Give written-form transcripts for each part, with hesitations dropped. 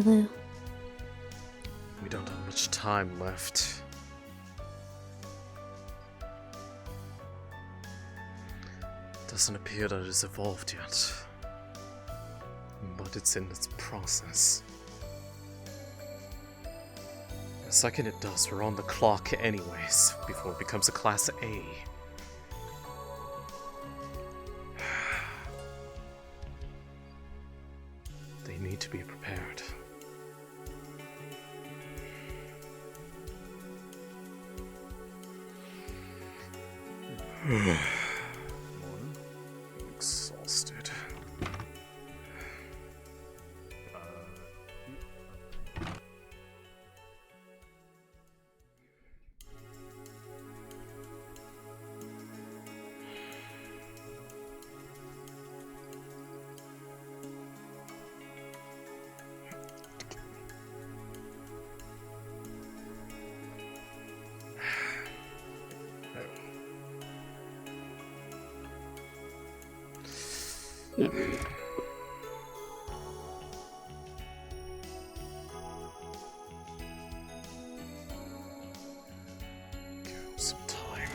there. We don't have much time left. Doesn't appear that it's evolved yet. But it's in its process. The second it does, we're on the clock anyways, before it becomes a Class A. They need to be prepared. I'm exhausted. Some time.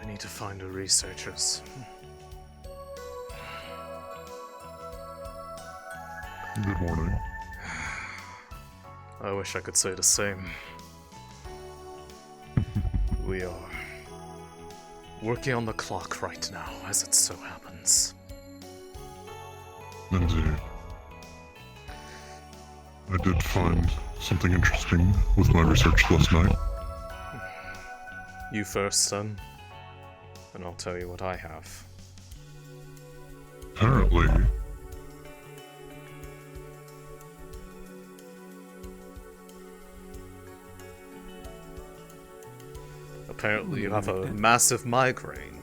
I need to find the researchers. Good morning. I wish I could say the same. We are working on the clock right now, as it so happens. Indeed. I did find something interesting with my research last night. You first, then, and I'll tell you what I have. Apparently, Apparently you have a massive migraine.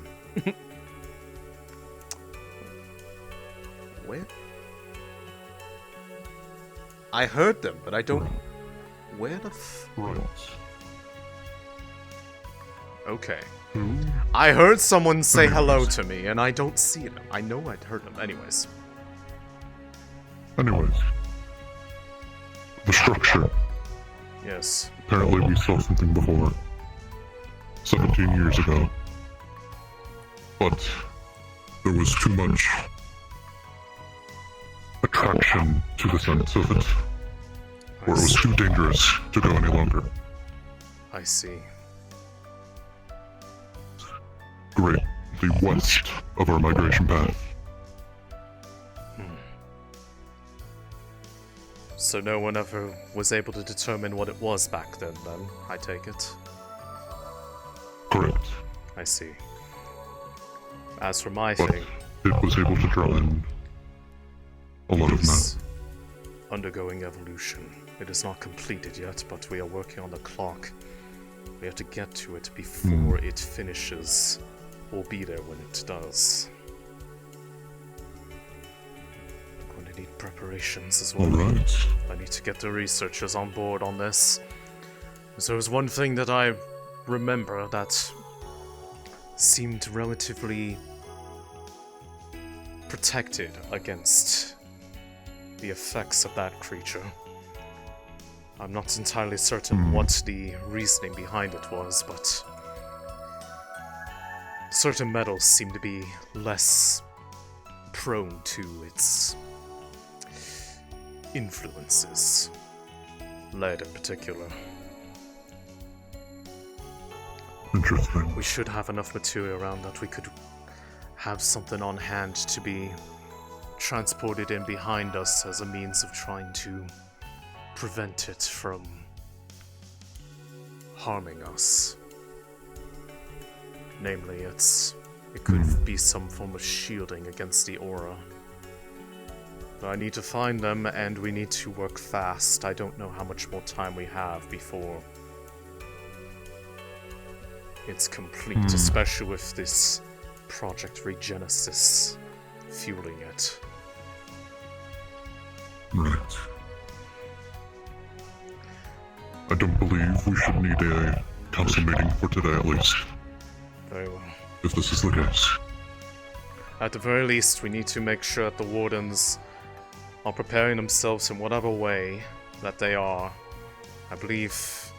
Where? I heard them, but I don't... Where the right. Okay. Who? I heard someone say hello to me, and I don't see them. I know I'd heard them. Anyways. Anyways. The structure. Yes. Apparently we saw something before. 17 years ago. But there was too much attraction to the sense of it. Or it was too dangerous to go any longer. I see. Great. The west of our migration path. So no one ever was able to determine what it was back then, I take it? Correct. I see. As for my But thing... it was able to draw in a lot of is men. undergoing evolution. It is not completed yet, but we are working on the clock. We have to get to it before it finishes. We'll be there when it does. I'm going to need preparations as well. Alright. I need to get the researchers on board on this. So there's one thing that I remember that seemed relatively protected against the effects of that creature. I'm not entirely certain what the reasoning behind it was, but certain metals seem to be less prone to its influences. Lead in particular. Interesting. We should have enough material around that we could have something on hand to be transported in behind us as a means of trying to prevent it from harming us. Namely, it could be some form of shielding against the aura. I need to find them, and we need to work fast. I don't know how much more time we have before it's complete, especially with this Project Regenesis fueling it. Right. I don't believe we should need a council meeting for today, at least. Very well. If this is the case. At the very least, we need to make sure that the Wardens are preparing themselves in whatever way that they are. I believe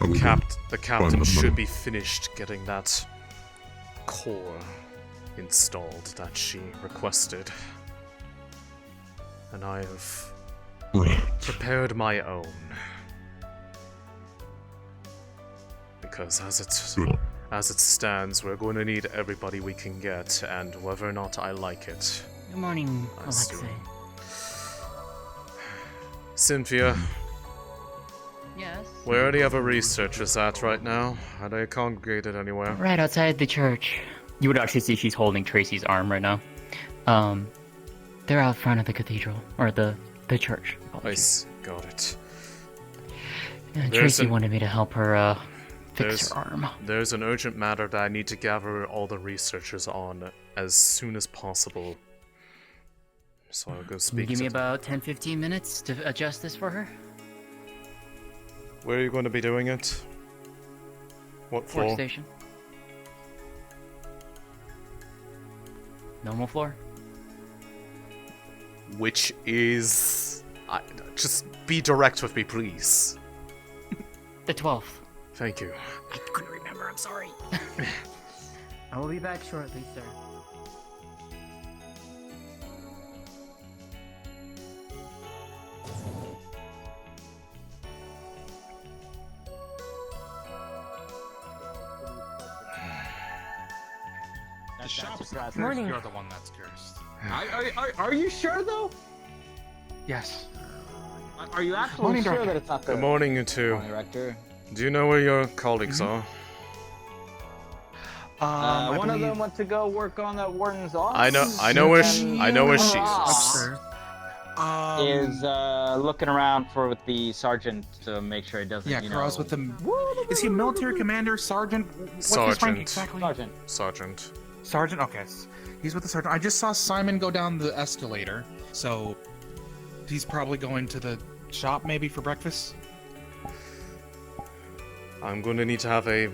the captain should be finished getting that core installed that she requested. And I have prepared my own. Because as it stands, we're going to need everybody we can get, and whether or not I like it. Good morning, Alexei. Cynthia, Yes? where are the other researchers at right now? Are they congregated anywhere? Right outside the church. You would actually see she's holding Tracy's arm right now. They're out front of the cathedral, or the church. Nice, got it. Yeah, Tracy wanted me to help her, fix her arm. There's an urgent matter that I need to gather all the researchers on as soon as possible. So I'll go speak to Give me about 10-15 minutes to adjust this for her. Where are you going to be doing it? What floor? Workstation. Normal floor? Which is... just be direct with me, please. The 12th. Thank you. I couldn't remember, I'm sorry. I will be back shortly, sir. The shop's cursed. Morning. You're the one that's cursed. Are you sure though? Yes. Are you actually Morning, sure Director. that it's not Good morning, you two. Director? Do you know where your colleagues are? One of them went to go work on that Warden's office. I know where she is. Is looking around for the sergeant to make sure he doesn't. Yeah, Carl's with him. Is he a military commander, sergeant? What's his rank Sergeant. exactly? Sergeant. Sergeant. Okay, he's with the sergeant. I just saw Simon go down the escalator, so he's probably going to the shop maybe for breakfast. I'm going to need to have a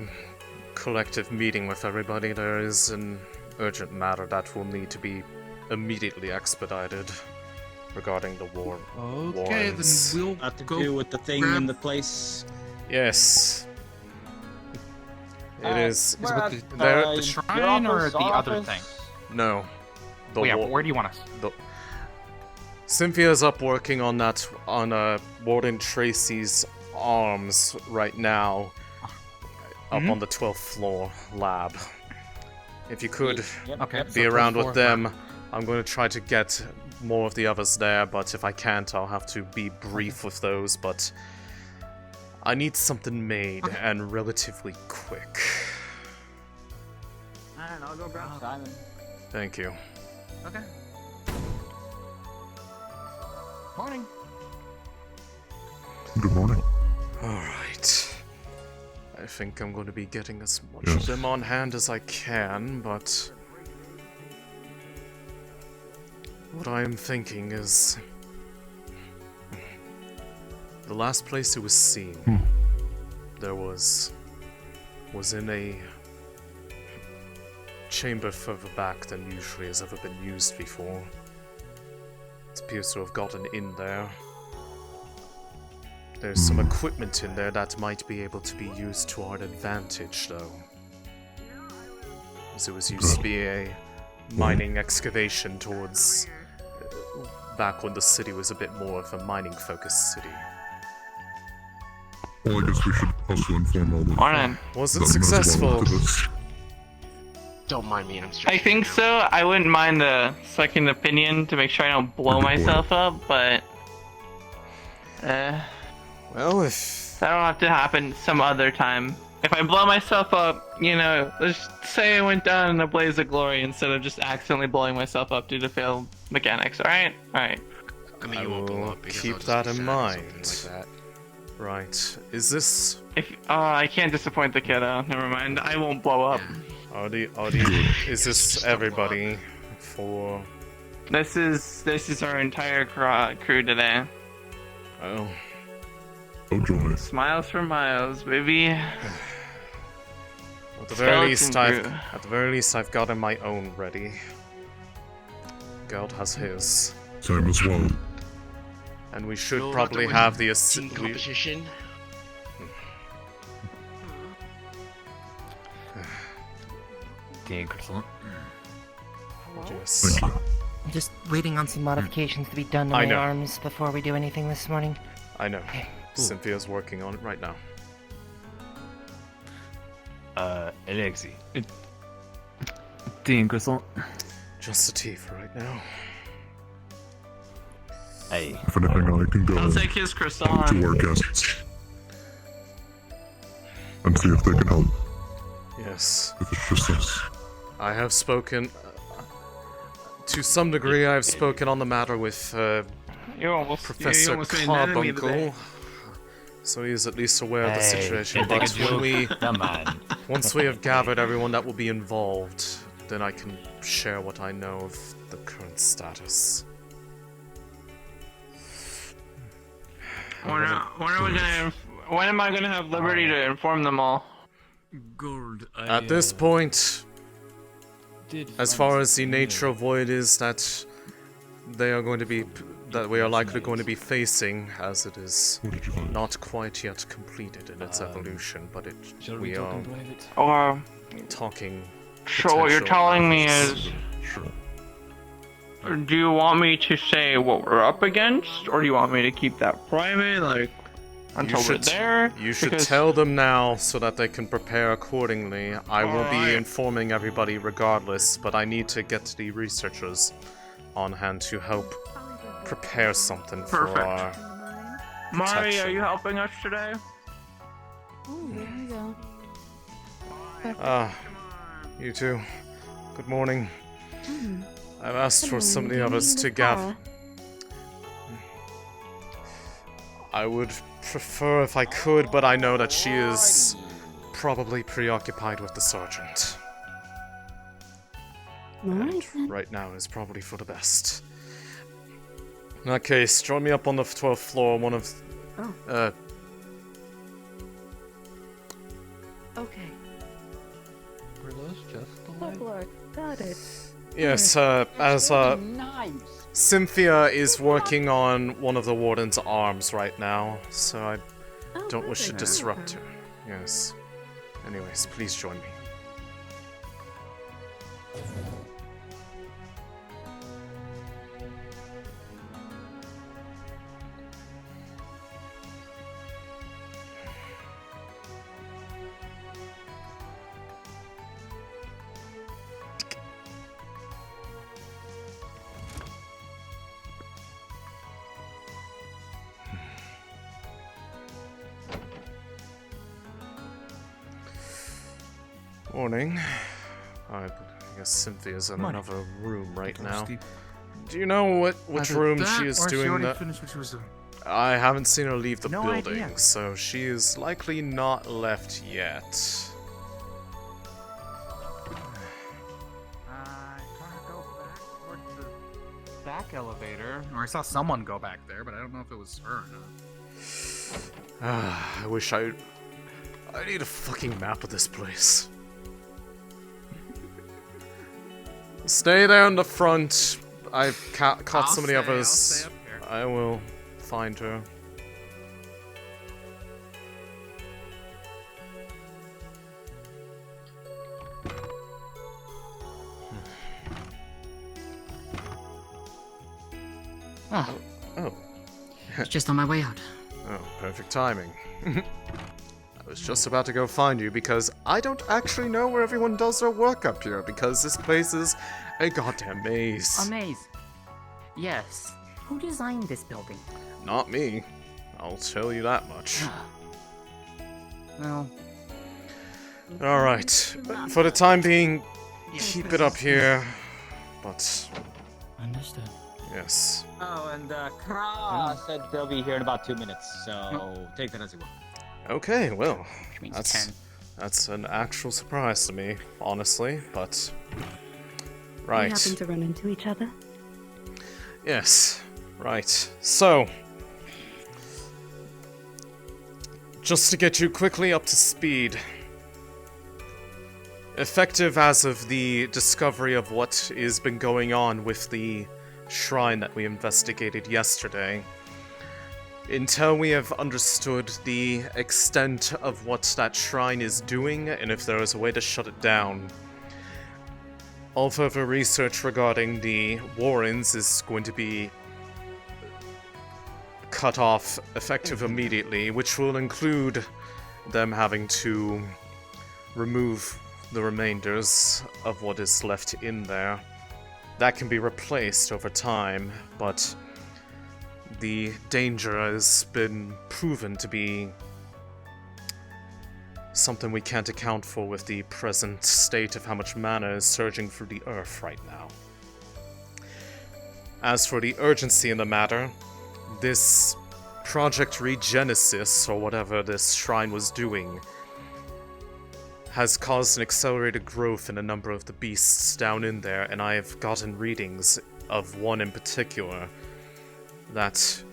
collective meeting with everybody. There is an urgent matter that will need to be immediately expedited regarding the war. Okay, Wardens. then we'll Not to go. do with the thing in the place. Yes. It is. Is it with there- the shrine or the other thing? No. The Oh, yeah, wa- where do you want us? Cynthia's up working on that, on Warden Tracy's arms right now. Up on the 12th floor lab. If you could Okay. be around with them, I'm going to try to get more of the others there, but if I can't, I'll have to be brief with those, but I need something made and relatively quick. Alright, I'll go grab Simon. Thank you. Okay. Morning. Good morning. Alright. I think I'm going to be getting as much Yes. of them on hand as I can, but what I am thinking is the last place it was seen there was in a chamber further back than usually has ever been used before. It appears to have gotten in there. There's some equipment in there that might be able to be used to our advantage, though. As it was used to be a mining excavation towards back when the city was a bit more of a mining-focused city. Well, I guess we should also inform all the... Morning. Was it that we might as well successful? look at this. Don't mind me, I'm I think so. I wouldn't mind a second opinion to make sure I don't blow Good boy. myself up, but Well, if that'll have to happen some other time. If I blow myself up, you know, let's say I went down in a blaze of glory instead of just accidentally blowing myself up due to failed mechanics. Alright? Alright. I mean, I you won't blow will up because keep I'll just that be in sad or mind. something like that. Right, is this If I can't disappoint the kiddo. Never mind. I won't blow up. is this everybody for? This is our entire crew today. Oh, Oh joy. Smiles for miles, baby. at the very Skeleton least, crew. I've gotten my own ready. Geld has his. Same as well. And we should No probably other have the team competition. Excellent. Yes. Thank you. I'm just waiting on some modifications to be done to I my know. arms before we do anything this morning. I know. Cynthia's working on it right now. Alexei. Excellent. Just a tea for right now. Hey. If anything, I can go I'll take his to croissant. our guests and see if they can help. Yes. If it's just us. I have spoken. To some degree, I've spoken on the matter with You almost Professor made an enemy today. Carbuncle. So he is at least aware of the Hey, situation. can't take a But when joke. we, Come on. once we have gathered everyone that will be involved, then I can share what I know of the current status. When am I gonna have liberty to inform them all? Gold. At this point, as far as the nature of what it is that they are going to be, that we are likely going to be facing, as it is What did you find? not quite yet completed in its evolution, but we are Or talking. so what you're potential telling me efforts. is, Sure. do you want me to say what we're up against, or do you want me to keep that private, like until we're should- there? You should Because- tell them now so that they can prepare accordingly. I will be Alright. informing everybody regardless, but I need to get the researchers on hand to help prepare something for Perfect. our Mari, are protection. you helping us today? Ah, you too. Good morning. I've asked for some of the others to gather. I would prefer if I could, but I know that she is probably preoccupied with the sergeant. And right now is probably for the best. In that case, join me up on the 12th floor, one of... Okay. Were those just the Oh, Lord. Got it. yes, as, Cynthia is working on one of the Warden's arms right now, so I Oh, don't wish to perfect. disrupt her. Yes. Anyways, please join me. Morning. I guess Cynthia's in Morning. another room right now. Steve. Do you know which Either room that she is or doing already that? finished what she was doing. I haven't seen her leave the No building, idea. so she is likely not left yet. I trying to go back towards the back elevator, or I saw someone go back there, but I don't know if it was her or not. I wish I need a fucking map of this place. Stay there in the front. I've caught some of the I'll others. stay up here. I will find her. Oh, Oh, it's just on my way out. oh, perfect timing. I was just about to go find you because I don't actually know where everyone does their work up here because this place is a goddamn maze. A maze. Yes. Who designed this building? Not me. I'll tell you that much. Well, Alright, for the time being, keep it up here. But, understood. yes. Oh, and Kra said they'll be here in about 2 minutes, so take that as it will. Okay, well, Which means that's 10. that's an actual surprise to me, honestly, but... We Right. happen to run into each other. Yes, right. So, just to get you quickly up to speed. Effective as of the discovery of what has been going on with the shrine that we investigated yesterday. Until we have understood the extent of what that shrine is doing, and if there is a way to shut it down, all further research regarding the Wardens is going to be cut off effective immediately, which will include them having to remove the remainders of what is left in there. That can be replaced over time, but the danger has been proven to be something we can't account for with the present state of how much mana is surging through the earth right now. As for the urgency in the matter, this Project Regenesis, or whatever this shrine was doing, has caused an accelerated growth in a number of the beasts down in there, and I have gotten readings of one in particular that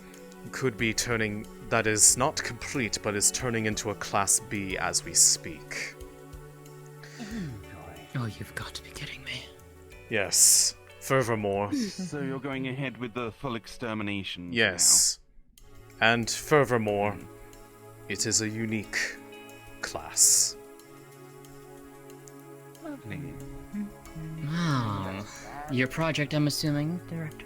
could be turning, that is not complete, but is turning into a Class B as we speak. Oh, you've got to be kidding me. Yes. Furthermore... So you're going ahead with the full extermination Yes. And furthermore, it is a unique class. now? Lovely. Wow. Your project, I'm assuming, Director?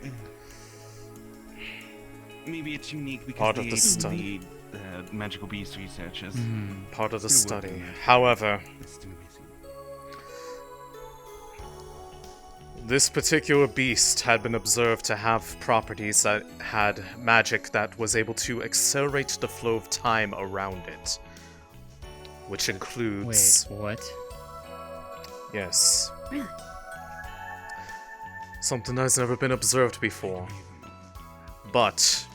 Maybe it's unique because Part of they the aid study. the magical beast researchers. Part of the Still study. working on it. However, It's still busy. this particular beast had been observed to have properties that had magic that was able to accelerate the flow of time around it. Which includes... Wait, what? Yes. Really? Something that has never been observed before. But,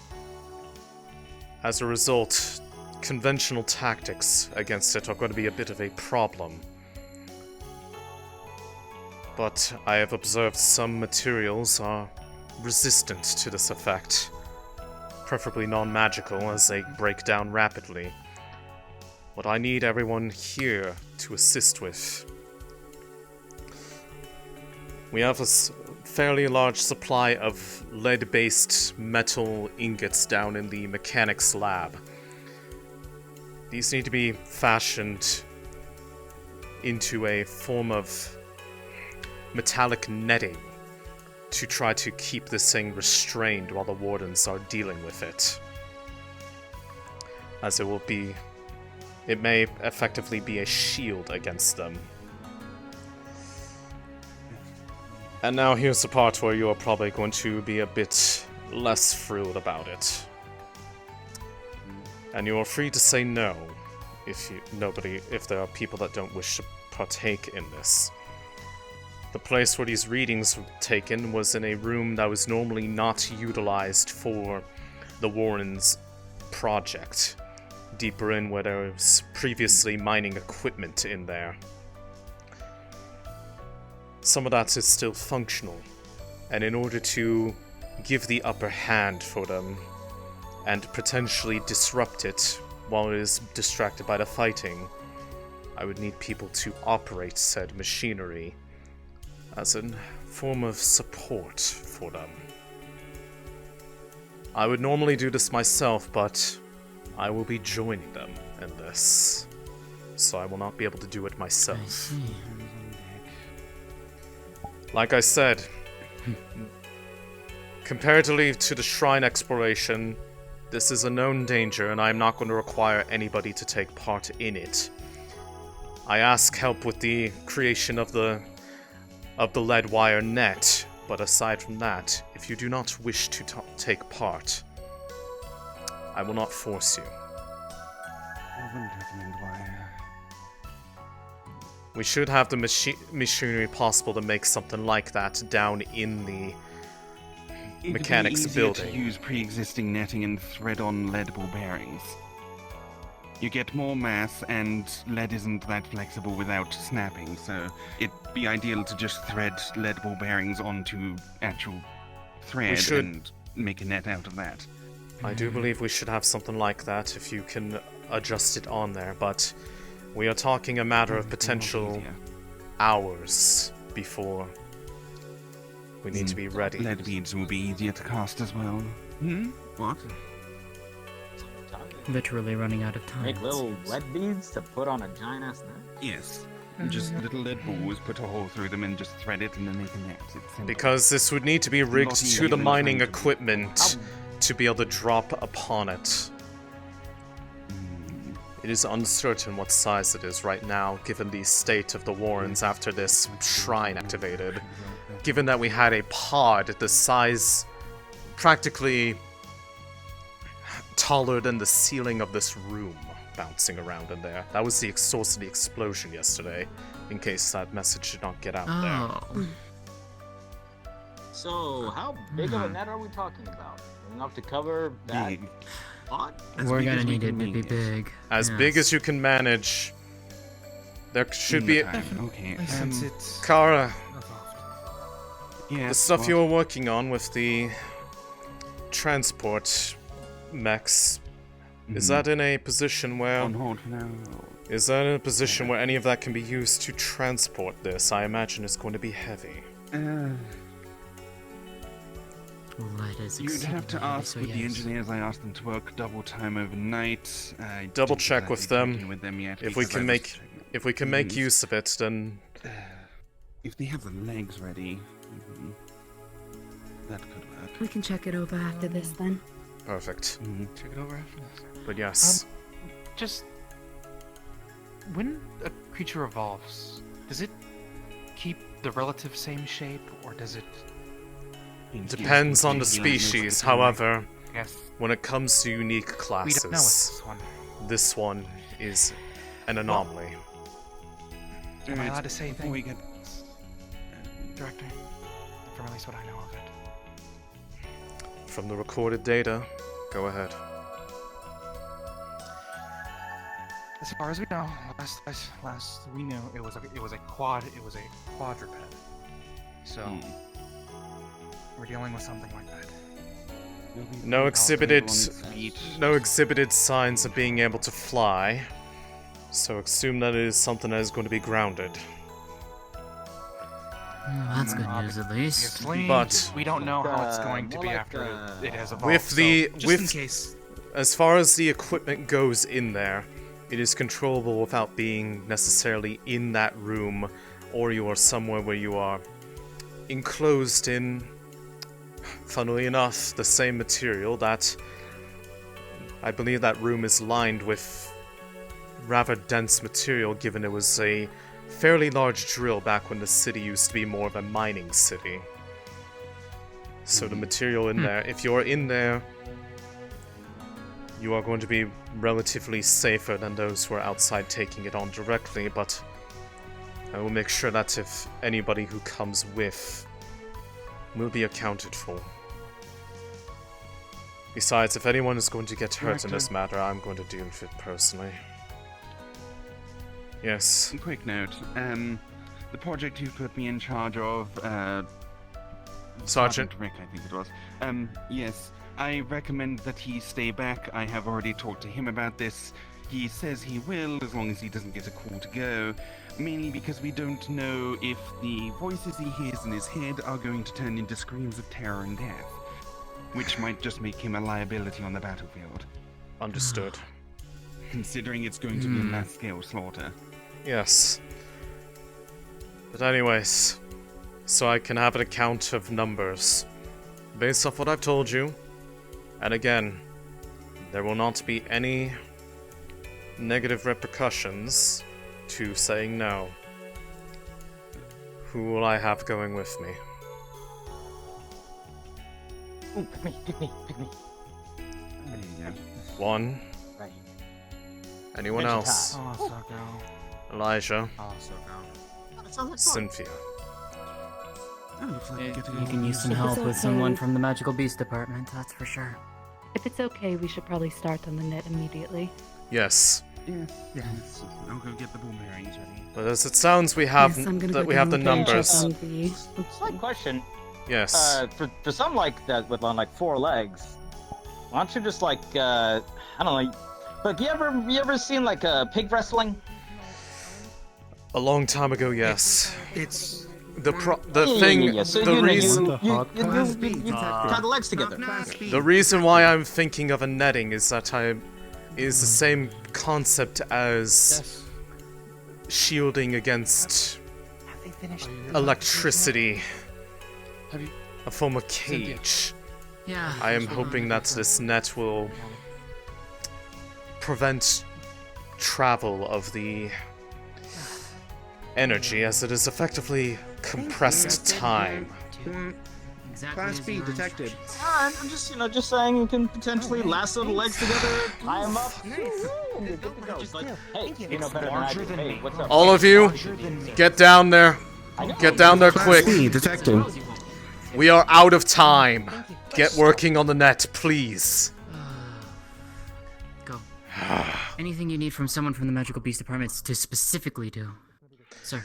as a result, conventional tactics against it are going to be a bit of a problem. But I have observed some materials are resistant to this effect, preferably non-magical as they break down rapidly. What I need everyone here to assist with. We have a fairly large supply of lead-based metal ingots down in the mechanics lab. These need to be fashioned into a form of metallic netting to try to keep this thing restrained while the Wardens are dealing with it. As it may effectively be a shield against them. And now here's the part where you are probably going to be a bit less thrilled about it. And you are free to say no if there are people that don't wish to partake in this. The place where these readings were taken was in a room that was normally not utilized for the Wardens project. Deeper in where there was previously mining equipment in there. Some of that is still functional, and in order to give the upper hand for them and potentially disrupt it while it is distracted by the fighting, I would need people to operate said machinery as a form of support for them. I would normally do this myself, but I will be joining them in this, so I will not be able to do it myself. Like I said, comparatively to the shrine exploration, this is a known danger, and I am not going to require anybody to take part in it. I ask help with the creation of the lead wire net, but aside from that, if you do not wish to take part, I will not force you. I wouldn't recommend wire. We should have the machinery possible to make something like that down in the mechanics It'd be easier building. to use pre-existing netting and thread on lead ball bearings. You get more mass, and lead isn't that flexible without snapping, so it'd be ideal to just thread lead ball bearings onto actual thread and make a net out of that. I do believe we should have something like that if you can adjust it on there, but we are talking a matter of potential hours before We need to be ready. Lead beads will be easier to cast as well. What? Literally running out of time. Make little lead beads to put on a giant ass net? Yes. Just little lead balls, put a hole through them and just thread it and then they connect. It's simple. Because this would need to be rigged to the mining equipment to be able to drop upon it. It is uncertain what size it is right now, given the state of the Wardens after this shrine activated. Given that we had a pod the size practically taller than the ceiling of this room bouncing around in there. That was the source of the explosion yesterday, in case that message did not get out there. So, how big of a net are we talking about? Enough to cover that pod? We're gonna need it to be big. As big as you can manage. There should be... Okay. Kara, Yeah. the stuff you were working on with the transport mechs, is that in a position where... On hold for now. Is that in a position where any of that can be used to transport this? I imagine it's going to be heavy. Lead is You'd have to exceedingly heavy, ask so with the yes. engineers. I asked them to work double time overnight. I Double didn't check decide with anything them. with them yet If we because can I was make checking if we can make things. use of it, then If they have the legs ready, that could work. We can check it over after this then. perfect. Check it over after this. But yes, Just when a creature evolves, does it keep the relative same shape, or does it? depends on the species. However, Yes. when it comes to unique We don't know with classes, this one. this one is an anomaly. Am I allowed to say before we things, get Director? From at least what I know of it. From the recorded data, go ahead. As far as we know, last we knew, it was a quadruped. So we're dealing with something like that. No exhibited on its feet. no exhibited signs of being able to fly. So assume that it is something that is going to be grounded. Well, that's good news at least. Obviously, But- we don't know how it's going to more be like, after it has evolved. With the- so, just with- in case. As far as the equipment goes in there, it is controllable without being necessarily in that room, or you are somewhere where you are enclosed in, funnily enough, the same material that I believe that room is lined with rather dense material, given it was a fairly large drill back when the city used to be more of a mining city. So the material in there, if you're in there, you are going to be relatively safer than those who are outside taking it on directly, but I will make sure that if anybody who comes with will be accounted for. Besides, if anyone is going to get hurt in this matter, I'm going to deal with it personally. Yes. A quick note. The project you put me in charge of, Sergeant. Rick, I think it was. Yes. I recommend that he stay back. I have already talked to him about this. He says he will, as long as he doesn't get a call to go. Mainly because we don't know if the voices he hears in his head are going to turn into screams of terror and death, which might just make him a liability on the battlefield. Understood. Considering it's going to be a mass-scale slaughter. Yes. But anyways, so I can have an account of numbers. Based off what I've told you, and again, there will not be any negative repercussions to saying no. Who will I have going with me? Ooh, pick me. There you go. One. Right. Anyone Mention else? time. Oh, so go. Elijah. Oh, so go. That sounds like fun. Cynthia. Oh, looks like we get to go You can use some If help it's with okay. someone from the magical beast department, that's for sure. If it's okay, we should probably start on the net immediately. Yes. Yes. I'll go get the ball bearings ready. But as it sounds, we have Yes, I'm gonna that go we have the down and check numbers. on the- Slight question. Yes. For some like that with on like 4 legs, why don't you just like I don't know, like you ever seen like pig wrestling? A long time ago, yes. It's So the you reason, you tie the legs together. the reason why I'm thinking of a netting is that is the same concept as shielding against electricity. A form of cage. Yeah. I am hoping that this net will prevent travel of the energy, as it is effectively compressed time. Exactly. Class B detected. I'm just, just saying you can potentially lasso the legs together, tie them up. You're good to go. But hey, you know better than I do. Hey, what's up? All of you, get down there. Get down there quick. Class B detected. We are out of time. Get working on the net, please. Go. Anything you need from someone from the Magical Beast departments to specifically do, sir.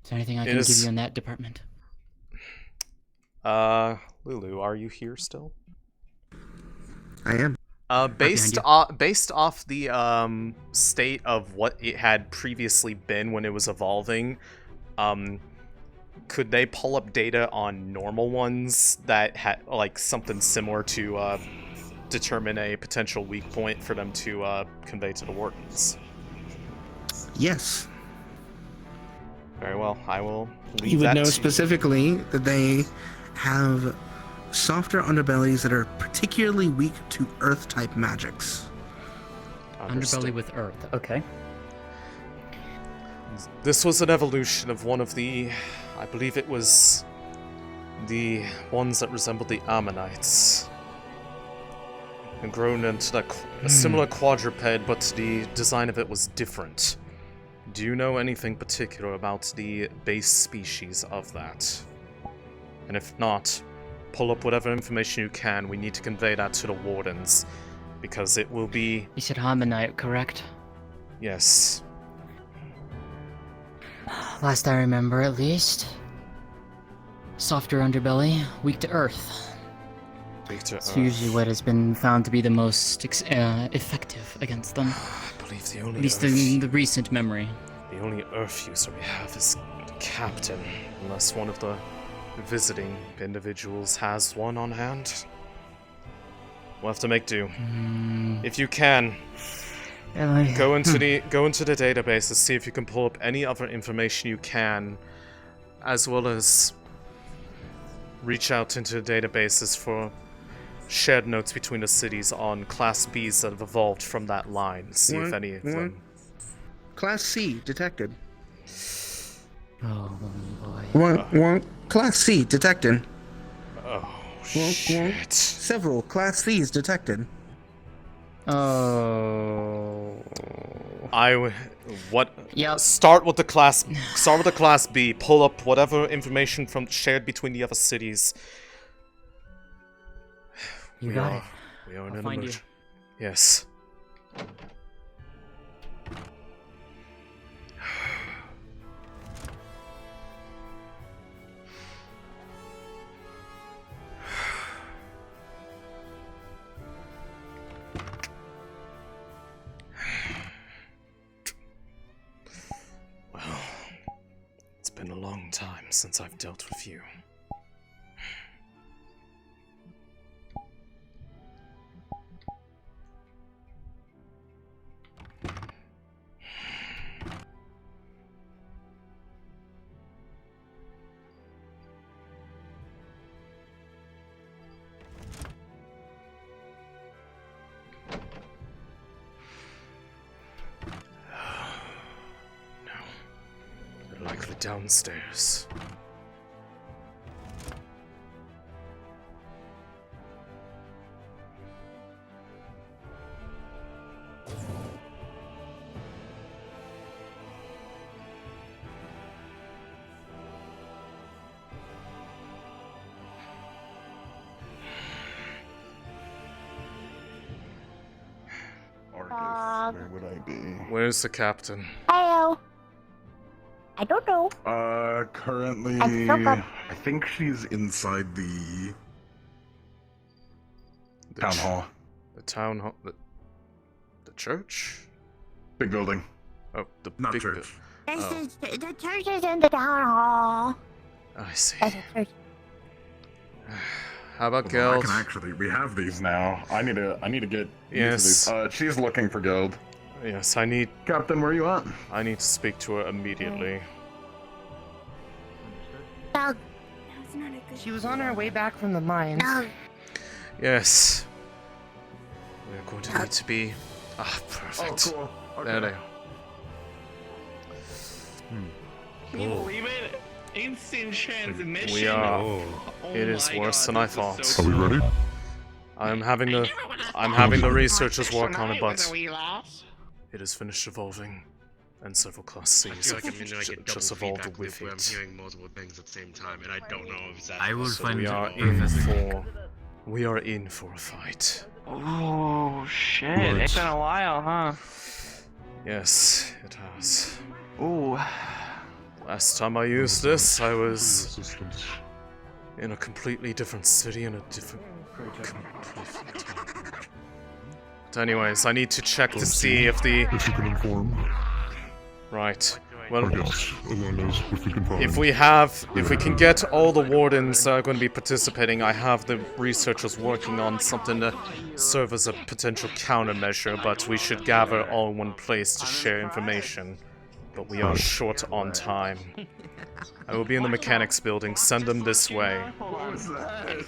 Is there anything I can give you in that department? Lulu, are you here still? I am. Based off the state of what it had previously been when it was evolving, could they pull up data on normal ones that had like something similar to determine a potential weak point for them to convey to the Wardens? Yes. Very well, I will leave You would that know to specifically that they have softer underbellies that are particularly weak to earth-type magics. Understood. Underbelly with earth. Okay. This was an evolution of one of the, I believe it was the ones that resembled the Ammonites. And grown into a similar quadruped, but the design of it was different. Do you know anything particular about the base species of that? And if not, pull up whatever information you can. We need to convey that to the Wardens, because it will be... You said Ammonite, correct? Yes. Last I remember, at least. Softer underbelly, weak to earth. Weak to It's earth. usually what has been found to be the most effective against them. I believe the only At least earth... in the recent memory. The only Earth user we have is the Captain, unless one of the visiting individuals has one on hand. We'll have to make do. If you can, go into the database to see if you can pull up any other information you can, as well as reach out into the databases for shared notes between the cities on Class Bs that have evolved from that line. See if any of them. Class C detected. Oh boy. Class C detected. Oh, shit. Several Class Cs detected. Oh. What? Yep. Start with the class B. Pull up whatever information from shared between the other cities. You got it. We are in I'll an find emergency. Yes. Well, it's been a long time since I've dealt with you. Likely downstairs. Where would I be? Where's the captain? Hello. I don't know. Currently, I forgot. I think she's inside the town hall. The town hall? The church? Big building. Oh, the Not big church. Oh, The church is in the town hall. I see. There's a church. How about I Guild? can actually. We have these now. I need to get Yes. used to these. She's looking for Guild. Yes, I need. Captain, where you at? I need to speak to her immediately. Doug. She was on her way back from the mines. Doug. Yes. We're going to need to be. Ah, perfect. Oh, cool. Okay. There they are. Can you believe it? Instant transmission. We are. Oh It is my worse God, than I this is thought. so Are we ready? I'm having the researchers work on it, but With a wee lass. it has finished evolving, and several class Cs I feel like I'm have gonna get just double evolved feedback with loop where I'm it. hearing multiple things at the same time, and I don't know if that. I will So find we are out. in for a fight. Oh shit! Right. It's been a while, huh? Yes, it has. Ooh. Last time I used this, I was Resistance. in a completely different city in a different. But anyways, I need to check to see if the. If you can inform. Right. I Well, guess. And then if we can find. if we can get all the wardens that are going to be participating, I have the researchers working on something to serve as a potential countermeasure, but we should gather all in one place to share information. But we are short on time. I will be in the mechanics building. Send them this way. What was that?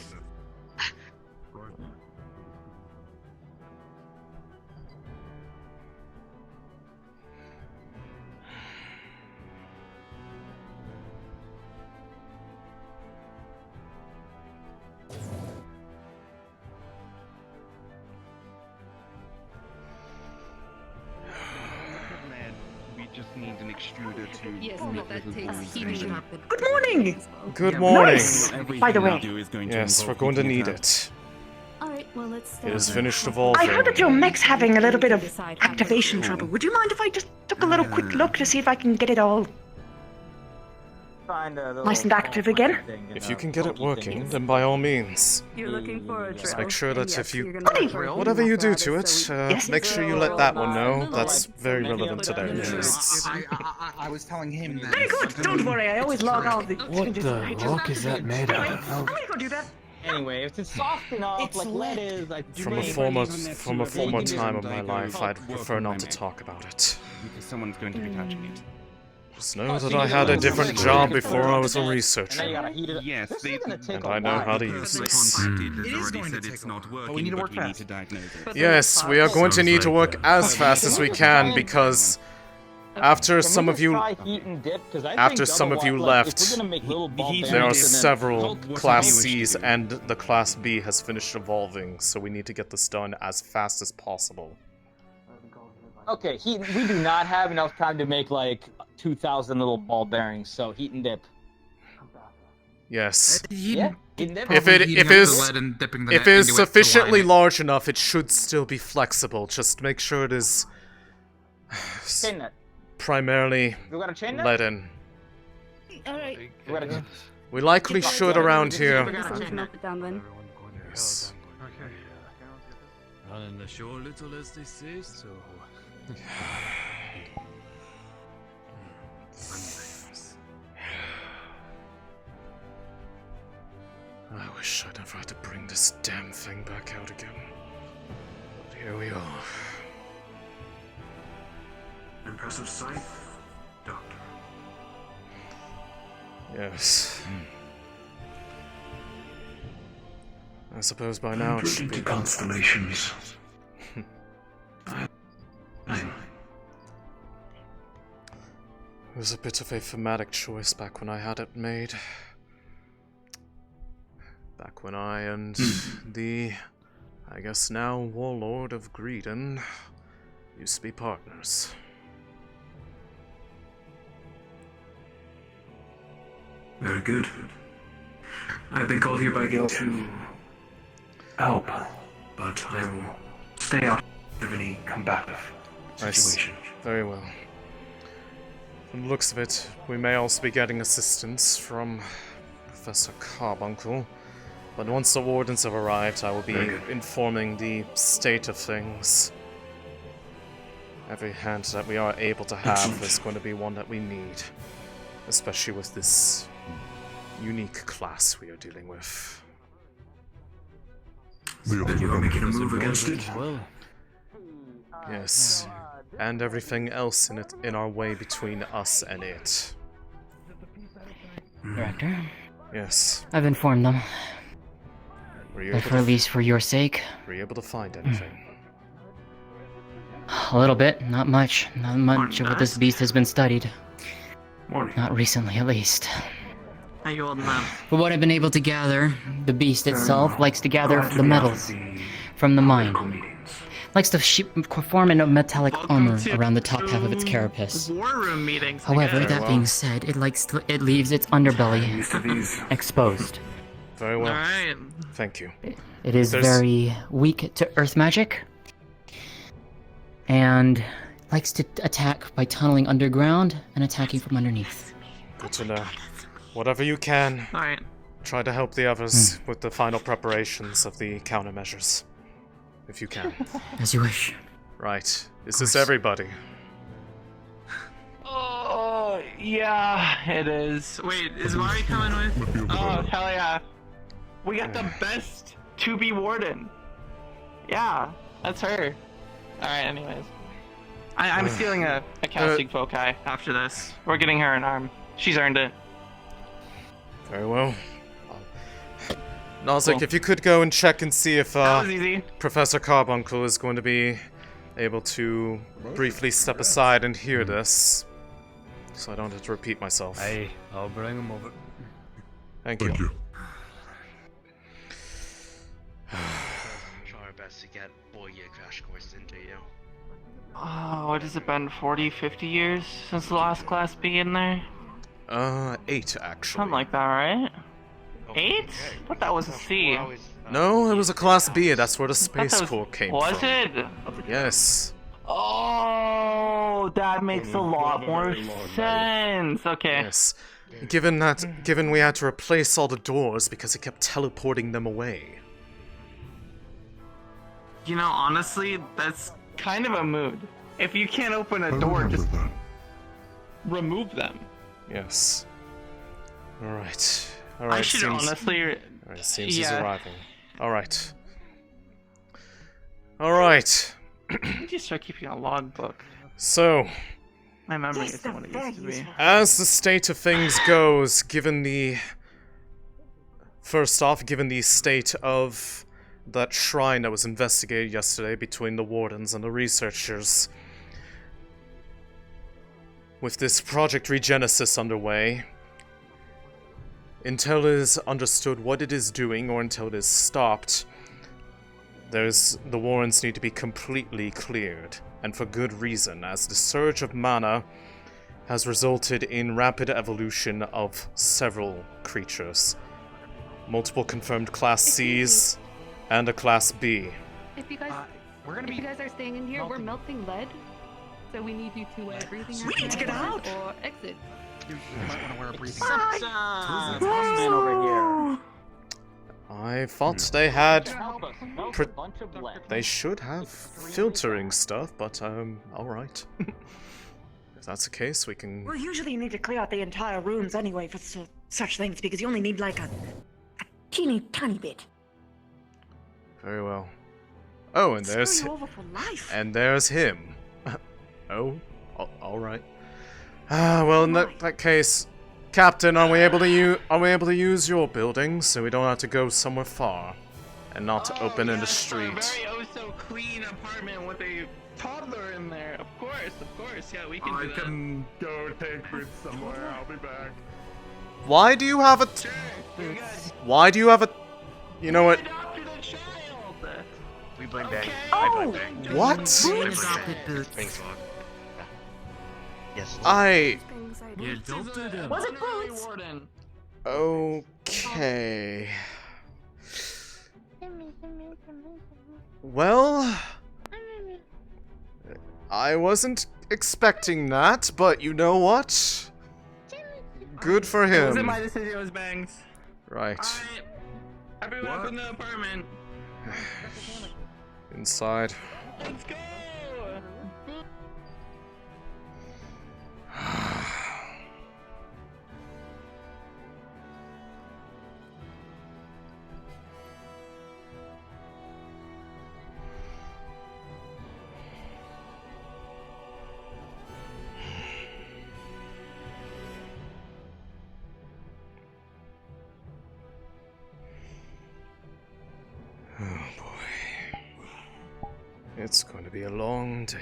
We just need an extruder to Yes, make but that little takes balls. heating up. Good morning! Good morning. Nice! By the way, Yes, we're going to need it. Alright, well, let's It is start. finished I evolving. heard that your mech's having a little bit of activation trouble. Would you mind if I just took a little quick look to see if I can get it all nice and active again? If you can get it working, then by all means. You're looking for a drill. Just make sure that and if yes, you- you're gonna Hey! drill Whatever you do to apparatus, it, so Yes. make sure you let that one know. That's very relevant to their interests. I was telling him that. Very good, don't worry, I always log all the What changes the I just- fuck is that made Anyway, out I'm of? gonna go do that. Anyway, if it's soft enough, It's like lead lead. is, like From a former time of my life, I'd prefer not to talk about it. Because someone's going to be touching it. Just know that I had a different job before I was a researcher. Yes, they, And I know how to use this. contacted It has is already going to said take it's a not while, but we working, need to but work we need fast. to diagnose it. Yes, we are going to need to work as fast as we can because after some of you left, there are several Class C's and the Class B has finished evolving, so we need to get this done as fast as possible. Okay, we do not have enough time to make like 2,000 little ball bearings, so heat and dip. Yes. Yeah, heat and dip. If it is sufficiently large enough, it should still be flexible. Just make sure it is Chain net. primarily We got a chain net? leaden. Alright. We got a We likely should around here. Let's melt it down then. Yes. Running the show little as they say, so. I wish I never had to bring this damn thing back out again. But here we are. Impressive sight, Doctor. Yes. I suppose by now it should be. Constellations. It was a bit of a thematic choice back when I had it made. Back when I and the, I guess now, Warlord of Greedon used to be partners. Very good. I've been called here by Gil to help, but I will stay out of any combative situation. Very well. From the looks of it, we may also be getting assistance from Professor Carbuncle. But once the Wardens have arrived, I will be informing the state of things. Every hand that we are able to have is going to be one that we need. Especially with this unique class we are dealing with. Then you are making a move against it? Well, Yes. And everything else in our way between us and it. Director, Yes. I've informed them. Were you But able for at least for your sake, were you able to find anything? a little bit, not much. Not much of what this beast has been studied. Not recently, at least. How you holding up? But what I've been able to gather, the beast itself likes to gather the metals from the mine. Likes to form a metallic armor around the top half of its carapace. War room meetings. However, together. that being said, it leaves its underbelly exposed. Very well. Alright. Thank you. It is There's- very weak to earth magic, and likes to attack by tunneling underground and attacking from underneath. Good to know. Whatever you can, Alright. try to help the others with the final preparations of the countermeasures. If you can. As you wish. Right. Is this everybody? Oh, yeah, it is. Wait, is Mari coming with? Oh, hell yeah. We got the best to be warden. Yeah, that's her. Alright, anyways. I'm stealing a casting foci after this. We're getting her an arm. She's earned it. Very well. Nozick, Cool. if you could go and check and see if That was easy. Professor Carbuncle is going to be able to briefly step aside and hear this, so I don't have to repeat myself. hey, I'll bring him over. Thank you. Try our best to get all year crash courses into you. Oh, what has it been, 40, 50 years since the last class began there? 8 actually. Something like that, right? 8? I thought that was a C. No, it was a Class B. That's where the Space that was- Corps came Was from. it? Yes. Oh, that makes a lot more sense. Okay. Yes. Given we had to replace all the doors because it kept teleporting them away. You know, honestly, that's kind of a mood. If you can't open a door, just remove them. Yes. Alright. I Alright, should seems... honestly. Alright, seems he's yeah. arriving. Alright. Alright. You just start keeping a logbook. So, My memory isn't what it used to be. as the state of things goes, given the... First off, given the state of that shrine that was investigated yesterday between the Wardens and the researchers, with this Project Regenesis underway, until it is understood what it is doing or until it is stopped, the Wardens need to be completely cleared, and for good reason, as the surge of mana has resulted in rapid evolution of several creatures. Multiple confirmed Class Cs and a Class B. If you guys, if you guys are staying in here, we're melting lead. So we need you to breathing. We need to get out. Or exit. You might want to wear a breathing Who's this man over here? I thought they had... Help us. Melt Pr- a bunch of lead. They should have filtering stuff, but alright. If that's the case, we can... Well, usually you need to clear out the entire rooms anyway for such things because you only need like a teeny tiny bit. Very well. Oh, and there's... Screw you over for life. And there's him. Oh, alright. Well, in that case, Captain, are we able to use your building so we don't have to go somewhere far and not open in the street? Very oh so clean apartment with a toddler in there. Of course, yeah, we can do that. I can go take Boots somewhere. I'll be back. Why do you have a... Why do you have a... You know what? We blame Bang. Oh! I blame Bang. What? Thanks, Log. Yes. I... Yeah, don't do that. Was it Boots? Warden. Okay... Well... I wasn't expecting that, but you know what? Good for It wasn't him. my decision, it was Bang's. Right. Alright. Everyone up in the apartment. Inside. Let's go! It's going to be a long day.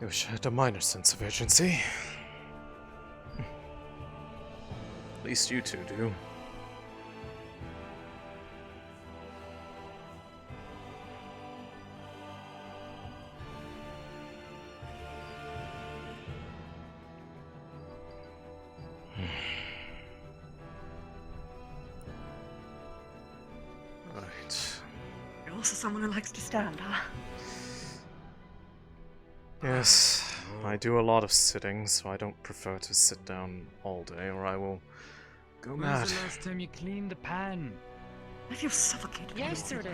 I wish I had a minor sense of urgency. At least you two do. You're also someone who likes to stand, huh? Yes, I do a lot of sitting, so I don't prefer to sit down all day, or I will go mad. When's the last time you cleaned the pan? I feel suffocated. Yesterday.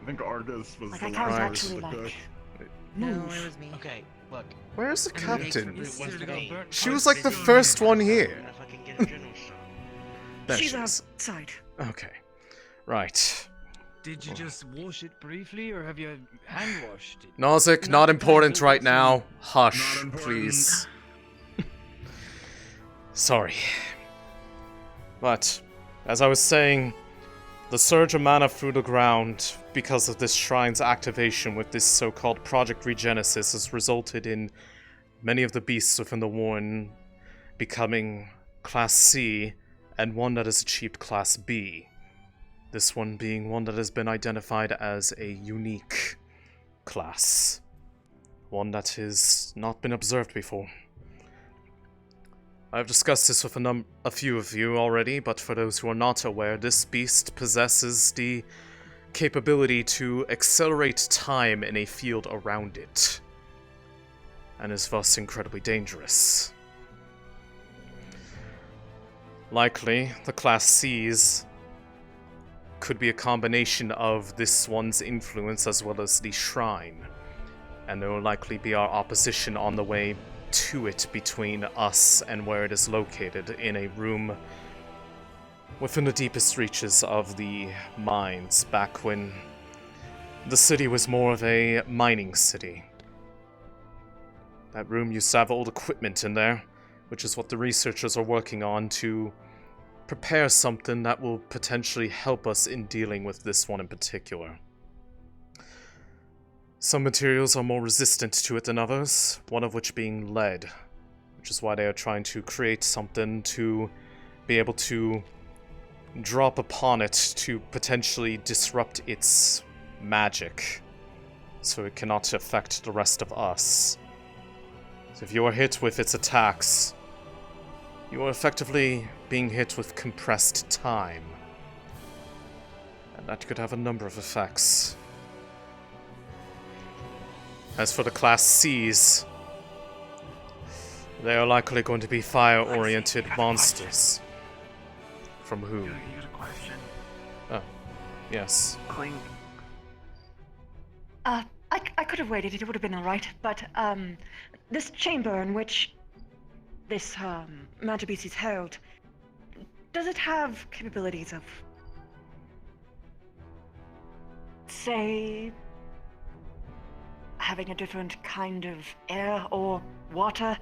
I think Argus was Like the I can't last actually person to like cook. move. it was me. Okay, look. Where's the captain? Yesterday. She was like the first one here. There She's she is. outside. Okay. Right. Did you just wash it briefly, or have you hand washed it? Nozick, not important right now. Hush, please. Sorry. But, as I was saying, the surge of mana through the ground, because of this shrine's activation with this so-called Project Regenesis, has resulted in many of the beasts within the Warren becoming Class C, and one that has achieved Class B. This one being one that has been identified as a unique class. One that has not been observed before. I've discussed this with a few of you already, but for those who are not aware, this beast possesses the capability to accelerate time in a field around it, and is thus incredibly dangerous. Likely, the Class Cs could be a combination of this one's influence as well as the shrine, and there will likely be our opposition on the way to it between us and where it is located in a room within the deepest reaches of the mines, back when the city was more of a mining city. That room used to have old equipment in there, which is what the researchers are working on to prepare something that will potentially help us in dealing with this one in particular. Some materials are more resistant to it than others, one of which being lead, which is why they are trying to create something to be able to drop upon it to potentially disrupt its magic, so it cannot affect the rest of us. So if you are hit with its attacks, you are effectively being hit with compressed time. And that could have a number of effects. As for the Class Cs, they are likely going to be fire-oriented monsters. From whom? You got a question. Oh, yes. Cling. I could have waited, it would have been alright, but, this chamber in which this, magic beast is held, does it have capabilities of, say, having a different kind of air or water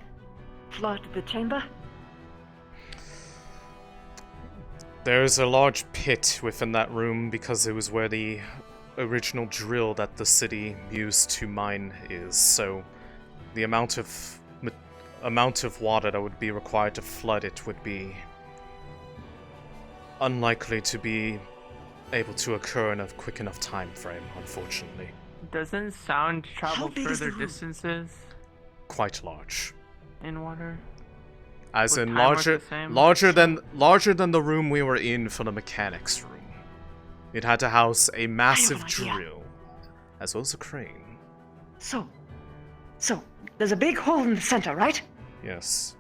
flood the chamber? There's a large pit within that room because it was where the original drill that the city used to mine is, so the amount of water that would be required to flood it would be unlikely to be able to occur in a quick enough time frame, unfortunately. Doesn't sound travel big is the further room? distances Quite large. in water? As Would in time work the same? larger than the room we were in for the mechanics room. It had to house a massive idea. drill, as well as a crane. So, there's a big hole in the center, right? Yes.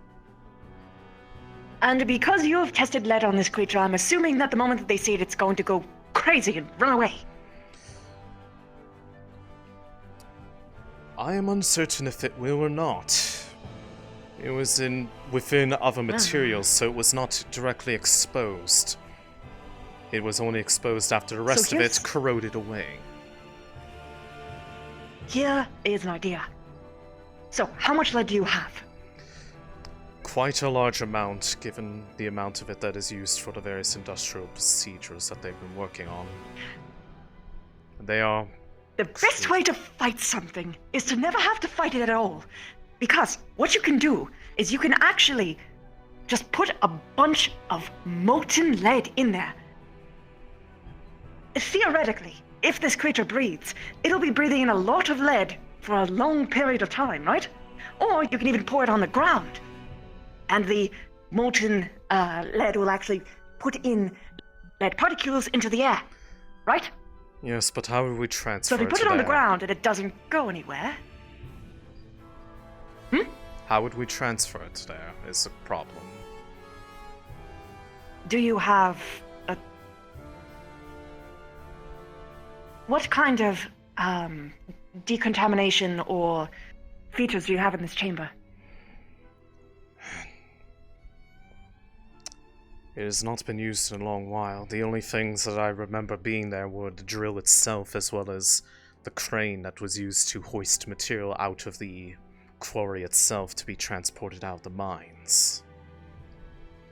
And because you have tested lead on this creature, I'm assuming that the moment that they see it, it's going to go crazy and run away. I am uncertain if it will or not. It was within other materials, so it was not directly exposed. It was only exposed after the rest of it corroded away. Here is an idea. So, how much lead do you have? Quite a large amount, given the amount of it that is used for the various industrial procedures that they've been working on. They are... The best way to fight something is to never have to fight it at all. Because what you can do is you can actually just put a bunch of molten lead in there. Theoretically, if this creature breathes, it'll be breathing in a lot of lead for a long period of time, right? Or you can even pour it on the ground. And the molten lead will actually put in lead particles into the air, right? Yes, but how would we transfer So if we put to it on the there? ground and it doesn't go anywhere... How would we transfer it there is a problem. Do you have a... What kind of decontamination or features do you have in this chamber? It has not been used in a long while. The only things that I remember being there were the drill itself, as well as the crane that was used to hoist material out of the quarry itself to be transported out of the mines.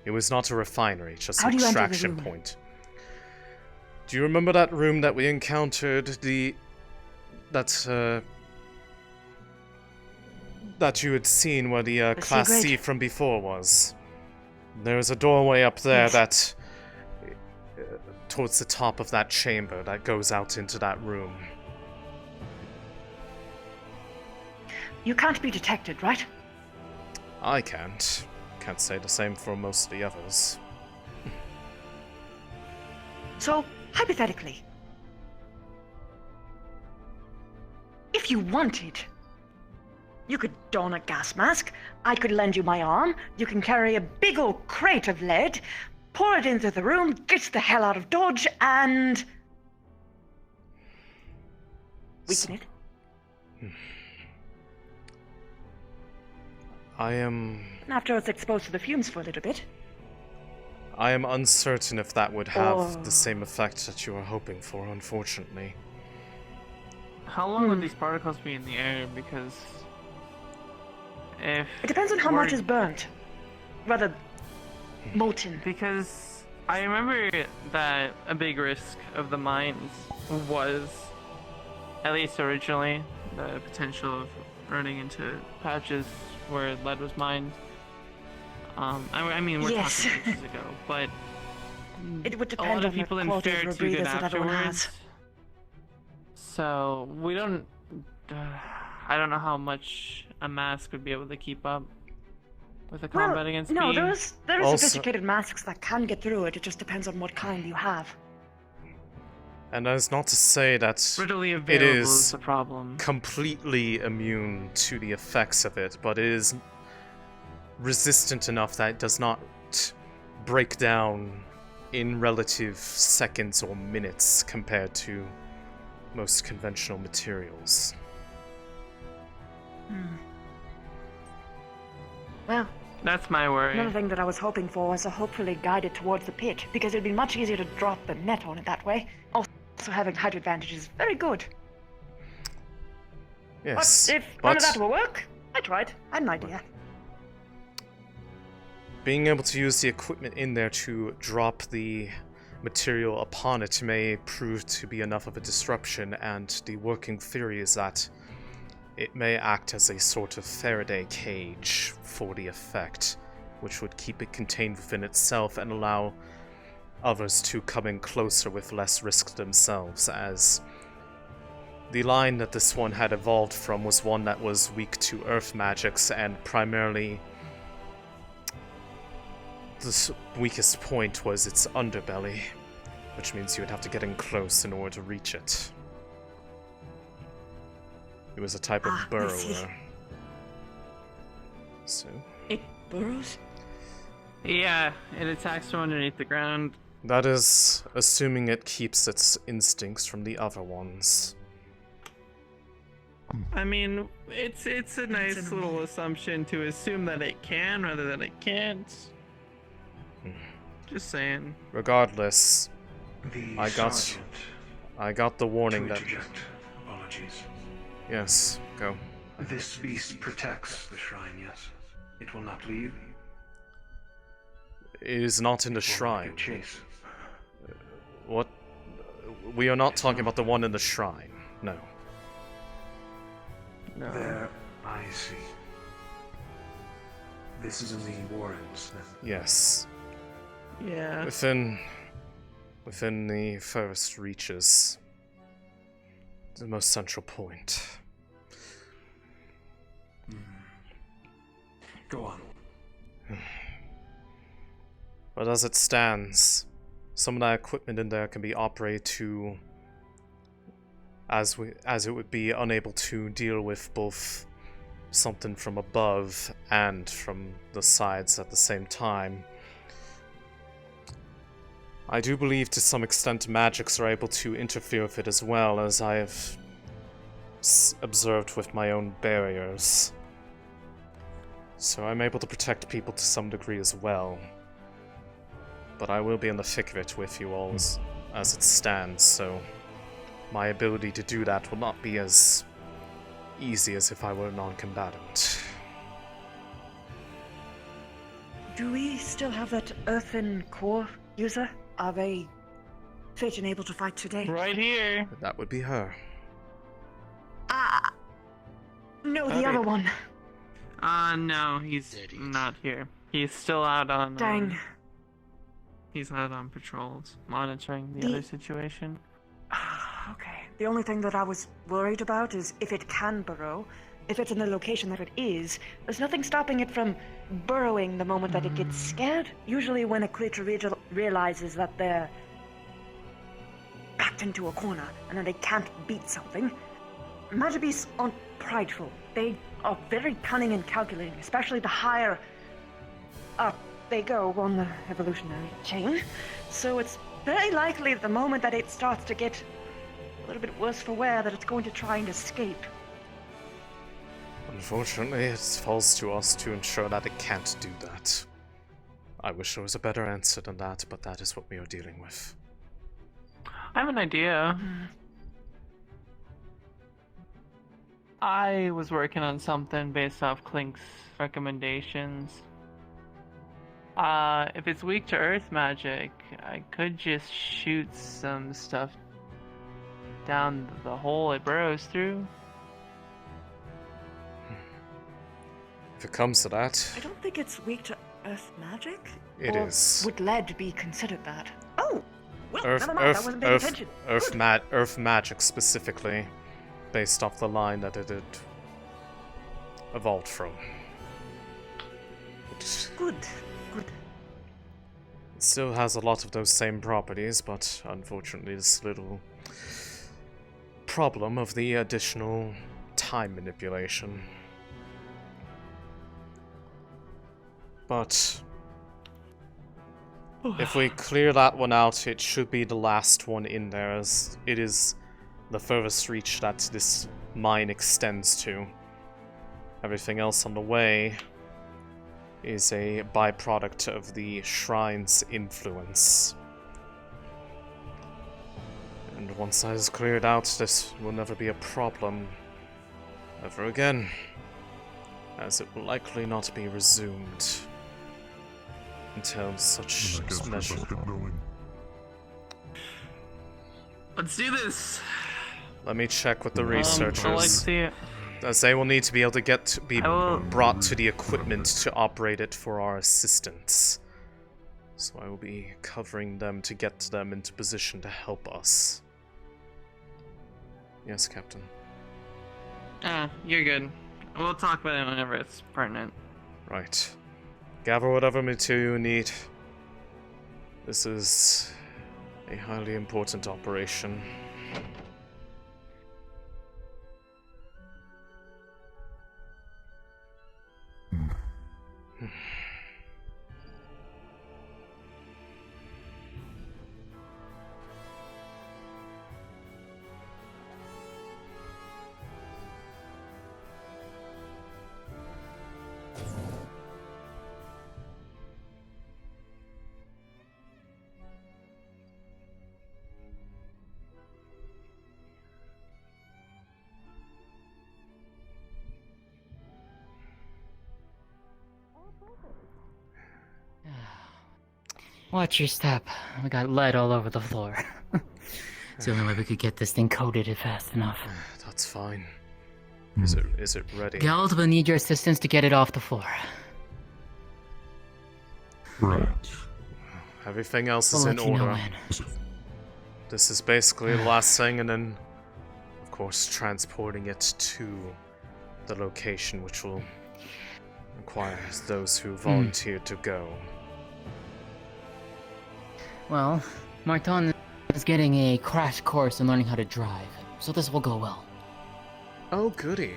It was not a refinery, just an extraction point. Do you remember that room that we encountered? That you had seen where the Class C from before was? There's a doorway up there that... towards the top of that chamber that goes out into that room. You can't be detected, right? I can't. Can't say the same for most of the others. So, hypothetically, if you wanted, you could don a gas mask, I could lend you my arm, you can carry a big old crate of lead, pour it into the room, get the hell out of Dodge, and... weaken it. And after it's exposed to the fumes for a little bit. I am uncertain if that would have the same effect that you are hoping for, unfortunately. How long would these particles be in the air? Because if it depends on how much is burnt. Rather molten. Because I remember that a big risk of the mines was, at least originally, the potential of running into patches where lead was mined. I mean, we're talking ages ago, but it would a depend lot of on people the in quality fair of too did rebreathers that everyone afterwards. has. So we don't. I don't know how much a mask would be able to keep up with the combat against no, being. there are sophisticated masks that can get through it. It just depends on what kind you have. And that is not to say that Readily it available is is a problem. completely immune to the effects of it, but it is resistant enough that it does not break down in relative seconds or minutes compared to most conventional materials. Well, that's my worry. Another thing that I was hoping for was to hopefully guide it towards the pit, because it'd be much easier to drop the net on it that way. Also, having height advantage is very good. Yes, but if none of that will work, I tried. I had an idea. Being able to use the equipment in there to drop the material upon it may prove to be enough of a disruption, and the working theory is that it may act as a sort of Faraday cage for the effect, which would keep it contained within itself and allow others to come in closer with less risk themselves, as the line that this one had evolved from was one that was weak to earth magics, and primarily the weakest point was its underbelly, which means you would have to get in close in order to reach it. It was a type of burrower. So? It burrows? Yeah, it attacks from underneath the ground. That is assuming it keeps its instincts from the other ones. I mean, it's a nice little assumption to assume that it can rather than it can't. Just saying. Regardless, The I got the warning to that. interject. Apologies. Yes, go. This beast protects the shrine, yes? It will not leave? It is not in the It will shrine. make a chase. What? We are not talking about the one in the shrine. No. No. There, I see. This is in the Wardens, then? Yes. Yeah. Within the furthest reaches. The most central point. Go on. But as it stands, some of that equipment in there can be operated to as it would be unable to deal with both something from above and from the sides at the same time. I do believe to some extent magics are able to interfere with it as well, as I have observed with my own barriers. So I'm able to protect people to some degree as well. But I will be in the thick of it with you all as it stands, so my ability to do that will not be as easy as if I were a non-combatant. Do we still have that earthen core user? Are they fit and able to fight today? Right here. That would be her. No, the other one. No, he's not here. He's still out on. Dang. He's out on patrols, monitoring the other situation. Okay. The only thing that I was worried about is if it can burrow, if it's in the location that it is, there's nothing stopping it from burrowing the moment that it gets scared. Usually when a creature realizes that they're backed into a corner and then they can't beat something. Magic beasts aren't prideful. They are very cunning and calculating, especially the higher up they go on the evolutionary chain. So it's very likely the moment that it starts to get a little bit worse for wear that it's going to try and escape. Unfortunately, it falls to us to ensure that it can't do that. I wish there was a better answer than that, but that is what we are dealing with. I have an idea. I was working on something based off Clink's recommendations. If it's weak to earth magic, I could just shoot some stuff down the hole it burrows through. If it comes to that, I don't think it's weak to earth magic. It or is. Would lead be considered that? Oh! Well, Earth, never mind, I wasn't paying attention. Earth magic specifically, based off the line that it had evolved from. Good, good. It still has a lot of those same properties, but unfortunately this little problem of the additional time manipulation. But if we clear that one out, it should be the last one in there, as it is the furthest reach that this mine extends to. Everything else on the way is a byproduct of the shrine's influence. And once that is cleared out, this will never be a problem ever again, as it will likely not be resumed until such measure. Let's do this. Let me check with the researchers, Alexei, as they will need to be able to be brought to the equipment to operate it for our assistance. So I will be covering them to get them into position to help us. Yes, Captain. You're good. We'll talk about it whenever it's pertinent. Right. Gather whatever material you need. This is a highly important operation. Watch your step. We got lead all over the floor. It's the only way we could get this thing coated fast enough. That's fine. Is it ready? Geld will need your assistance to get it off the floor. Right. Everything else We'll is in let you know order. when. This is basically the last thing, and then, of course, transporting it to the location, which will require those who volunteered to go. Well, Martin is getting a crash course in learning how to drive, so this will go well. Oh, goody.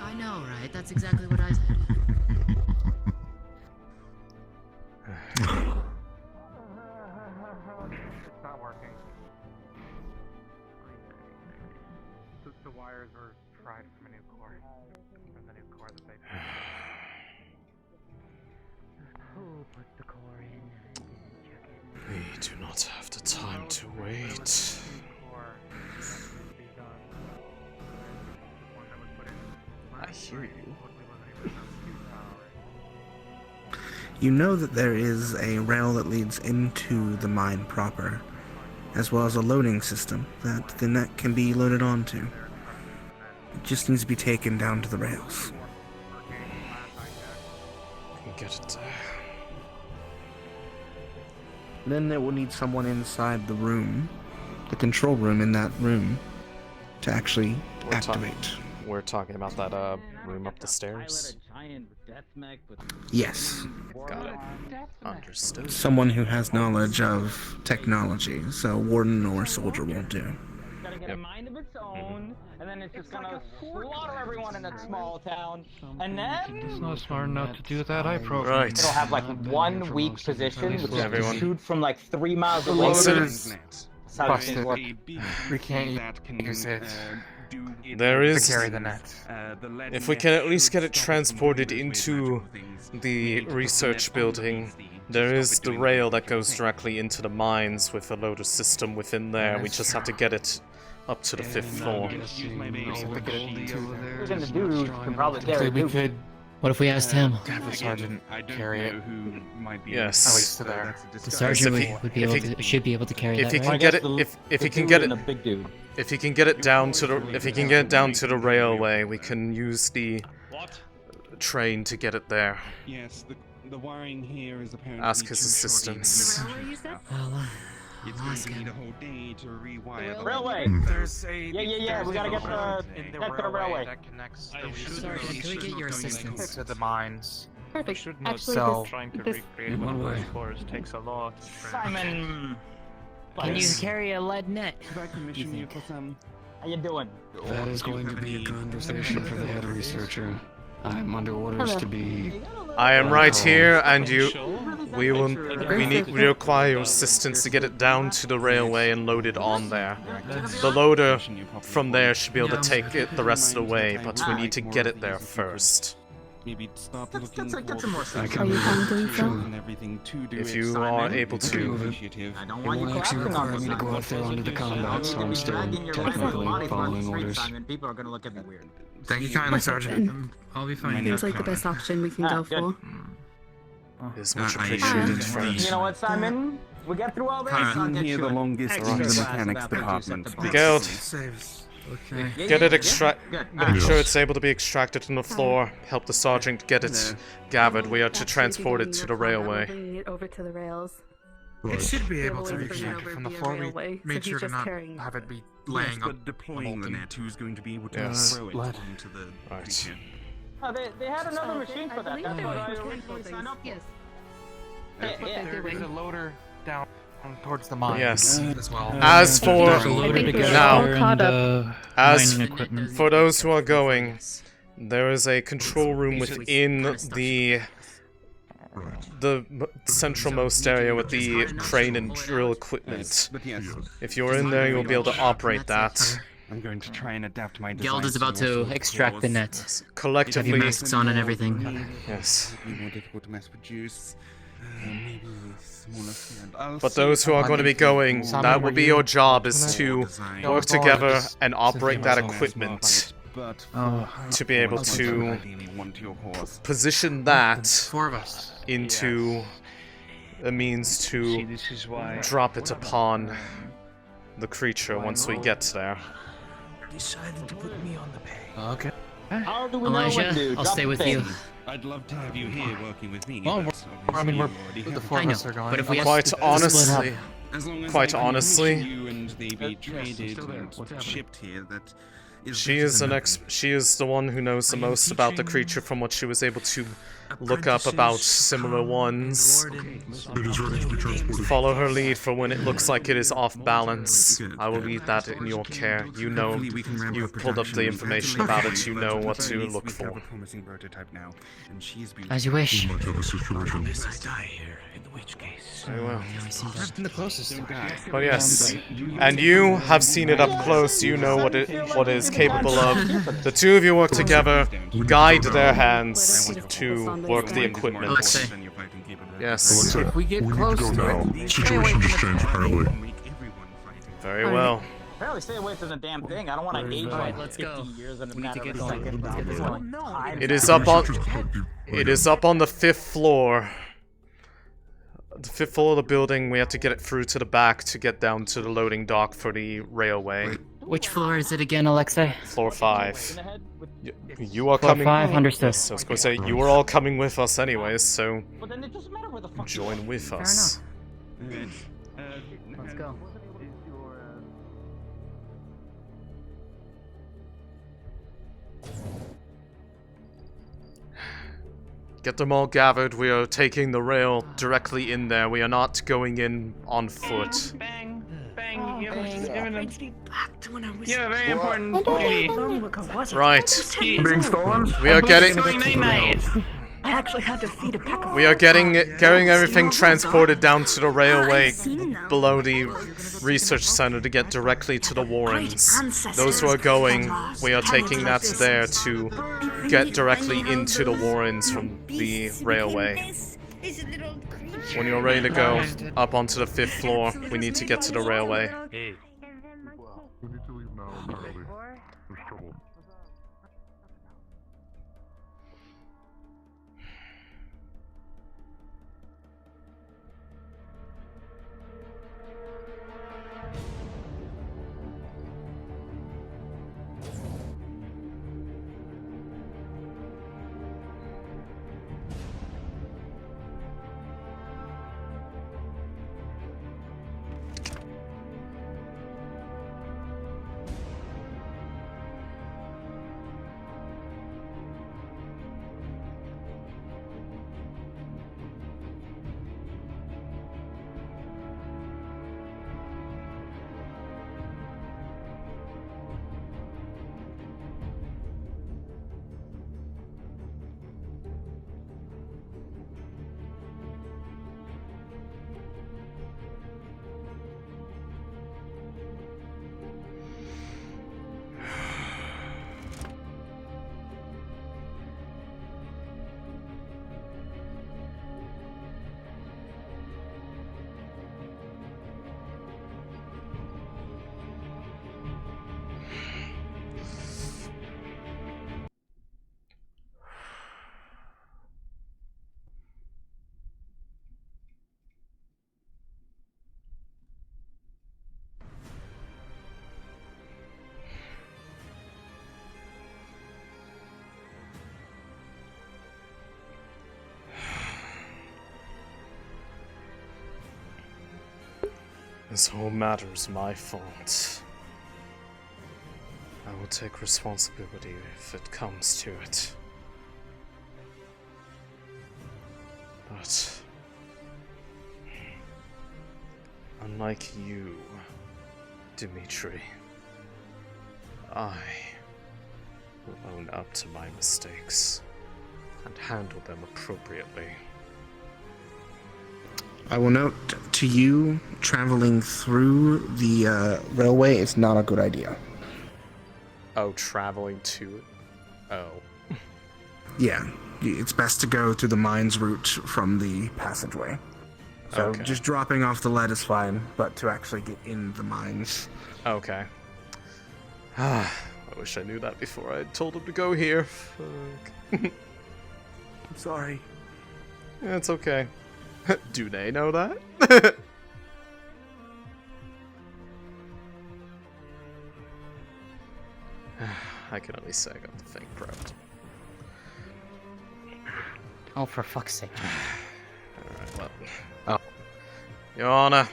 I know, right? That's exactly what I said. It's not working. The wires were fried from a new core. From the new core that they Who put the core in? We do not have the time to wait. I hear you. You know that there is a rail that leads into the mine proper, as well as a loading system that the net can be loaded onto. It just needs to be taken down to the rails. Can get it there. Then it will need someone inside the room, the control room in that room, to actually activate. We're talking about that room up the stairs? Yes. Got it. Understood. Someone who has knowledge of technology, so Warden or Soldier will do. Gotta get a mind of its own, and then it's just gonna slaughter everyone in that small town, and then It's not smart enough to do that, I program. Right. it'll have like one weak position, which is to Everyone. shoot from like 3 miles away. Once it is That's how these things work. we can't use it There to is... carry the net. If we can at least get it transported into the research building, there is the rail that goes directly into the mines with a loader system within there. We just have to get it up to the 5th floor. We're gonna do can probably carry We it. could What if we asked him? have the sergeant carry it. Yes. At least to there. The sergeant if he- would be if able he- to, should be able to carry If that, he right? can get it, if he can get it, big dude. if he can get it down to the, if he can get it down to the railway, we can use the train to get it there. Yes, the wiring here is apparently Ask his too short assistance. It's going to need a whole day to rewire the Railway. There's a Yeah. We gotta get in the to the railway. that connects the Sergeant, can we get your assistance? to the mines. Perfect. Should not Actually, sell. trying to this recreate one of those cores takes a lot. Simon, Can you Yes. carry a lead net? If I commission you for some how you doing? That is going to be a conversation for the head researcher. I'm under orders to be... I am right here, and we require your assistance to get it down to the railway and load it on there. The loader from there should be able to take it the rest of the way, but we need to get it there first. maybe stop That's looking like that's a for more I sense. can Are you fine doing so? and everything to do If it. you are able to. Initiative. I don't It want you will actually collapsing on require us. me to go out there under the combat, so I'm still technically following orders. People are gonna look at me weird. Thank you kindly, Sergeant. I'll be My fine. name's Seems like the best option we can Ah, go good. for. Is much I- appreciated, friend. You know what, Simon? We get through all this. I've I'll been get here you the an longest extra in the glass mechanics of apple juice at department. the Geld, Saves. Okay. Yeah, get it yeah, extract. good. Make sure it's able to be extracted from the floor. Help the sergeant get it gathered. We are to transport it to the railway. Bringing it over to the rails. It should be We able will to always be bring it extracted over from the via floor. railway, We so made he's sure to just not carrying have it be Yes, laying up. but deploying the net, who's going to be able to Yes. throw it Blood. onto the Right. creature? Oh, they had another machine for that. I That's believe what there I was originally signed up for. Yes. Yeah, yeah. They're There's a doing. loader down towards the mine. Yes. As well. As for There's a loader to get now, all caught up. as mining equipment. for those who are going, there is a control room within the centralmost area with the crane and drill equipment. But yes, If you're in there, you'll be able to operate that. I'm going to try and adapt my Geld design is about what sort to of extract the claws. net. Yes. Have Collectively, your masks on and everything. yes. It'll be more difficult to mass produce. Maybe smaller scale. I'll But see those if who I are can going to be get going, more that will be your job, is more to design. work together and operate that as long as equipment. more but to be able to ideally want your horse. position that Four of us. into a means See, to this is why drop it upon the creature once we get there. Decided to put me on the pay. Okay. How do we know what to do? I'll Drop stay the with thing. you. I'd love to have you here working with me. Well, but I mean, obviously you already the have four I of know, us are going. but if we have Quite to honestly, As long as quite I can honestly, commission you and they be traded still there. and What's happening? shipped here, that is she better is than an nothing. she is the one who knows the most about the creature from what she was able to look up about similar ones. It is ready to be transported. Follow her lead for when it looks like it is off balance. I will leave that in your care. You know, Hopefully we can ramp you've pulled up the production. information about it, you But know at what the to very look least, we have for. a promising prototype now, and she is As you wish. We might have a situation. Unless I die here, in which case. Very well. I've been the closest. But yes, and you have seen it up close. You know what it is capable of. The two of you work together, guide their hands to work the equipment. Alexei. Yes. Alexei, we get need close to go to now. it, Situation just changed, apparently. Very well. Apparently, stay away from the damn thing. I don't want to age Alright, like let's 50 go. years in a We need to matter get of a going. second. Let's get this going. It is up on. It is up on the 5th floor. The 5th floor of the building. We have to get it through to the back to get down to the loading dock for the railway. Which floor is it again, Alexei? Floor 5. You are Floor coming. 5, understood. Yes, I was going to say you are all coming with us anyways, so But then it doesn't matter where the fuck join with Fair us. Let's go. Get them all gathered. We are taking the rail directly in there. We are not going in on foot. Bang, bang. You have You a very important duty. Right. Being stolen? We are getting. Going night-night. I actually had to feed a pack of. We are getting everything transported down to the railway below the research center to get directly to the Warrens. Those who are going, we are taking that there to get directly into the Warrens from the railway. When you're ready to go up onto the 5th floor, we need to get to the railway. We need to leave now, apparently. There's trouble. This whole matter is my fault. I will take responsibility if it comes to it. But unlike you, Dimitri, I will own up to my mistakes and handle them appropriately. I will note to you, traveling through the railway is not a good idea. Oh, traveling to it? Oh. Yeah, it's best to go through the mines route from the passageway. So Okay. just dropping off the lead is fine, but to actually get in the mines. Okay. I wish I knew that before I told him to go here. Fuck. I'm sorry. Yeah, it's okay. Do they know that? I can only say I got the thing prepped. Oh, for fuck's sake. Alright, well. Oh. Your Honor.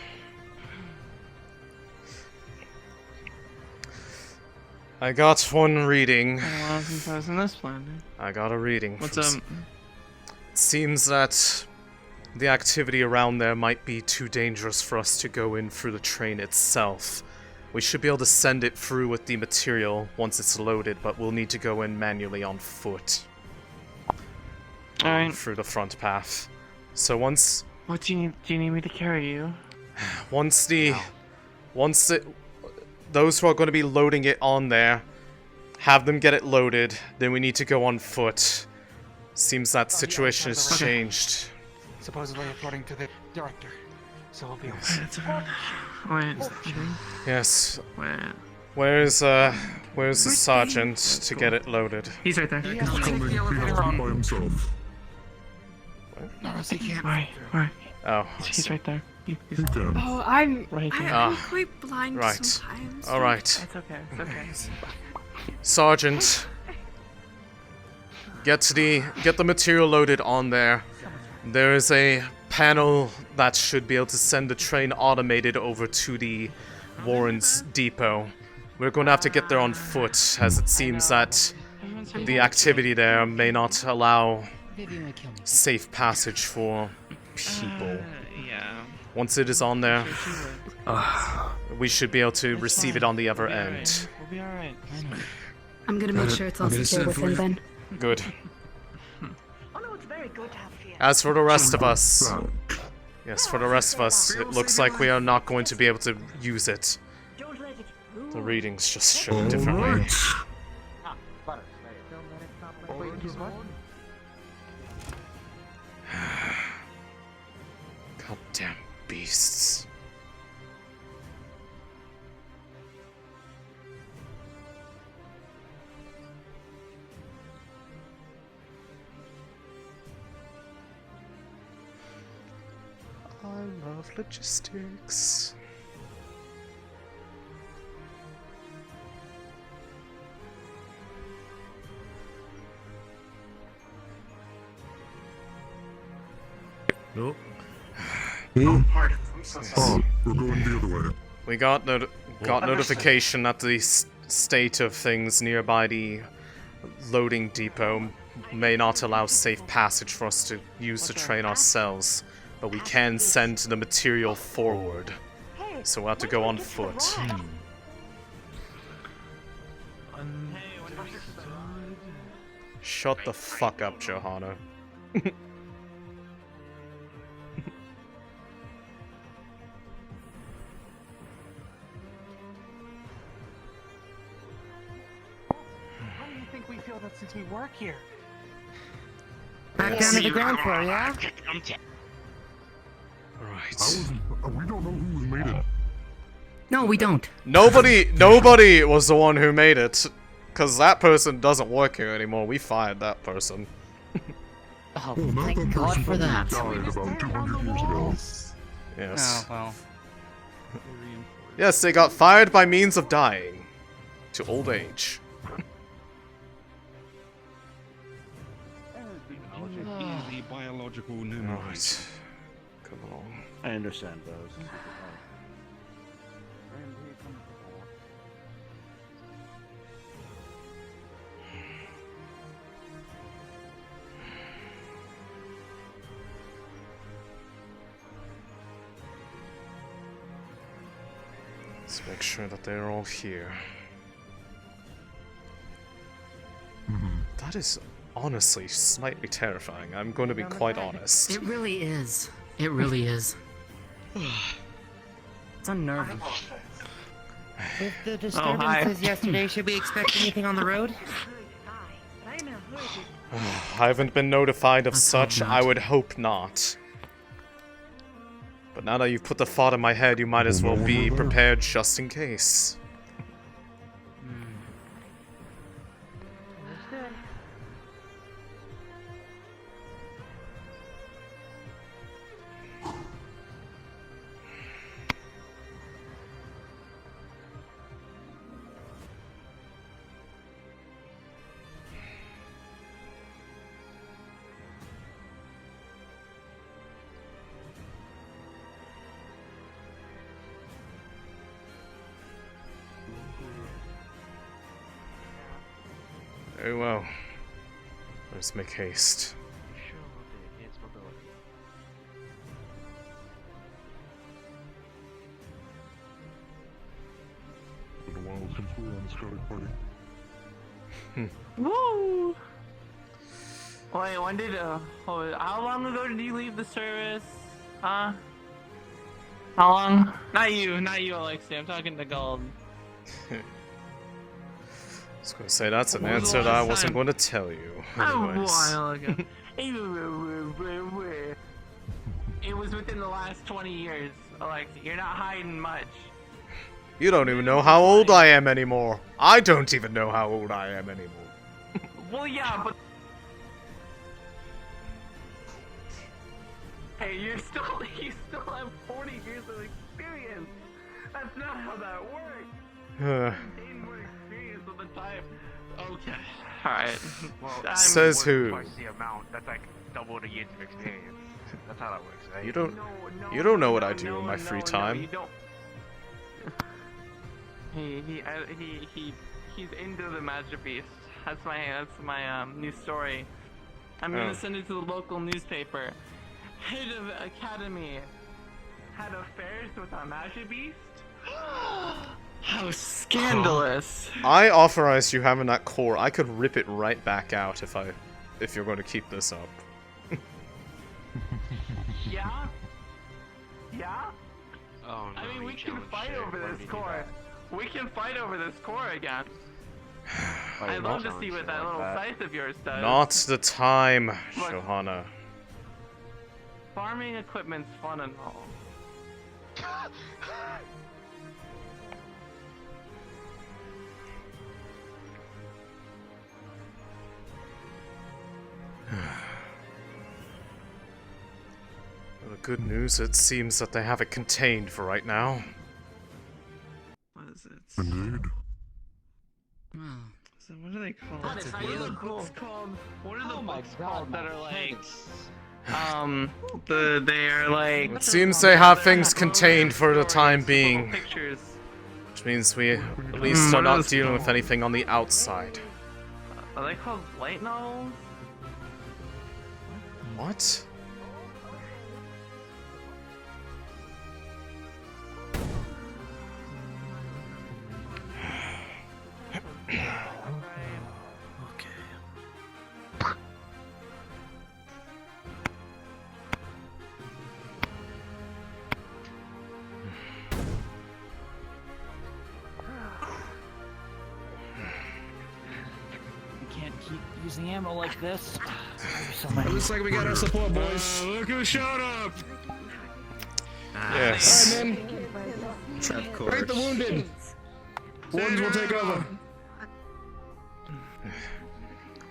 I got one reading. Since I was in this planet. I got a reading. What's It seems that the activity around there might be too dangerous for us to go in through the train itself. We should be able to send it through with the material once it's loaded, but we'll need to go in manually on foot. Alright. Through the front path. So once... What do you need me to carry you? Once those who are going to be loading it on there, have them get it loaded, then we need to go on foot. Seems that situation has changed. Supposedly according to the director. So we'll be able Wait. Yes. Wait. Where's the sergeant to get it loaded? He's right there. He's coming. He has to be by himself. No, he can't. Where? Oh. He's right there. He can. Oh, I'm Right there. I'm quite blind Right. sometimes. Alright. It's okay. It's okay. Sergeant. Get the material loaded on there. There is a panel that should be able to send the train automated over to the Warrens depot. We're going to have to get there on foot, as it seems that the activity there may not allow safe passage for people. Yeah. Once it is on there, we should be able to receive it on the other end. We'll be alright. I'm gonna make sure it's all secure with him then. Good. Oh no, it's very good to have fear. As for the rest of us, yes, for the rest of us, it looks like we are not going to be able to use it. The readings just show it differently. Goddamn beasts. I love logistics. Nope. Oh, we're going the other way. We got notification that the state of things nearby the loading depot may not allow safe passage for us to use the train ourselves, but we can send the material forward, so we'll have to go on foot. Shut the fuck up, Johanna. How do you think we feel that since we work here? Back down to the ground floor, yeah? Right. We don't know who made it. No, we don't. Nobody was the one who made it, because that person doesn't work here anymore. We fired that person. Oh, thank God for that. Died about 200 years ago. Yes. Oh, well. Yes, they got fired by means of dying. To old age. Easy biological pneumonia. Right. Come along. I understand those. Let's make sure that they're all here. That is honestly slightly terrifying. I'm going to be quite honest. It really is. It really is. It's unnerving. With the disturbances yesterday, should we expect anything on the road? I haven't been notified of such. I would hope not. But now that you've put the thought in my head, you might as well be prepared just in case. Very well. Let's make haste. Been a while since we were on the scouting party. Woo! Wait, when did how long ago did you leave the service? Huh? How long? Not you, Alexei. I'm talking to Gold. I was gonna say that's an answer that I wasn't going to tell you. Anyways. A while ago. It was within the last 20 years, Alexei. You're not hiding much. You don't even know how old I am anymore. I don't even know how old I am anymore. Well, yeah, but hey, you still have 40 years of experience. That's not how that works. Gain more experience with the time. Okay. All right. Well, says who? Twice the amount. That's like double the years of experience. That's how that works, right? You don't know what I do in my free time. You don't. He's into the Magic Beast. That's my new story. I'm gonna send it to the local newspaper. Head of Academy had affairs with a Magic Beast? How scandalous! I authorized you having that core. I could rip it right back out if you're going to keep this up. Yeah? Yeah? Oh no, I mean, we can fight over this core. We can fight over this core again. I'd love to see what that little scythe of yours does. Not the time, Look, Johanna. farming equipment's fun and all. Well, the good news, it seems that they have it contained for right now. What is it? Indeed. So what are they called? That is really cool. What are the books called that are like? They are like. It seems they have things contained for the time being. Pictures. Which means we at least are not dealing with anything on the outside. Are they called light novels? What? Using ammo like this. Looks like we got our support, boys. Look who showed up! Yes. Alright, men. Right the wounded. Wardens will take over.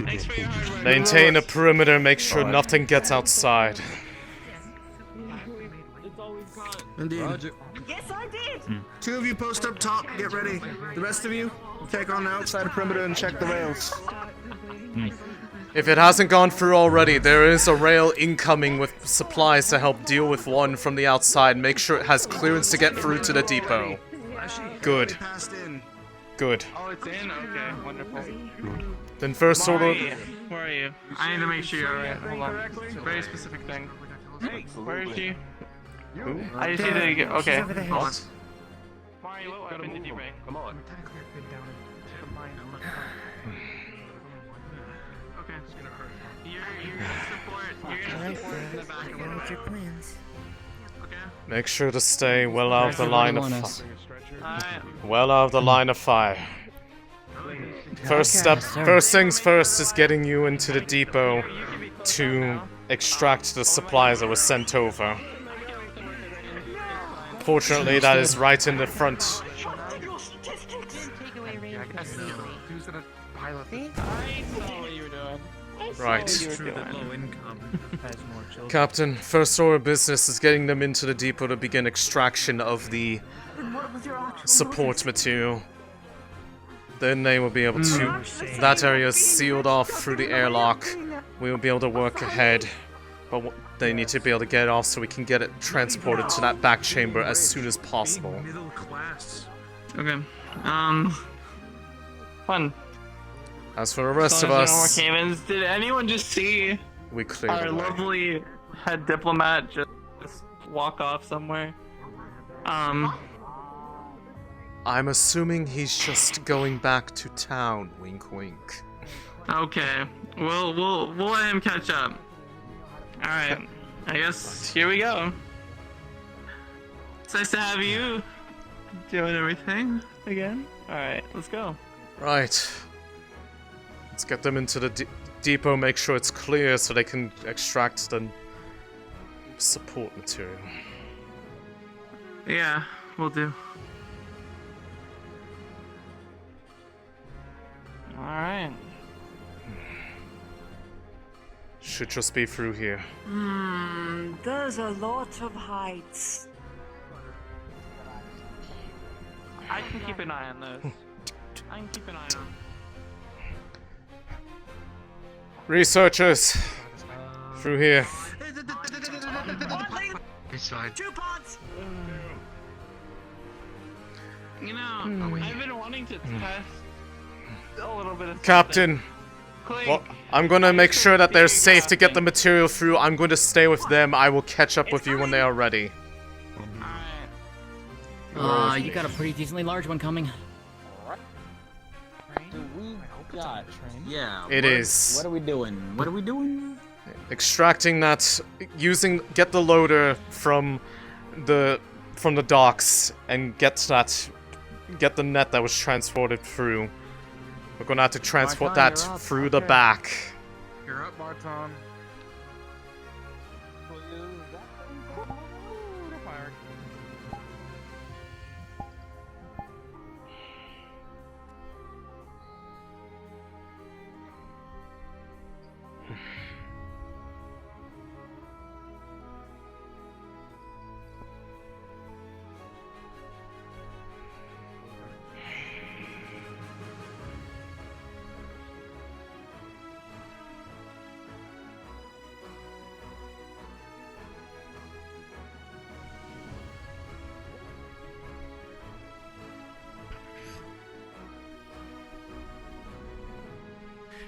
Thanks for your hard work. Maintain a perimeter, make sure nothing gets outside. Indeed. Yes, I did. 2 of you post up top, get ready. The rest of you, take on the outside perimeter and check the rails. If it hasn't gone through already, there is a rail incoming with supplies to help deal with one from the outside. Make sure it has clearance to get through to the depot. Good. Good. Oh, it's in? Okay, wonderful. Then first order... Where are you? I need to make sure you're alright. Hold on. It's a very specific thing. Where is she? Who? I just need to get... Okay. What? Mari, what weapon did you bring? Come on. Okay. You're gonna support in the back of the What's your plans? Okay. Make sure to stay well out of the line of fire. Alright. Well out of the line of fire. First things first is getting you into the depot to extract the supplies that were sent over. Fortunately, that is right in the front. Right. Captain, first order of business is getting them into the depot to begin extraction of the support material. Then they will be able to... That area is sealed off through the airlock. We will be able to work ahead. But they need to be able to get it off so we can get it transported to that back chamber as soon as possible. Okay. Fun. As for the rest of No more us, cave-ins. Did anyone just see we cleared our the way. lovely head diplomat just walk off somewhere? I'm assuming he's just going back to town. Wink, wink. Okay. We'll let him catch up. All right. I guess here we go. It's nice to have you doing everything again. All right, let's go. Right. Let's get them into the depot, make sure it's clear so they can extract the support material. Yeah, we'll do. All right. Should just be through here. There's a lot of heights. I can keep an eye on those. I can keep an eye on. Researchers! Through here. It's fine. 2 pods. You know, I've been wanting to test a little bit of Captain! Well, I'm gonna make sure that they're safe to get the material through. I'm going to stay with them. I will catch up with you when they are ready. You got a pretty decently large one coming. Yeah. It is. What are we doing? What are we doing? Extracting that, get the loader from the docks and get the net that was transported through. We're gonna have to transport Barton, that you're up. through the Okay. back. You're up, Barton.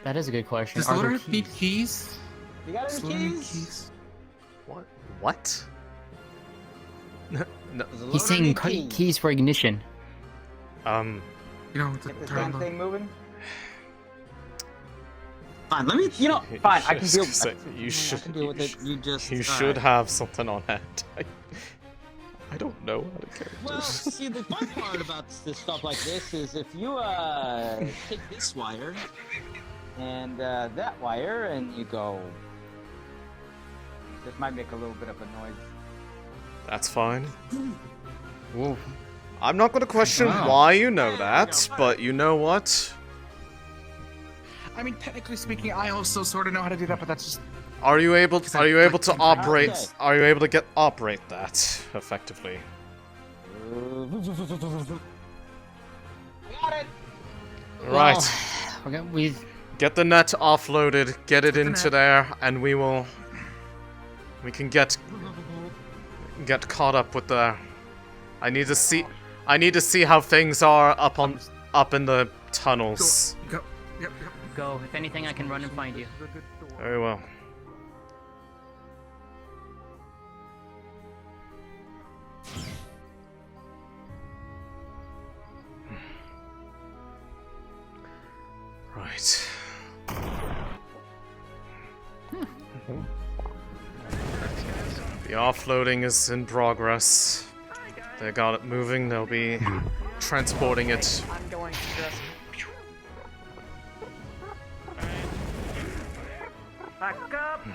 That is a good question. Does the Are there loader need keys? You got any Need keys? keys? What? What? No. He's saying keys for ignition. You know, to Get this turn damn the... thing moving. Fine, let me. You know, fine. I can deal. You should. I can deal with it. You just. You should have something on hand. I don't know how to carry Well, this. see, the fun part about this stuff like this is if you take this wire and that wire and you go. This might make a little bit of a noise. That's fine. Whoa. I'm not gonna question why you know that, but you know what? I mean, technically speaking, I also sort of know how to do that, but that's just. Are you able to operate? Okay. Are you able to operate that effectively? Got it. Right. We Get the net offloaded. Get it into there, and we can get caught up with the. I need to see how things are up in the tunnels. Go. Yep. go. If anything, I can run and find you. Very well. Right. The offloading is in progress. They got it moving. They'll be transporting it. I'm going to just. Back up.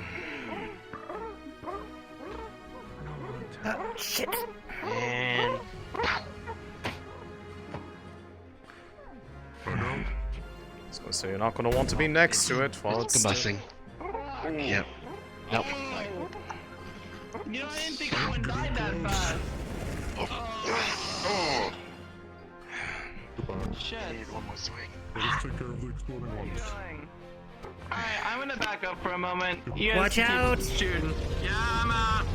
Shit. And So you're not going to want to be next to it while it's combusting. Yep. Nope. You know, I didn't think anyone died that fast. Oh. Shit. One more swing. Let's take care of the exploding ones. Alright, I'm gonna back up for a moment. You guys Watch keep out. shooting. Yeah, I'm out.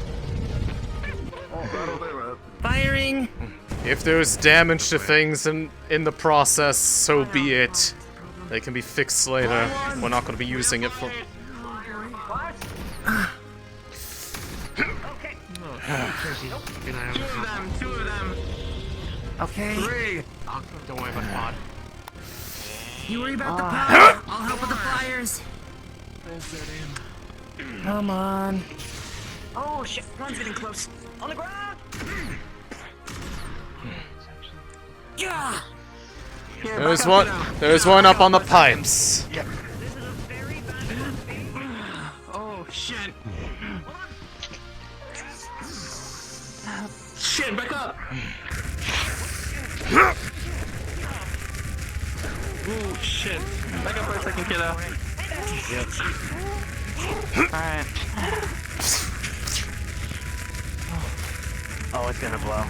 Firing! If there's damage to things in the process, so be it. They can be fixed later. We're not going to be using it for... Two of them. Okay. 3. Oh, don't worry about pod. You worry about the pod. I'll help with the flyers. Come on. Oh shit, Ron's getting close. On the ground! Yeah. There's one up on the pipes. Yep. Oh shit. Shit, back up! Oh shit. Back up for a second, kiddo. Yep. Alright. Oh, it's gonna blow.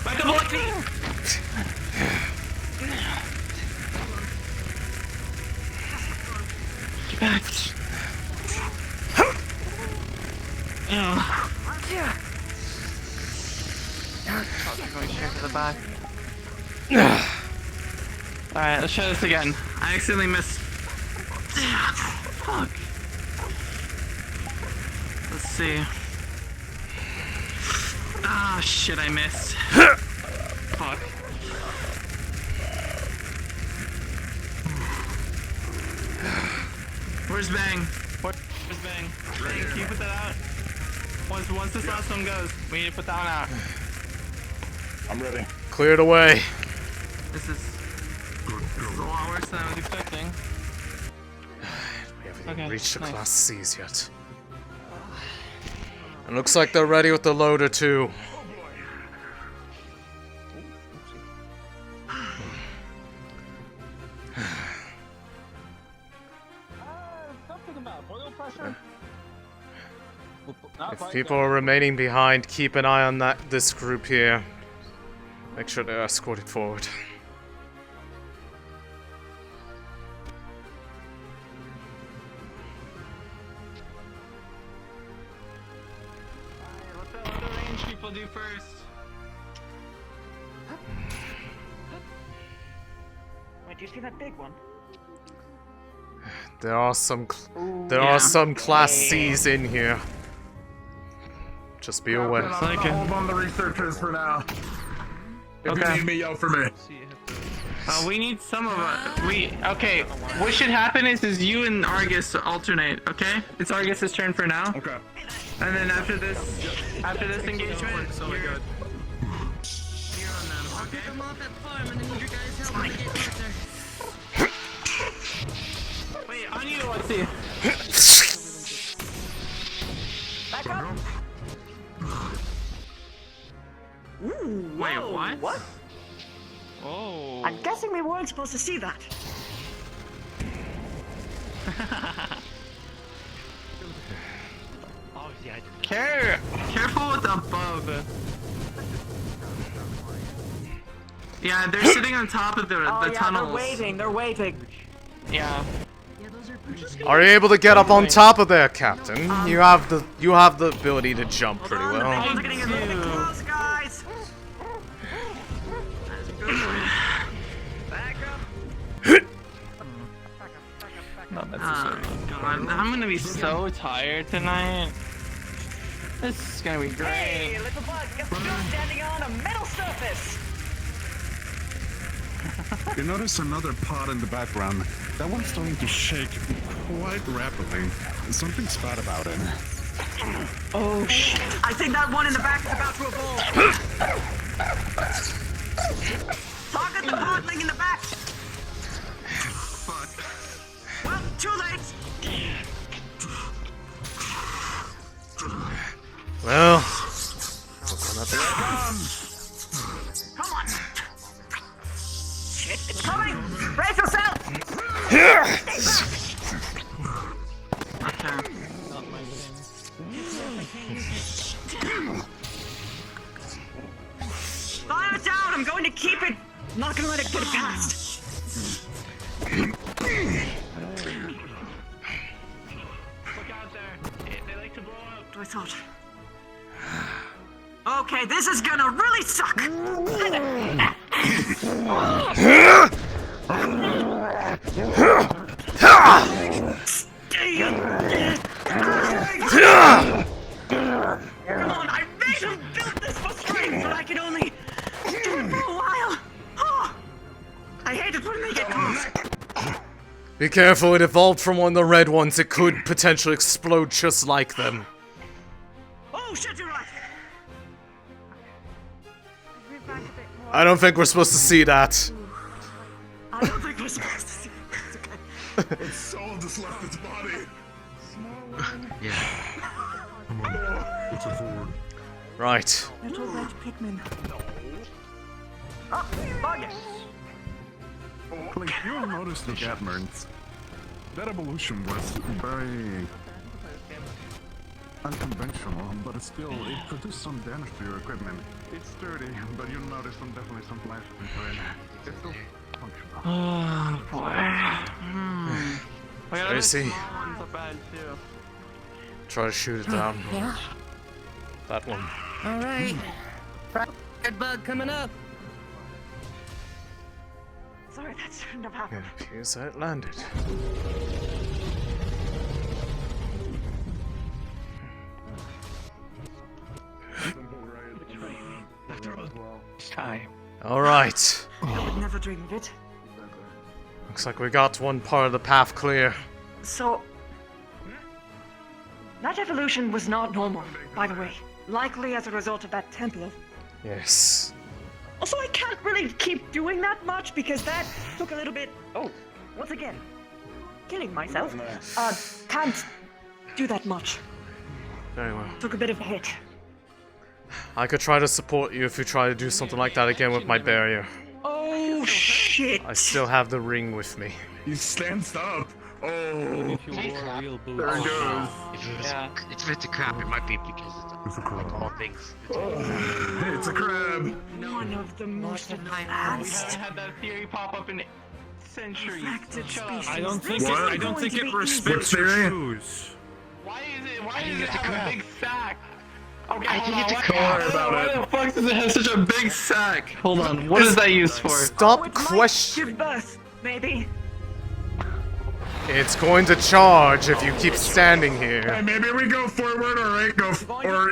Back up, Alexei! Get back. Going straight to the back. Alright, let's try this again. I accidentally missed. Fuck. Let's see. Ah, shit, I missed. Fuck. Where's Bang? Where's Bang? Bang, can you put that out? Once this last one goes, we need to put that one out. I'm ready. Cleared away. This is a lot worse than I was expecting. We haven't even Okay, reached the nice. class C's yet. It looks like they're ready with the loader too. Something about oil pressure. If people are remaining behind, keep an eye on this group here. Make sure they're escorted forward. Let the other range people do first. Wait, do you see that big one? There are some class C's in here. Just be aware. Hold on the researchers for now. If you need me, yell for me. We need some of us. Okay. What should happen is you and Argus alternate. Okay? It's Argus's turn for now. Okay. And then after this engagement, So good. you're on them. Okay. I'm off at farm, and then you guys help me get back there. Wait, on you, let's see. Back up! Ooh, Wait, whoa, what? What? Oh. I'm guessing we weren't supposed to see that. Oh, yeah. Careful with the bug. Yeah, they're sitting on top of the tunnels. They're waiting. They're waiting. Yeah. Are you able to get up on top of there, Captain? You have the ability to jump pretty well. We're getting a little bit close, guys. Back up. Not necessary. Oh, God. I'm gonna be so tired tonight. This is gonna be great. Hey, little bug, guess what you're standing on a metal surface. You notice another pod in the background. That one's starting to shake quite rapidly. Something's bad about it. Oh shit! I think that one in the back is about to evolve. Target the podling in the back. Fuck. Well, too late. Well, Come on. Shit, it's coming. Brace yourself. Fire it down. I'm going to keep it. I'm not going to let it get past. Look out there. They like to blow up. I thought. Okay, this is gonna really suck. Stay in there. Come on, I made him build this for strength, but I can only do it for a while. Oh, I hate it when they get close. Be careful, it evolved from one of the red ones. It could potentially explode just like them. Oh, shit, you're right. I don't think we're supposed to see that. I don't think we're supposed to see it. Its soul just left its body. Yeah. Come on, let's move forward. Right. Little red Pikmin. Oh, yes. Like, you'll notice the Gatmerns. That evolution was very unconventional, but it produced some damage to your equipment. It's sturdy, but you'll notice definitely some flash into it. It's still functional. Oh boy. Tracy. Ones are bad too. Try to shoot it down. Yeah. That one. All right. Red bug coming up. Sorry, that shouldn't have happened. It appears that it landed. Time. Alright. I would never dream of it. Looks like we got one part of the path clear. So, that evolution was not normal, by the way. Likely as a result of that temple. Yes. Also, I can't really keep doing that much because that took a little bit. Oh, once again, killing myself. Can't do that much. Very well. Took a bit of a hit. I could try to support you if you try to do something like that again with my barrier. Oh shit! I still have the ring with me. He stands up. Oh, there it goes. If it's a crab, it might be because it's a crab. All things. It's a crab. One of the most We advanced. haven't had that theory pop up in centuries. Shut up. I don't think it respects your shoes. Why does it have a big sack? Okay, I think it's a Why the fuck does it have such a big sack? Hold on, what is that used for? Stop question. Give birth, maybe. It's going to charge if you keep standing here. Hey, maybe we go forward or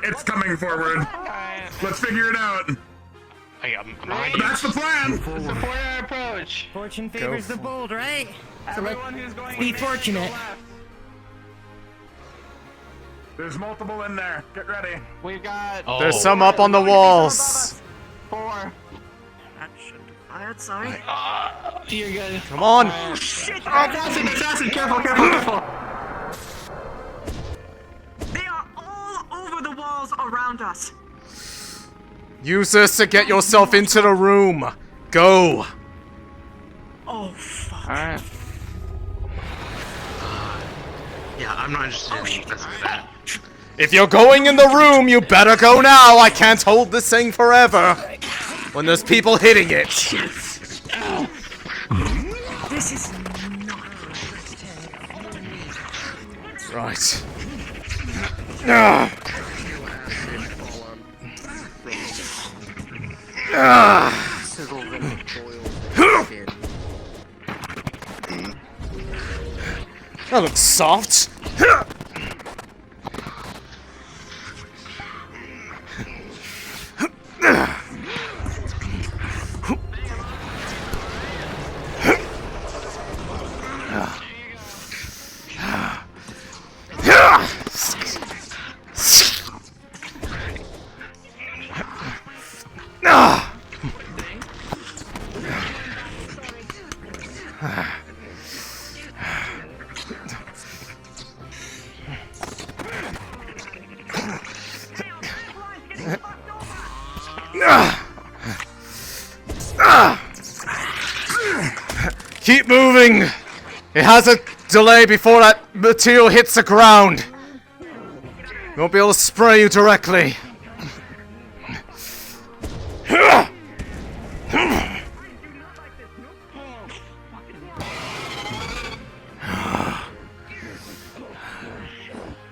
it's coming forward. Let's figure it out. That's the plan. Support our approach. Fortune favors the bold, right? So Everyone who's going be in there, fortunate. go left. There's multiple in there. Get ready. We've got. There's some up on the walls. 4. That should have fired, sorry. You're good. Come on. Oh shit! Assassin, careful. They are all over the walls around us. Use this to get yourself into the room. Go. Oh fuck. Alright. Yeah, I'm not interested in messing with that. If you're going in the room, you better go now. I can't hold this thing forever. When there's people hitting it. This is Right. That looks soft. Keep moving! It has a delay before that material hits the ground. We won't be able to spray you directly.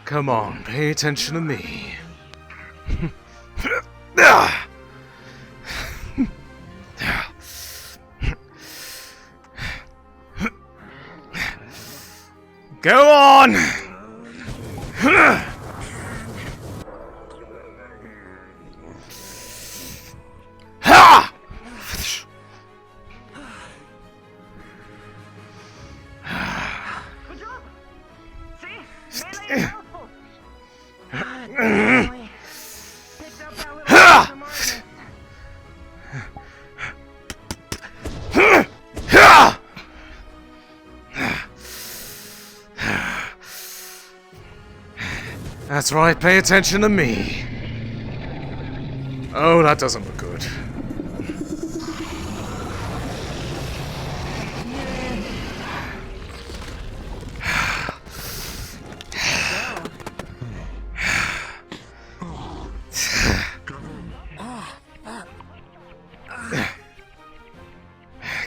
Come on, pay attention to me. Go on! Ha! Good job. See? Melee is helpful. Finally. Picked up that little bit of margin. That's right, pay attention to me. Oh, that doesn't look good.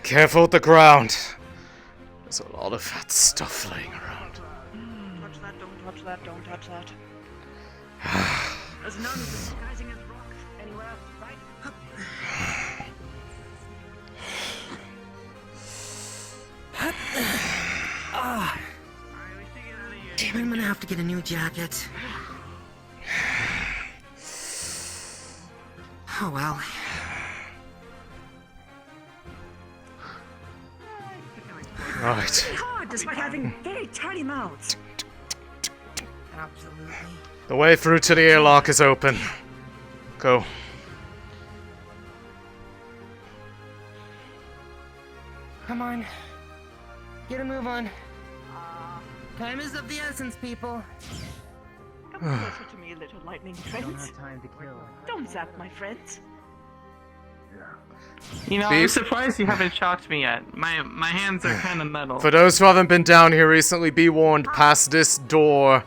Careful with the ground. There's a lot of that stuff laying around. Touch that, don't touch that, don't touch that. There's none disguising as rock anywhere, right? Damn it, I'm gonna have to get a new jacket. Oh well. Right. It's hard despite having very tiny mouths. Absolutely. The way through to the airlock is open. Go. Come on. Get a move on. Time is of the essence, people. Come closer to me, little lightning friends. Don't have time to kill. Don't zap my friends. You know, I'm surprised you haven't shocked me yet. My hands are kind of metal. For those who haven't been down here recently, be warned, past this door,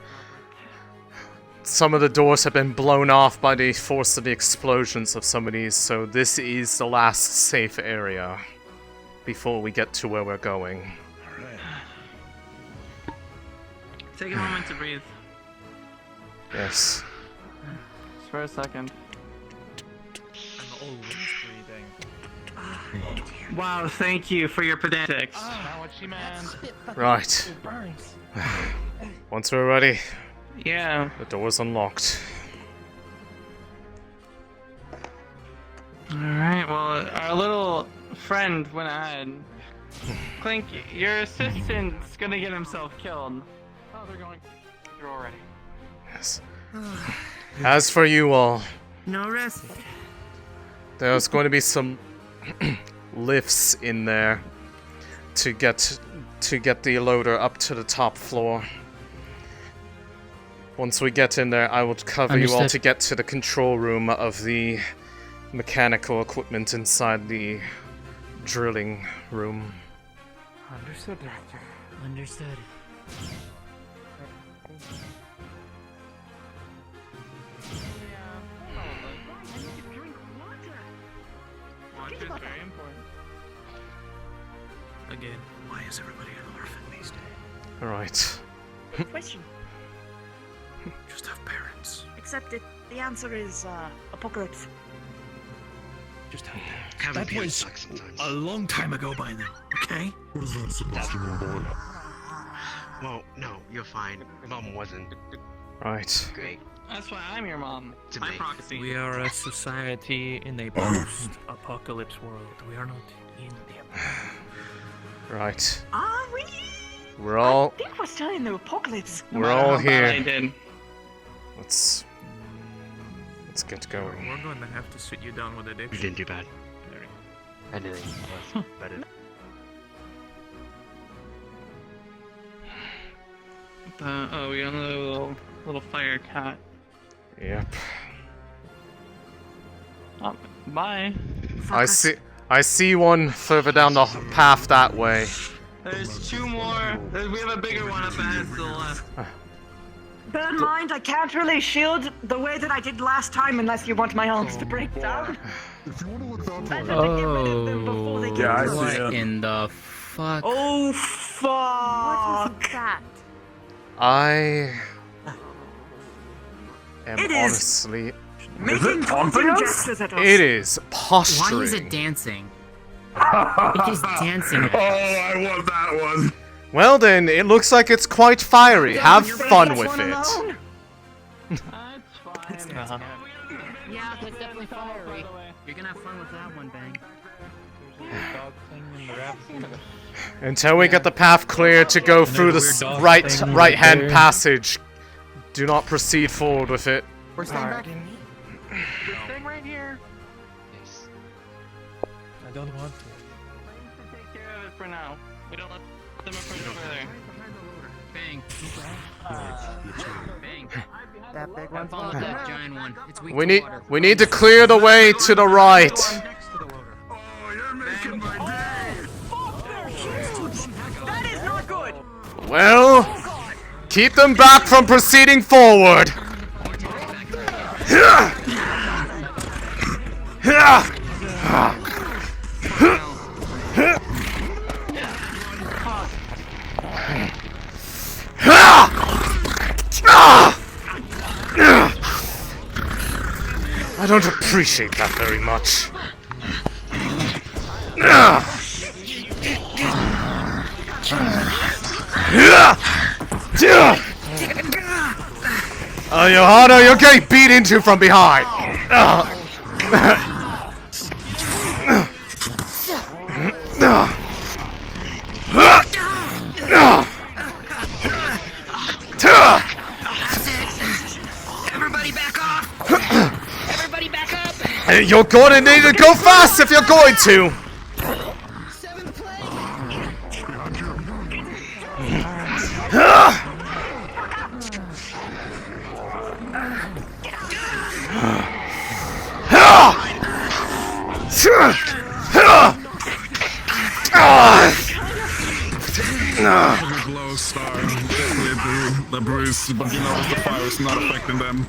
some of the doors have been blown off by the force of the explosions of some of these, so this is the last safe area before we get to where we're going. Take a moment to breathe. Yes. Just for a second. I'm always breathing. Wow, thank you for your pedantics. Not what she meant. Right. Once we're ready. Yeah. The door's unlocked. Alright, well, our little friend went ahead. Clink, your assistant's gonna get himself killed. Oh, they're going through already. Yes. As for you all, No rest. there's going to be some lifts in there to get the loader up to the top floor. Once we get in there, I will cover you all Understood. to get to the control room of the mechanical equipment inside the drilling room. Understood, Director. Understood. Water is very important. Again, why is everybody an orphan these days? Alright. Question. Just have parents. Except that the answer is apocalypse. Just have parents. That was a long time ago by now, okay? What is that supposed to mean, boy? Well, no, you're fine. Mom wasn't. Right. Great. That's why I'm your mom. By proxy. We are a society in a post-apocalypse world. We are not in the Right. Are we? We're all I think we're still in the apocalypse. we're all here. I did. Let's get going. We're going to have to sit you down with addiction. You didn't do bad. Very. Anything was better. Oh, we got another little fire cat. Yep. Oh, bye. I see one further down the path that way. There's two more. We have a bigger one up ahead to the left. Bear in mind, I can't really shield the way that I did last time unless you want my arms to break down. If you want to look that Better way. to get rid of them before they get Yeah, worse. what in the fuck? Oh, fuck! What was that? I am It is honestly. making taunting gestures at us. It is posturing. Why is it dancing? It is dancing at Oh, us. I want that one. Well then, it looks like it's quite fiery. Have fun with it. Yeah, that's definitely fiery. You're gonna have fun with that one, Bang. Until we get the path clear to go through the right-hand passage, do not proceed forward with it. We're staying back. We're staying right here. Yes. I don't want to. Take care of it for now. We don't let them approach further. Bang. Bang. That big Have fun with that giant one. It's weak We to need water. we need to clear the way to the right. That is not good! Well, keep them back from proceeding forward. I don't appreciate that very much. Oh, Johanna, you're getting beat into from behind. Everybody back off! Everybody back up! You're going to need to go fast if you're going to. Glow star, definitely the bruise, but you know the fire is not affecting them.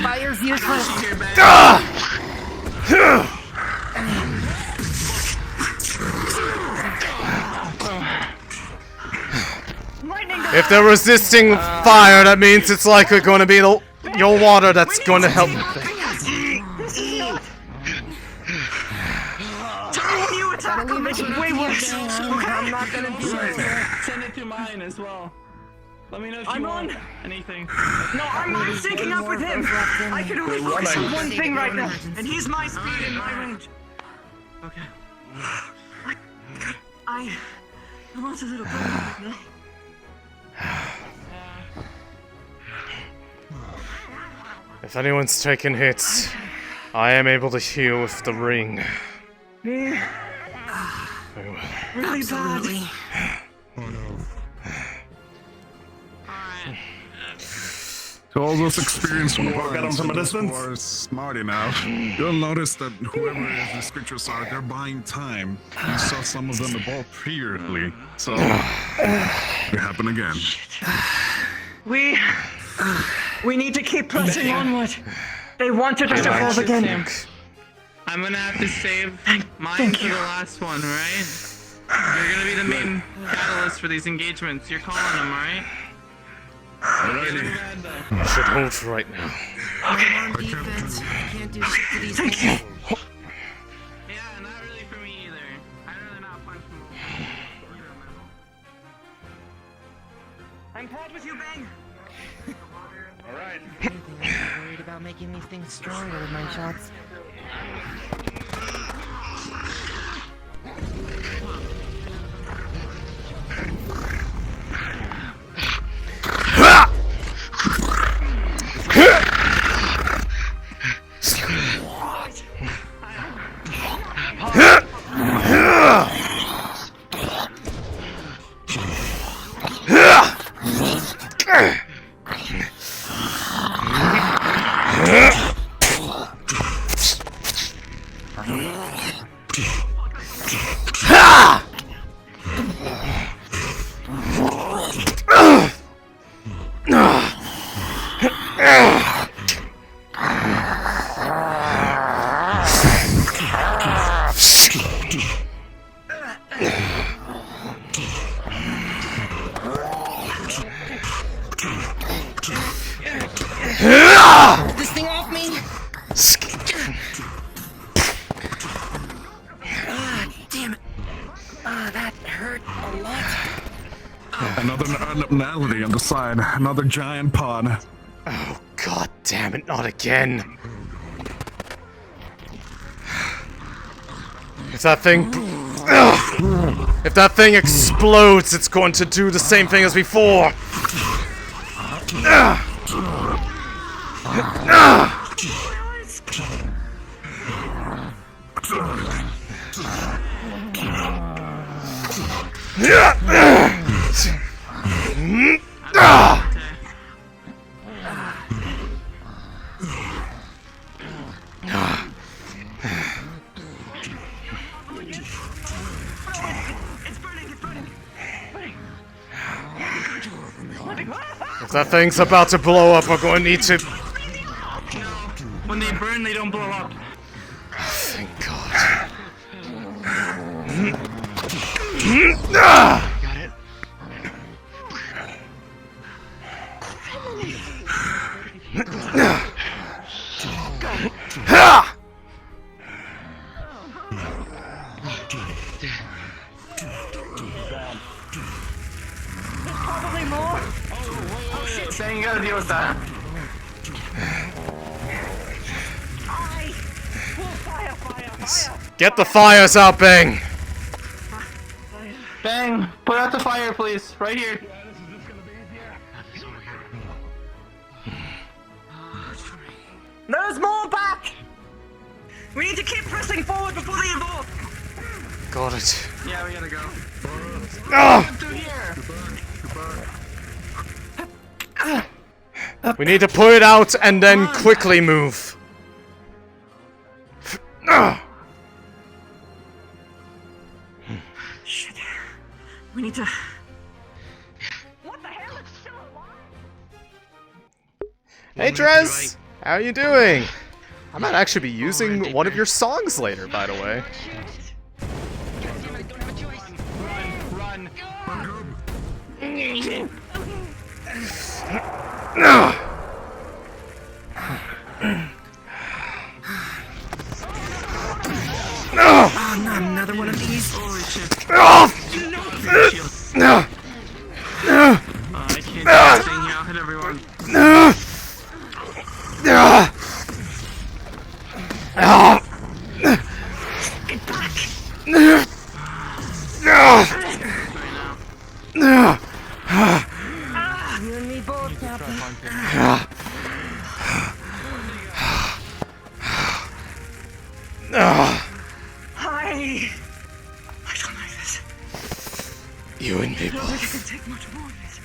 Fire's useless. If they're resisting fire, that means it's likely going to be your water that's going to help. New attack will make it way worse. I'm not gonna do it. Send it to mine as well. Let me know if I'm you want on. anything. No, I'm syncing up with him. I can only focus on one thing right now, and he's my speed and my range. Okay. I want a little bit right now. If anyone's taken hits, I am able to heal with the ring. Me? Very well. Really bad. To all those experienced ones who are smart enough, you'll notice that whoever these creatures are, they're buying time. You saw some of them evolve previously, so it happen again. We need to keep pressing onward. They wanted us to evolve again. I'm gonna have to save mine for the last one, right? You're gonna be the main catalyst for these engagements. You're calling them, right? I should hold for right now. Thank you. Yeah, not really for me either. I'd rather not punch them. I'm proud with you, Bang. Alright. I'm worried about making these things stronger with my shots. Another abnormality on the side. Another giant pod. Oh, god damn it, not again. If that thing... If that thing explodes, it's going to do the same thing as before. If that thing's about to blow up, we're going to need to... When they burn, they don't blow up. Thank God. Got it. Probably more. Oh shit. Then you gotta deal with that. Get the fires out, Bang! Bang! Put out the fire, please. Right here. There's more back! We need to keep pressing forward before they evolve! Got it. Yeah, we gotta go. We need to put it out and then quickly move. Shit. We need to... What the hell? It's still alive? Hey, Drez! How are you doing? I might actually be using one of your songs later, by the way. Run! Oh, not another one of these. Holy shit. No! I can't do anything here. I'll hit everyone. Get back! You and me both, Captain. I don't like this. You and me I don't think I both. can take much more of this.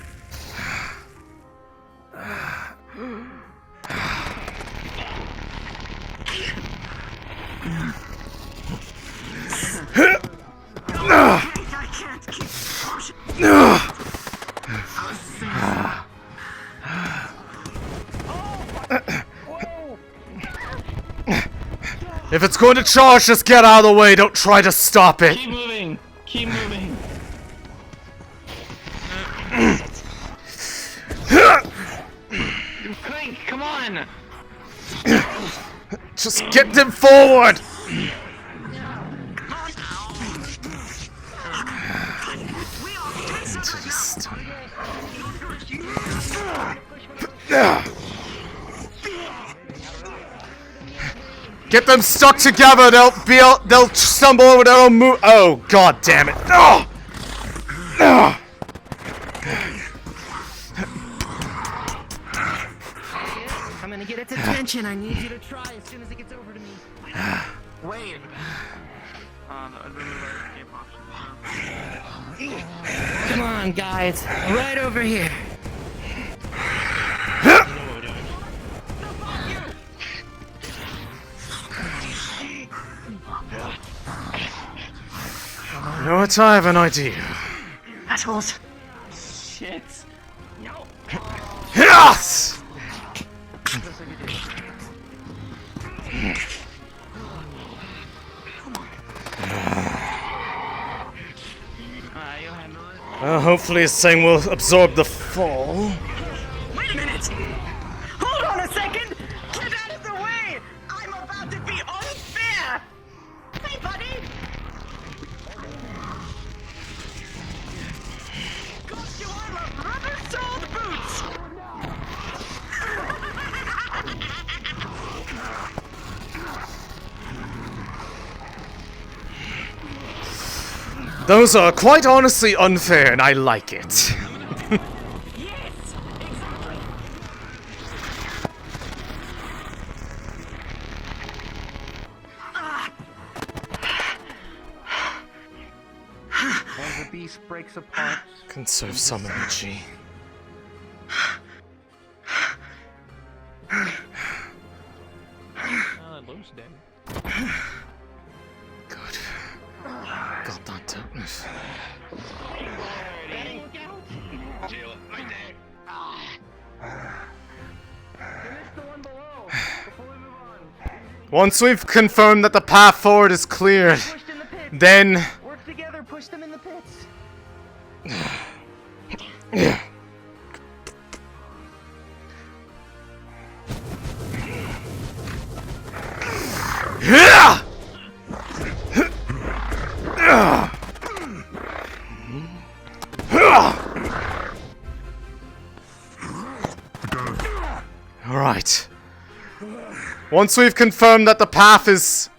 I can't keep pushing. If it's going to charge, just get out of the way. Don't try to stop it. Keep moving. Keep moving. Clink, come on. Just get them forward. Get them stuck together. They'll stumble over their own move. Oh, god damn it. Oh. Oh. I'm gonna get its attention. I need you to try as soon as it gets over to me. Wait. I'd remove our escape option. Come on, guys. Right over here. You know what? I have an idea. Assholes. Shit. No. Yes! You'll handle it. Hopefully this thing will absorb the fall. Wait a minute! Hold on a second! Get out of the way! I'm about to be unfair! Hey, buddy! Got you on Those are quite honestly unfair, and I like it. As the beast breaks apart. Conserve some energy. Lowe's dead. Good. Got that down. Once we've confirmed that the path forward is cleared, then... Work together, push them in the pits. Alright. Once we've confirmed that the path is...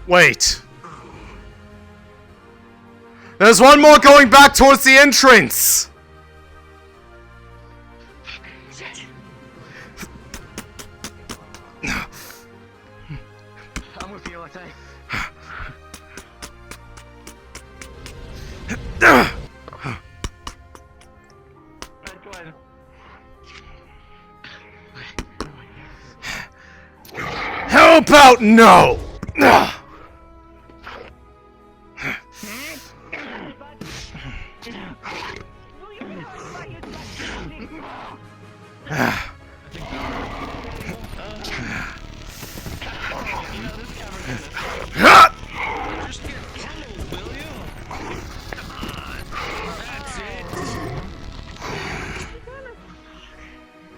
Wait. There's one more going back towards the entrance! I'm with you, Alexei. How about no?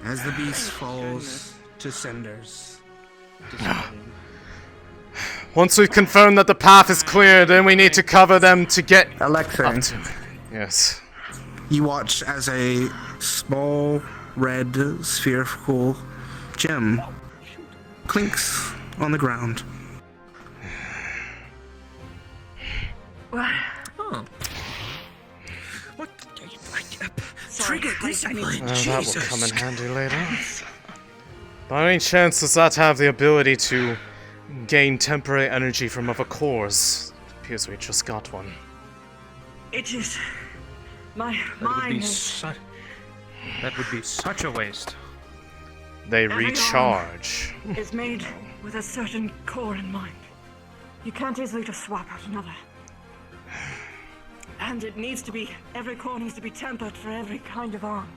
As the beast falls to cinders. Once we've confirmed that the path is clear, then we need to cover them to get Alexei, up to me. Yes. You watch as a small red spherical gem clinks on the ground. Oh. What? Trigger this, I mean, that will come in handy later. By any chance does that have the ability to gain temporary energy from other cores? It appears we just got one. It is. My That mind is. That would be such a waste. They Every recharge. is made with a certain core in mind. You can't easily just swap out another. And it needs to be, every core needs to be tempered for every kind of arm.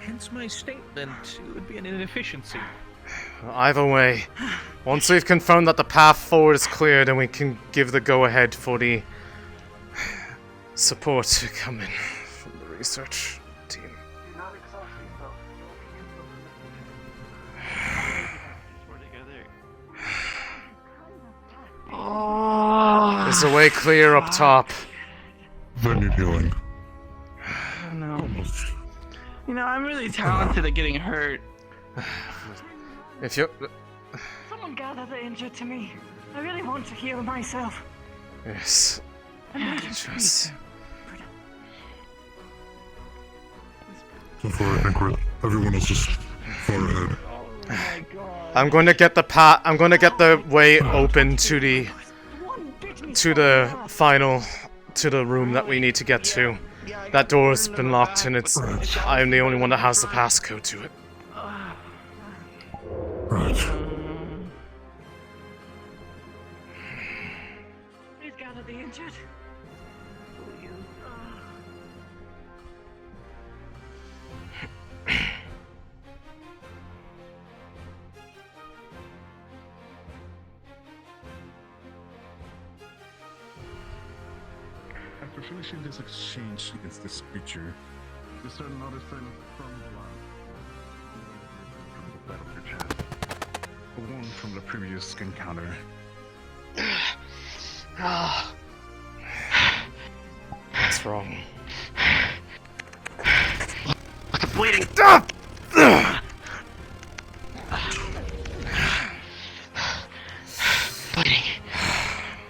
Hence my statement, it would be an inefficiency. Either way, once we've confirmed that the path forward is clear, then we can give the go-ahead for the support to come in from the research team. Is the way clear up top? Then you're healing. No. Almost. You know, I'm really talented at getting hurt. If you... Someone gather the injured to me. I really want to heal myself. Yes. Just... So far, I think everyone is just far ahead. I'm going to get the I'm going to get the way open to the final, to the room that we need to get to. That door's been locked, and I'm the only one that has the passcode to it. Right. Please gather the injured. After finishing this exchange against this creature, you start noticing from the back of your chest a wound from the previous encounter. What's wrong? Like a bleeding.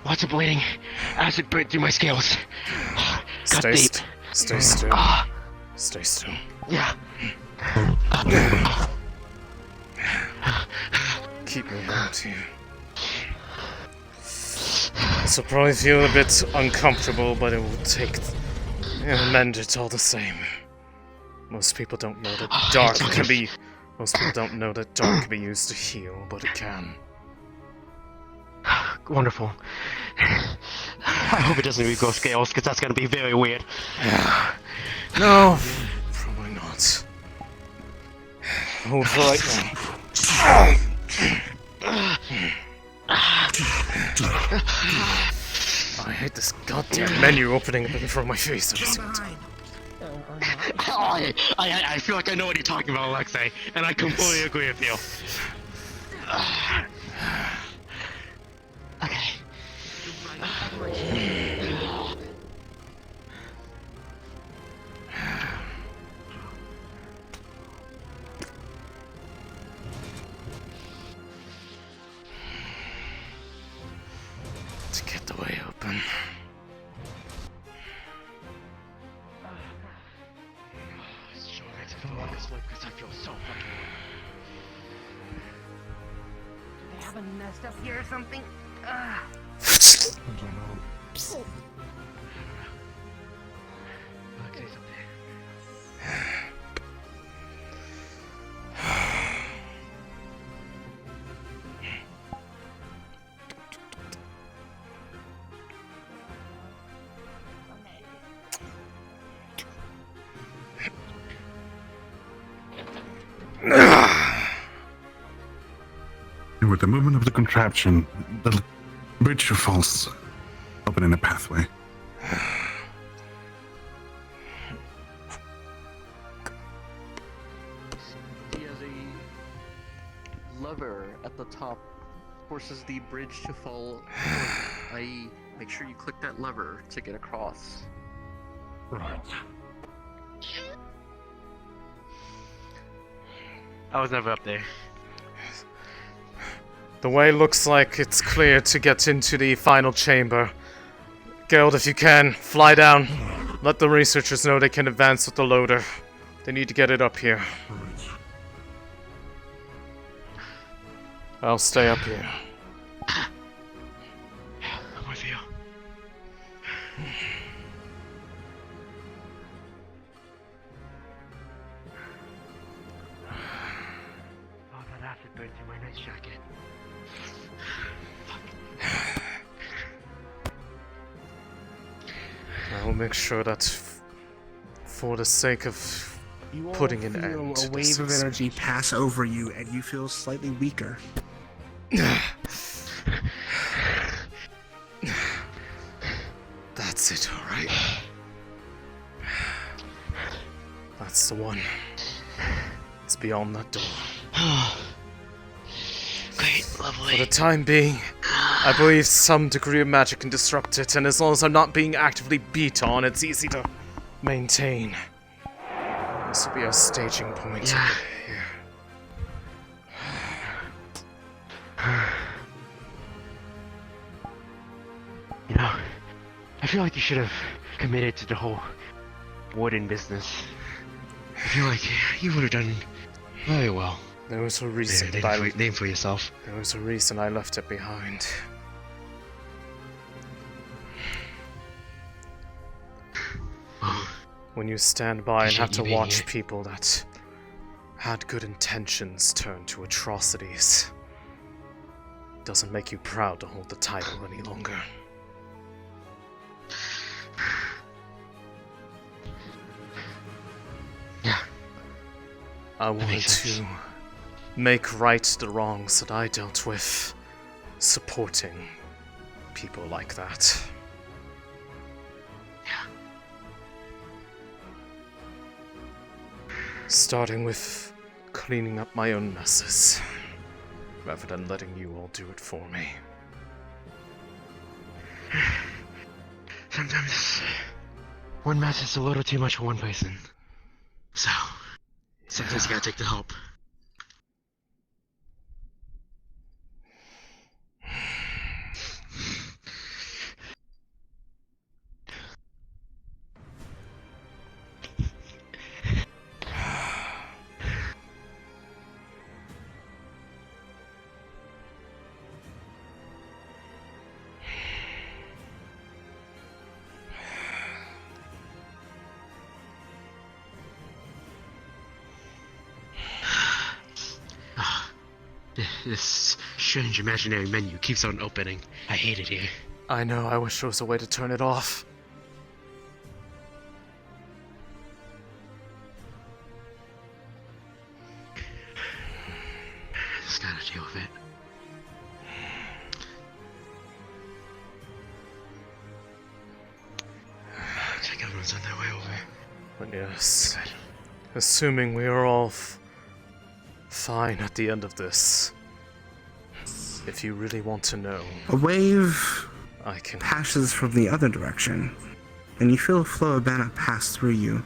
Lots of bleeding. Acid burnt through my scales. Got Stay deep. Stay still. Stay still. Yeah. Keep your hand here. This will probably feel a bit uncomfortable, but it will take... It'll mend it all the same. Most people don't know that dark can be... Most people don't know that dark can be used to heal, but it can. Wonderful. I hope it doesn't recoil scales, because that's gonna be very weird. No, probably not. Hold for right now. I hate this goddamn menu opening up in front of my face every single time. I feel like I know what you're talking about, Alexei, and I completely agree with you. Okay. To get the way open. Sure, let's fill up this way because I feel so fucking Do they have a nest up here or something? Alexei's up there. And with the movement of the contraption, the bridge falls open in a pathway. He has a lever at the top, forces the bridge to fall. I make sure you click that lever to get across. Right. I was never up there. The way looks like it's clear to get into the final chamber. Geralt, if you can, fly down. Let the researchers know they can advance with the loader. They need to get it up here. I'll stay up here. I'm with you. Oh, that acid burned through my nice jacket. I will make sure that for the sake of putting an end to a wave of energy pass over you, and you feel slightly weaker. That's it, alright. That's the one. It's beyond that door. Great, lovely. For the time being, I believe some degree of magic can disrupt it, and as long as I'm not being actively beat on, it's easy to maintain. This will be our staging point. Yeah. Here. You know, I feel like you should have committed to the whole warden business. I feel like you would have done very well. There was a reason. Name for yourself. There was a reason I left it behind. When you stand by and have to watch people that had good intentions turn to atrocities, it doesn't make you proud to hold the title any longer. Yeah. I wanted to make right the wrongs that I dealt with, supporting people like that. Yeah. Starting with cleaning up my own messes, rather than letting you all do it for me. Sometimes one mess is a little too much for one person. So, sometimes you gotta take the help. This strange imaginary menu keeps on opening. I hate it here. I know, I wish there was a way to turn it off. Just gotta deal with it. Looks like everyone's on their way over. But yes, assuming we are all fine at the end of this, if you really want to know, A wave I can passes from the other direction, and you feel a flow of mana pass through you.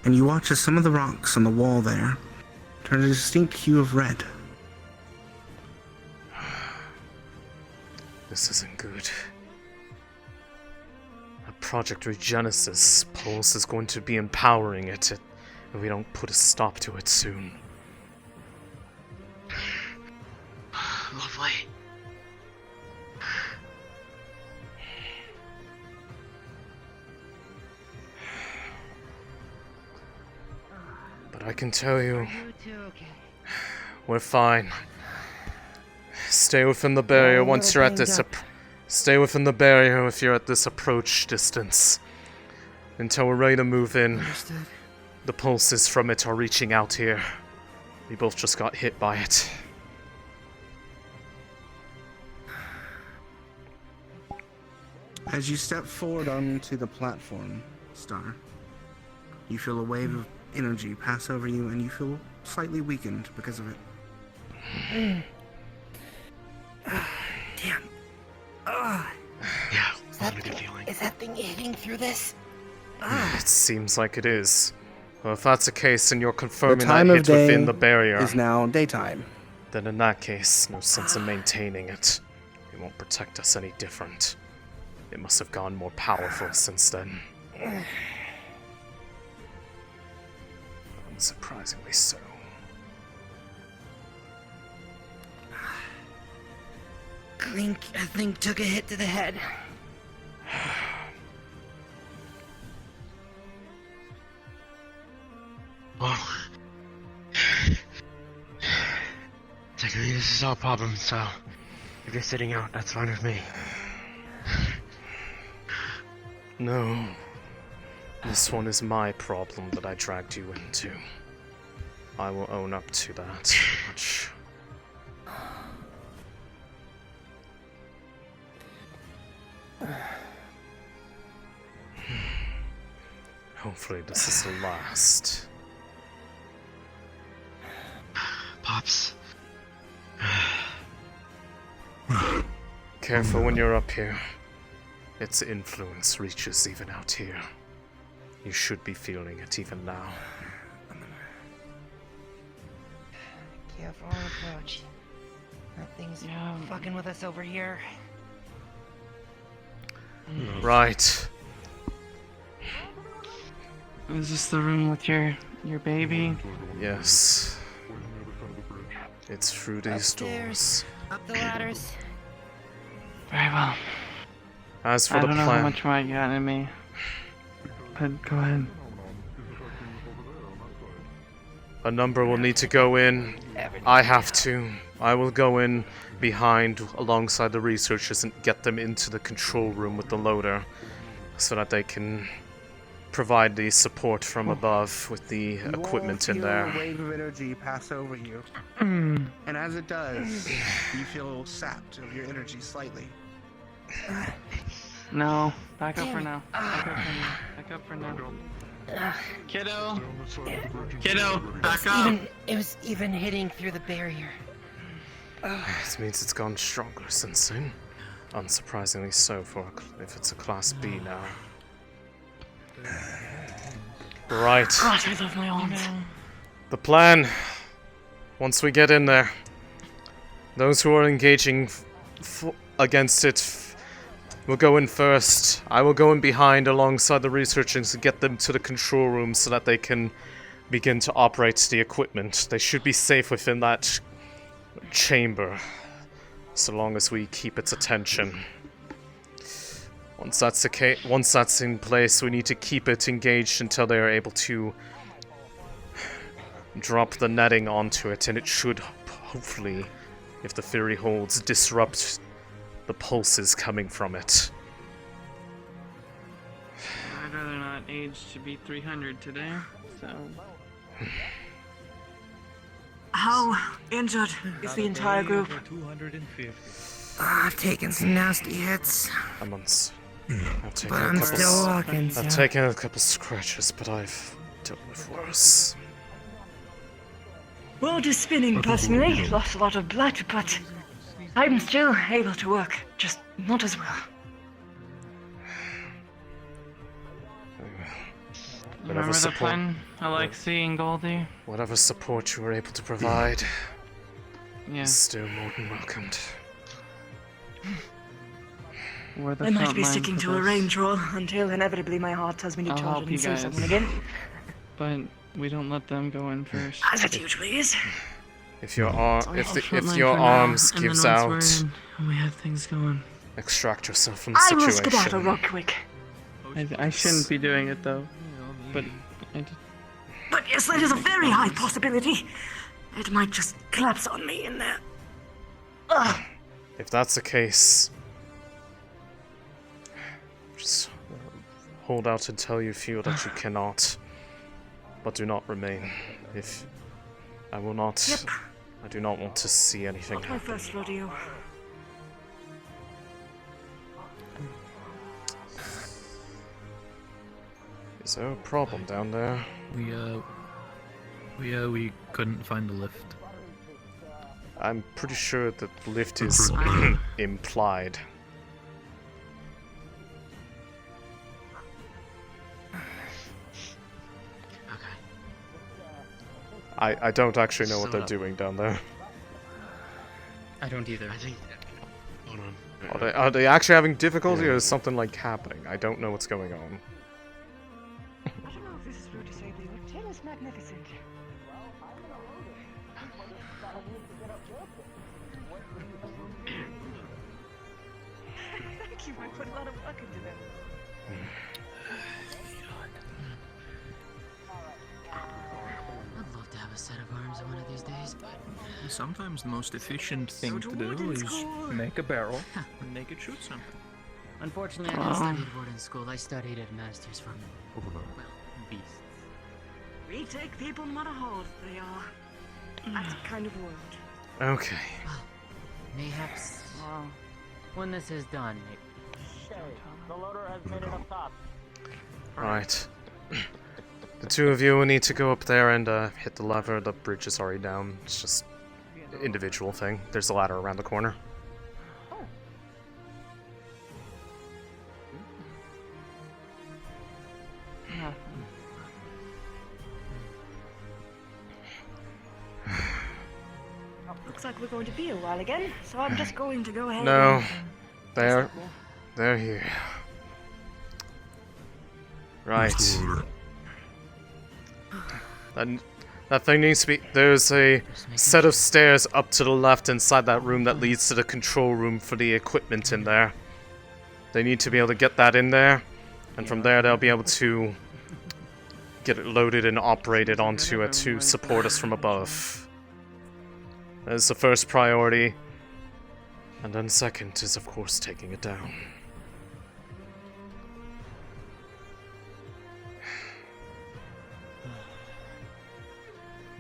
And you watch as some of the rocks on the wall there turn a distinct hue of red. This isn't good. A Project Regenesis pulse is going to be empowering it if we don't put a stop to it soon. Lovely. But I can tell you, we're fine. Stay within the barrier once you're at this. Stay within the barrier if you're at this approach distance. Until we're ready to move in. Understood. The pulses from it are reaching out here. We both just got hit by it. As you step forward onto the platform, Star, you feel a wave of energy pass over you and you feel slightly weakened because of it. Damn. Yeah, what a good feeling. Is that thing hitting through this? It seems like it is. Well, if that's the case, and you're The confirming time that of hit day within the barrier, is now daytime. then in that case, no sense in maintaining it. It won't protect us any different. It must have gone more powerful since then. Unsurprisingly so. I think took a hit to the head. Well, technically this is our problem, so if you're sitting out, that's fine with me. No. This one is my problem that I dragged you into. I will own up to that much. Hopefully this is the last. Pops. Careful when you're up here. Its influence reaches even out here. You should be feeling it even now. Careful approach. That thing's fucking with us over here. Right. Is this the room with your baby? Yes. It's through these doors. Up the ladders. Very well. As for I the don't know how plan, much more you got in me. But go ahead. a number will need to go in. I have to. I will go in behind alongside the researchers and get them into the control room with the loader so that they can provide the support from above with the equipment in there. A wave of energy pass over you. Mm. And as it does, you feel sapped of your energy slightly. No, back up for now. Back up for now. Back up for now. Kiddo! Kiddo, back up! It was even hitting through the barrier. This means it's gone stronger since then. Unsurprisingly so for if it's a Class B now. Right. Gosh, I love my arms. The plan, once we get in there, those who are engaging against it will go in first. I will go in behind alongside the researchers to get them to the control room so that they can begin to operate the equipment. They should be safe within that chamber, so long as we keep its attention. Once that's in place, we need to keep it engaged until they are able to drop the netting onto it, and it should hopefully, if the Fury holds, disrupt the pulses coming from it. I'd rather not age to be 300 today, so... How injured is the entire group? I've taken some nasty hits. I've taken But I'm still walking, so... I've taken a couple scratches, but I've dealt with worse. World is spinning, personally. Lost a lot of blood, but I'm still able to work, just not as well. Remember the plan, Alexei and Goldie? Whatever support you were able to provide Yeah. is still more than welcomed. I might be sticking to a range roll until inevitably my heart tells me to I'll charge help and you save guys. someone again. But we don't let them go in first. As it usually is. If your Frontline your for now, arms and then gives once out, we're in and we have things going. extract yourself from the I will situation. skedaddle real quick. I shouldn't be doing it though. But But yes, that is a very high possibility. It might just collapse on me in there. Ugh. If that's the case, just hold out until you feel that you cannot, but do not remain. If I will not, Yep. I do not want to see anything Not my happen. first rodeo. Is there a problem down there? We couldn't find the lift. I'm pretty sure that the lift is implied. I don't actually know what they're doing down there. I don't either. I think. Hold on. Are they actually having difficulty, or is something like happening? I don't know what's going on. I don't know if this is rude to say, but your tail is magnificent. Thank you, I put a lot of work into them. I'd love to have a set of arms one of these days, but Sometimes the most efficient thing to to do Warden's is school. make a barrel and make it shoot something. unfortunately I didn't study at Warden School. I studied at Masters from, well, beasts. We take people no matter how old they are. That kind of world. Okay. Mayhaps, when this is done, The loader has made it up top. Right. The two of you will need to go up there and hit the lever. The bridge is already down. It's just an individual thing. There's a ladder around the corner. Looks like we're going to be a while again, so I'm just going to go ahead No, and... they're here. Right. That thing needs to be. There's a set of stairs up to the left inside that room that leads to the control room for the equipment in there. They need to be able to get that in there, and from there they'll be able to get it loaded and operated onto it to support us from above. That is the first priority, and then second is of course taking it down.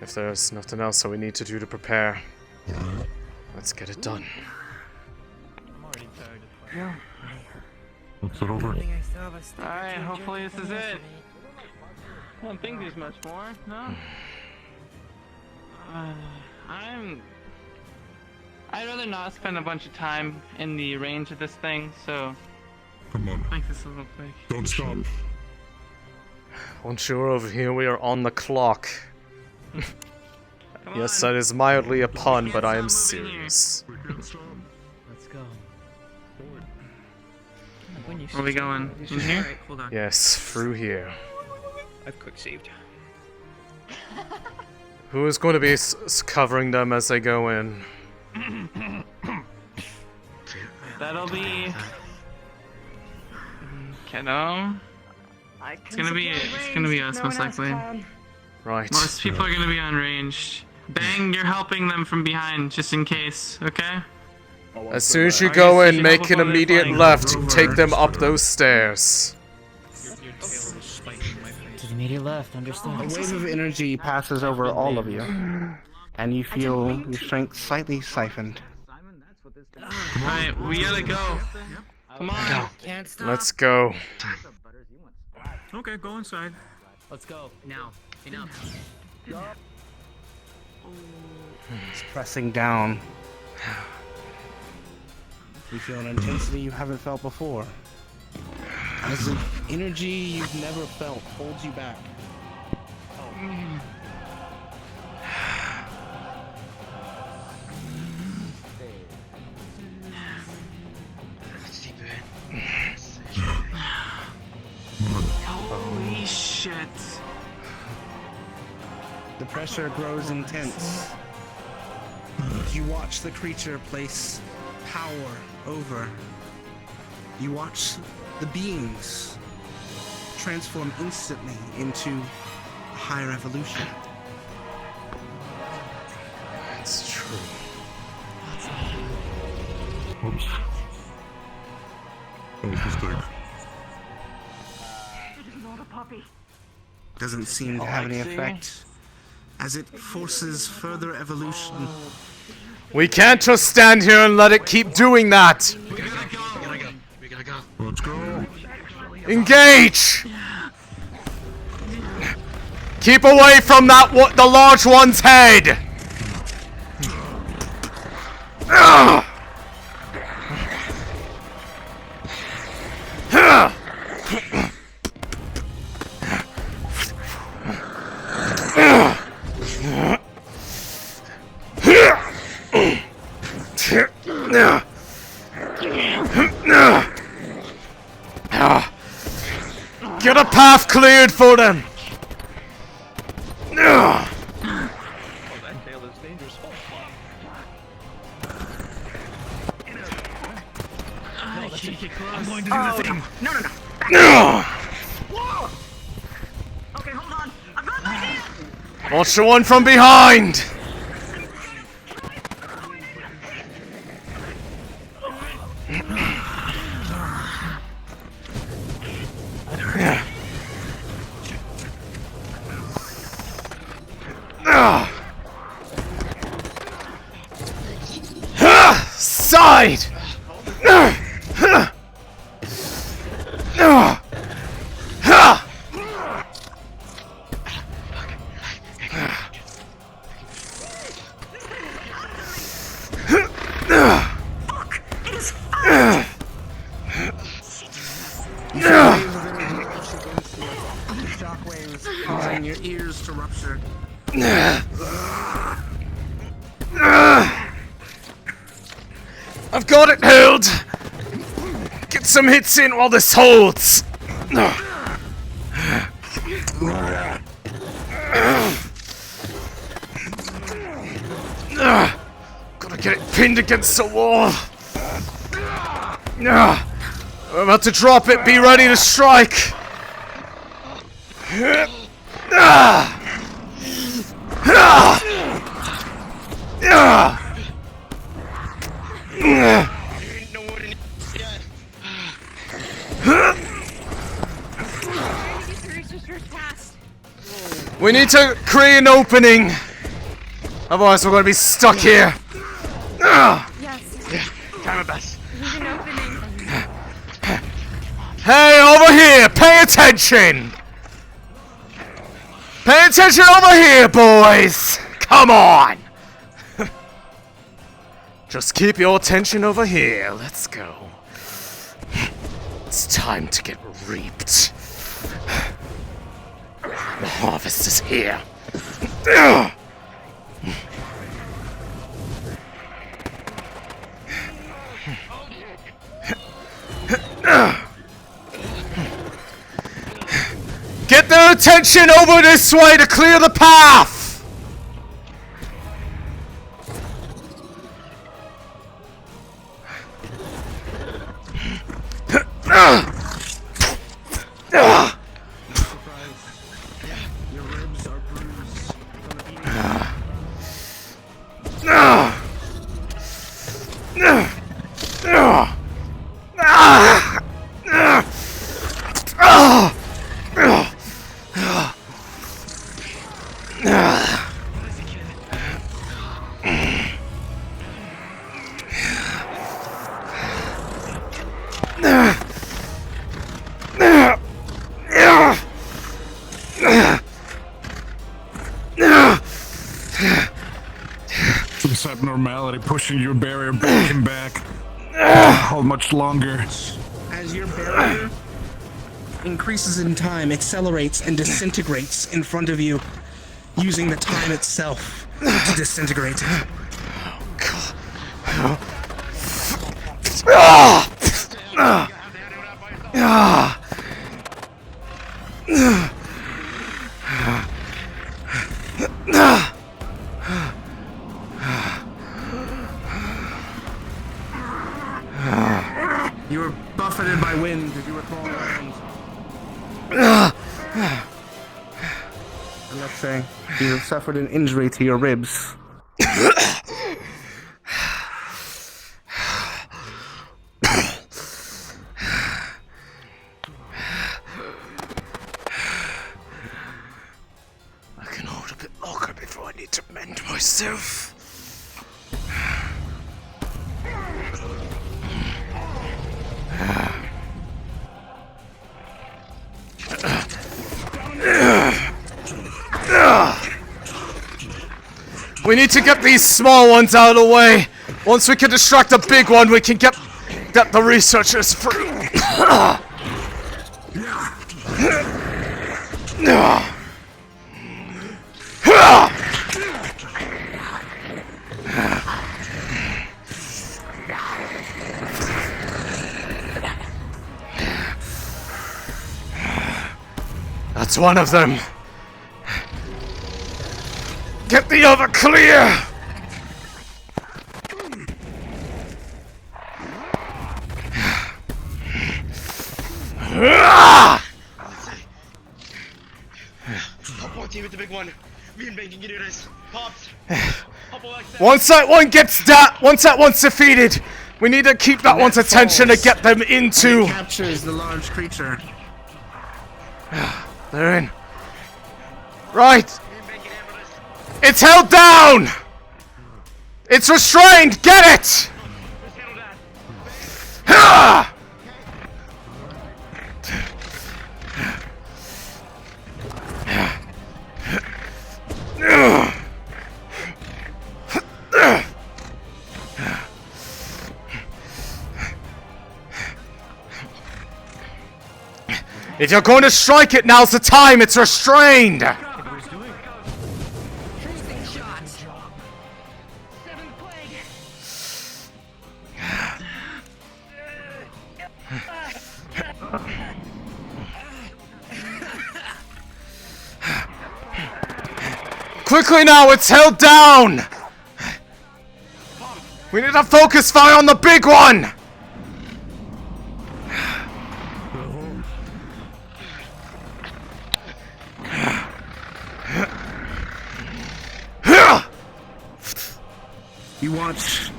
If there's nothing else that we need to do to prepare, let's get it done. I'm already tired of Yeah. What's it over? Alright, hopefully this is it. I don't think there's much more, no? I'd rather not spend a bunch of time in the range of this thing, so... Come on. Make this a little quick. Don't stop. Once you're over here, we are on the clock. Yes, that is mildly a pun, but I am serious. Let's go. Where are we going? In here? Alright, hold on. Yes, through here. I've quick saved. Who is going to be covering them as they go in? That'll be... Kiddo? It's gonna be us, most likely. Right. Most people are gonna be unranged. Bang, you're helping them from behind, just in case, okay? As soon as you go in, make an immediate left. Take them up those stairs. To the immediate left, understood. A wave of energy passes over all of you, and you feel your strength slightly siphoned. Alright, we gotta go. Come on. Can't stop. Let's go. Okay, go inside. Let's go. Now. Enough. It's pressing down. You feel an intensity you haven't felt before. As an energy you've never felt holds you back. Holy shit. The pressure grows intense. You watch the creature place power over. You watch the beings transform instantly into a higher evolution. It's true. Oops. That was a mistake. Doesn't seem to have any effect, as it forces further evolution. We can't just stand here and let it keep doing that. We gotta go. Let's go. Engage! Keep away from that the large one's head. Ugh. Get a path cleared for them! I'm going to do the thing. No. Whoa! Okay, hold on. I've got my hand. Watch the one from behind! Side! Shockwaves causing your ears to rupture. I've got it held! Get some hits in while this holds! Gotta get it pinned against the wall! I'm about to drop it, be ready to strike! We need to create an opening! Otherwise we're gonna be stuck here! Yes. Try my best. There's an opening. Hey, over here! Pay attention! Pay attention over here, boys! Come on! Just keep your attention over here. Let's go. It's time to get reaped. The harvest is here. Get their attention over this way to clear the path! abnormality pushing your barrier back and back. How much longer? As your barrier increases in time, accelerates, and disintegrates in front of you, using the time itself to disintegrate it. You were buffeted by wind as you were falling around. Alexei, you have suffered an injury to your ribs. I can hold a bit longer before I need to mend myself. We need to get these small ones out of the way. Once we can distract the big one, we can get the researchers free. That's one of them. Get the other clear! Team with the big one. Me and Ben can get this. Pops. Once that one's defeated, we need to keep that one's attention to get them into. It captures the large creature. They're in. Right. It's held down! It's restrained! Get it! Ha! If you're going to strike it, now's the time! It's restrained! Quickly now, it's held down! We need to focus fire on the big one! You watch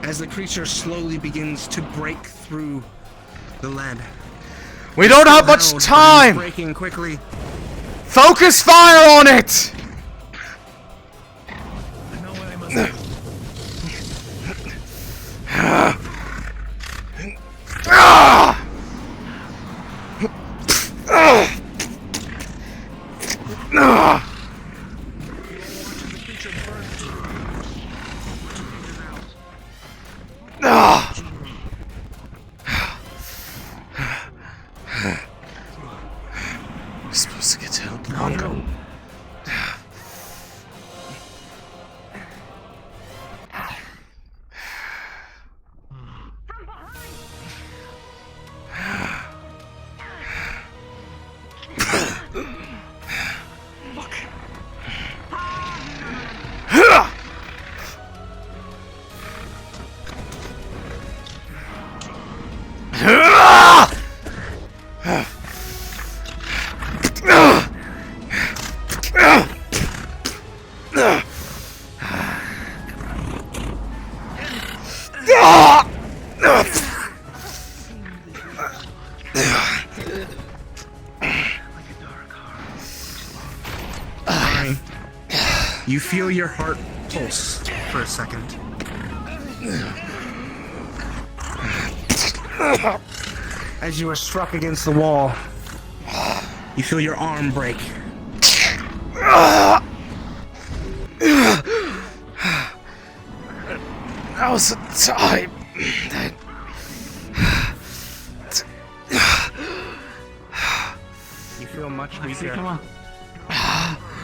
as the creature slowly begins to break through the lead. We don't have much time! Breaking quickly. Focus fire on it! We're supposed to get to help longer. You feel your heart pulse for a second. As you are struck against the wall, you feel your arm break. Now's the time. You feel much Alexei, weaker. come on.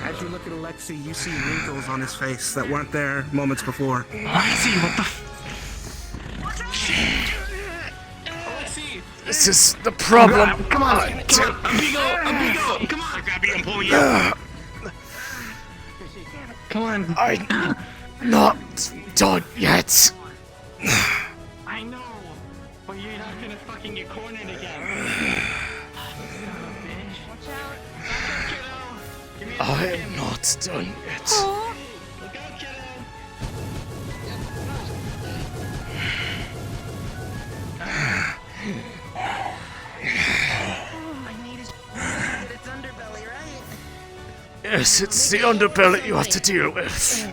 As you look at Alexei, you see wrinkles on his face that weren't there moments before. Alexei, what the This is the problem. Come on, Amigo, come on. I'm pulling you. Come on. I'm not done yet. I know, but you're not gonna fucking get cornered again. I'm not done yet. Yes, it's the underbelly you have to deal with.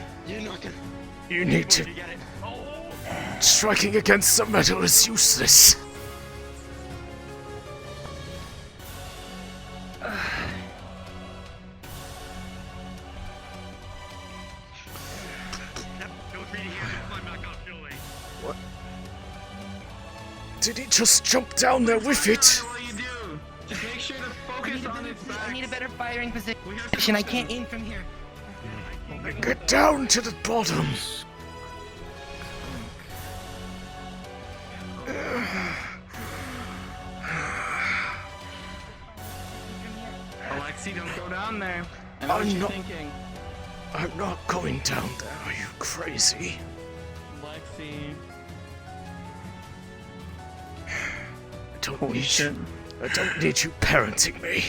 You need to... Striking against the metal is useless. What? Did he just jump down there with it? Just make sure to focus on its back. I need a better firing position. I can't aim from here. Get down to the bottom. Alexei, don't go down there. I know what you're thinking. I'm not going down there. Are you crazy? Alexei. I don't need you parenting me.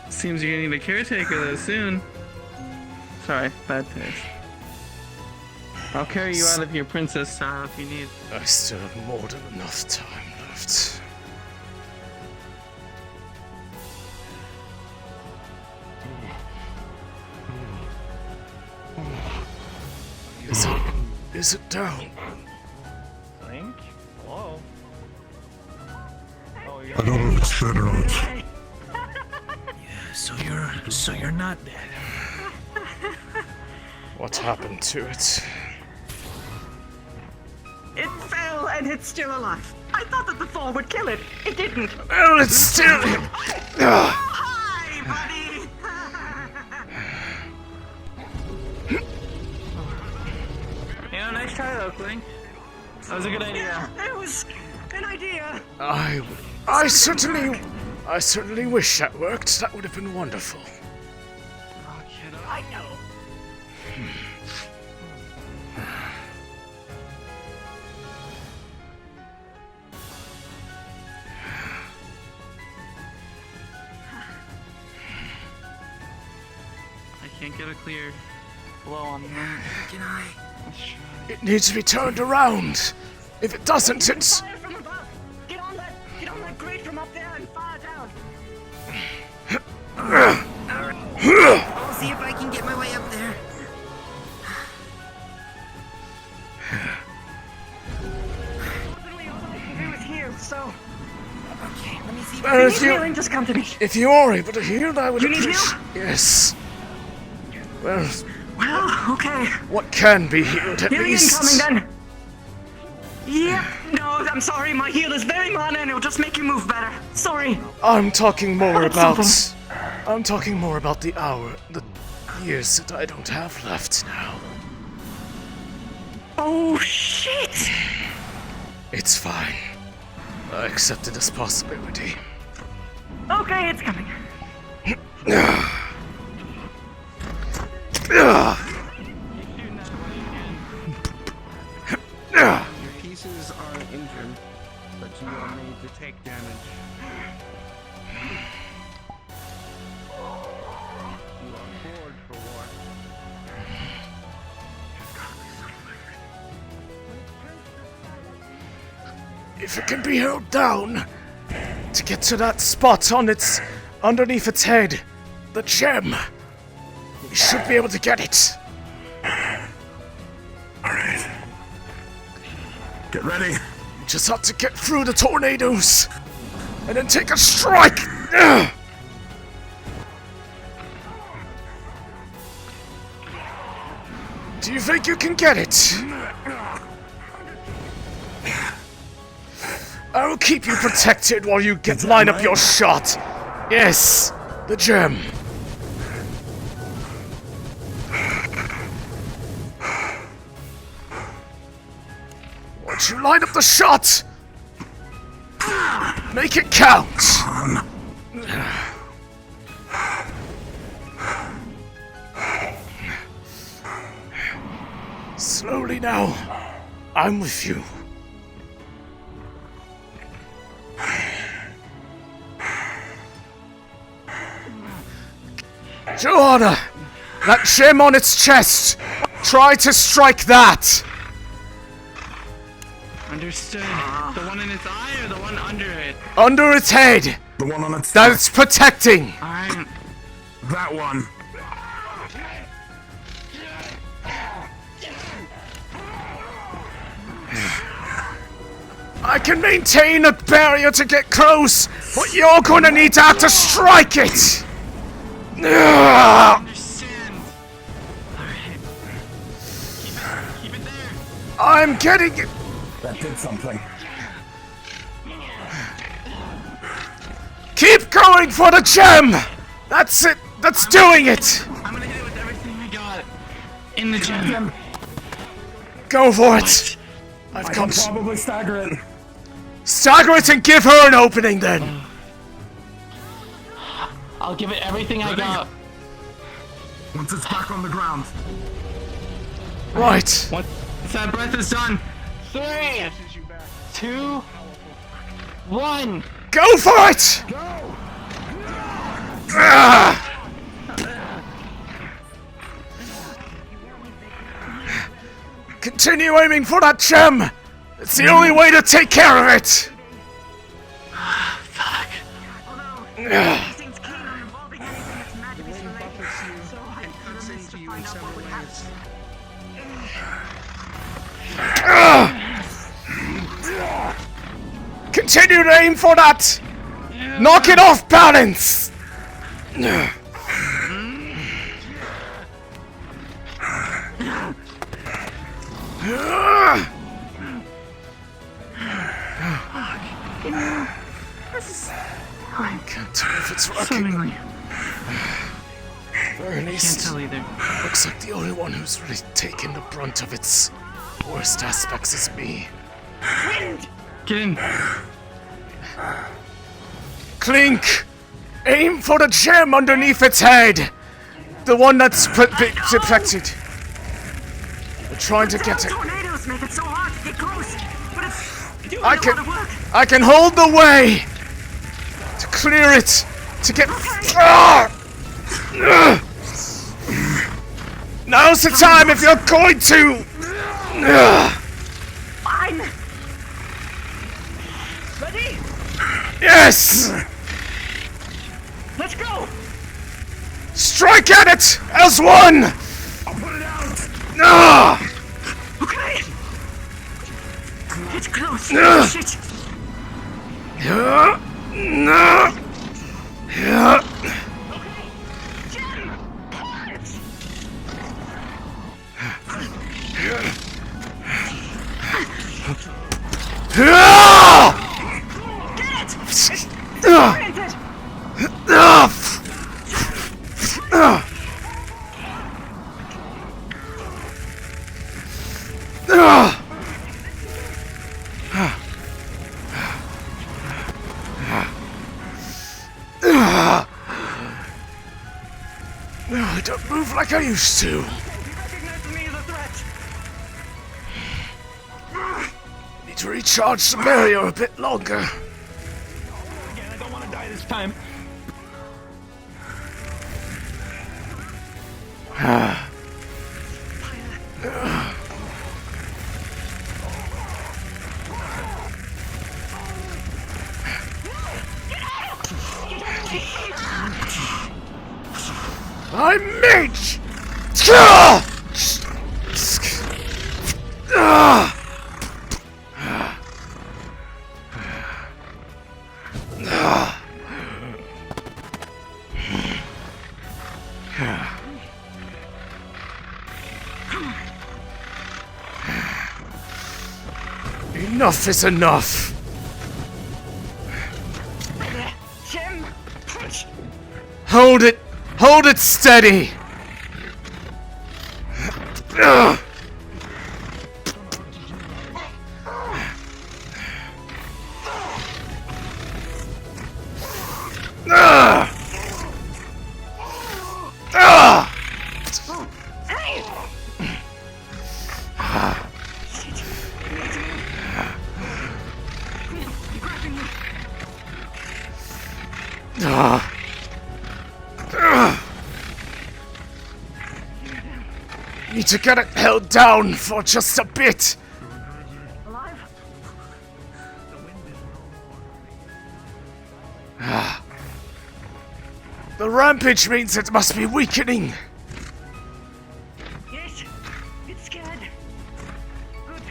Seems you're gonna need a caretaker though soon. Sorry, bad taste. I'll carry you out of your princess style if you need. I still have more than enough time left. Is it down? Link? Hello? Oh, I don't understand it. So you're not dead. What happened to it? It fell and it's still alive. I thought that the fall would kill it. It didn't. Well, it's still... Hi, buddy. Yeah, nice try though, Clink. That was a good idea. Yeah, it was an idea. I certainly wish that worked. That would have been wonderful. I know. I can't get a clear blow on that. Can I? It needs to be turned around. If it doesn't, it's... Fire from above. Get on that grate from up there and fire down. I'll see if I can get my way up there. He was here, so. Okay, let me see if Well, I If if you're you- healing, just come to me. If you are able to heal, I would You need appreciate... Yes. Well, Well, okay. what can be healed at Healing least? incoming then. Yep. No, I'm sorry. My heal is very minor and it'll just make you move better. Sorry. I'm talking more That's about... something. I'm talking more about the years that I don't have left now. Oh, shit. It's fine. I accept it as possibility. Okay, it's coming. Your pieces are injured, but you are made to take damage. You are bored for war. If it can be held down, to get to that spot underneath its head, the gem, we should be able to get it. Alright. Get ready. We just have to get through the tornadoes, and then take a strike. Ugh. Do you think you can get it? I will keep you protected while you line up your shot. Yes, the gem. Once you line up the shot, make it count. Slowly now. I'm with you. Joanna! That gem on its chest! Try to strike that! Understood. The one in its eye or the one under it? Under its head! The one on its... That it's protecting! Alright. That one. I can maintain a barrier to get close, but you're gonna need to have to strike it! I understand. Alright. Keep it there. I'm getting it! That did something. Keep going for the gem! That's it! That's doing it! I'm gonna hit it with everything I got. In the gem. Go for it! I've I got... can probably stagger it. Stagger it and give her an opening then! I'll give it everything I got. Once it's back on the ground. Right. Once that breath is done. 3, 2, 1. Go for it! Ah! Continue aiming for that gem! It's the only way to take care of it! Fuck. Continue to aim for that! Knock it off balance! I can't tell if it's working. Very least, Can't tell either. looks like the only one who's really taken the brunt of its worst aspects is me. Get in. Clink! Aim for the gem underneath its head! The one that's protected. We're trying to get it. Tornadoes make it so hard to get close, but it's doing I a lot of work. can hold the way to clear it, to get... Now's the time if you're going to... Fine. Ready? Yes! Let's go. Strike at it as one! I'll put it out. Okay. It's close. Shit. I don't move like I used to. Need to recharge the barrier a bit longer. Again, I don't want to die this time. I'm mage! Enough is enough! Jim, push. Hold it! Hold it steady! Ugh. Ugh. Ugh. Need to get it held down for just a bit. The rampage means it must be weakening. Yes, it's scared. Good.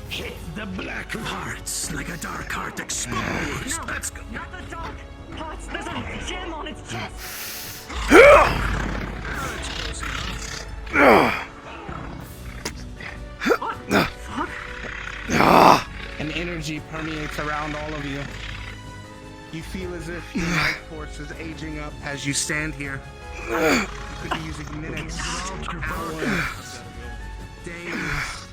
Hit the black parts like a dark heart exposed. No, Let's go. not the dark parts. There's a gem on its chest. What the fuck? An energy permeates around all of you. You feel as if your life force is aging up as you stand here. You could be using minutes, hours, days.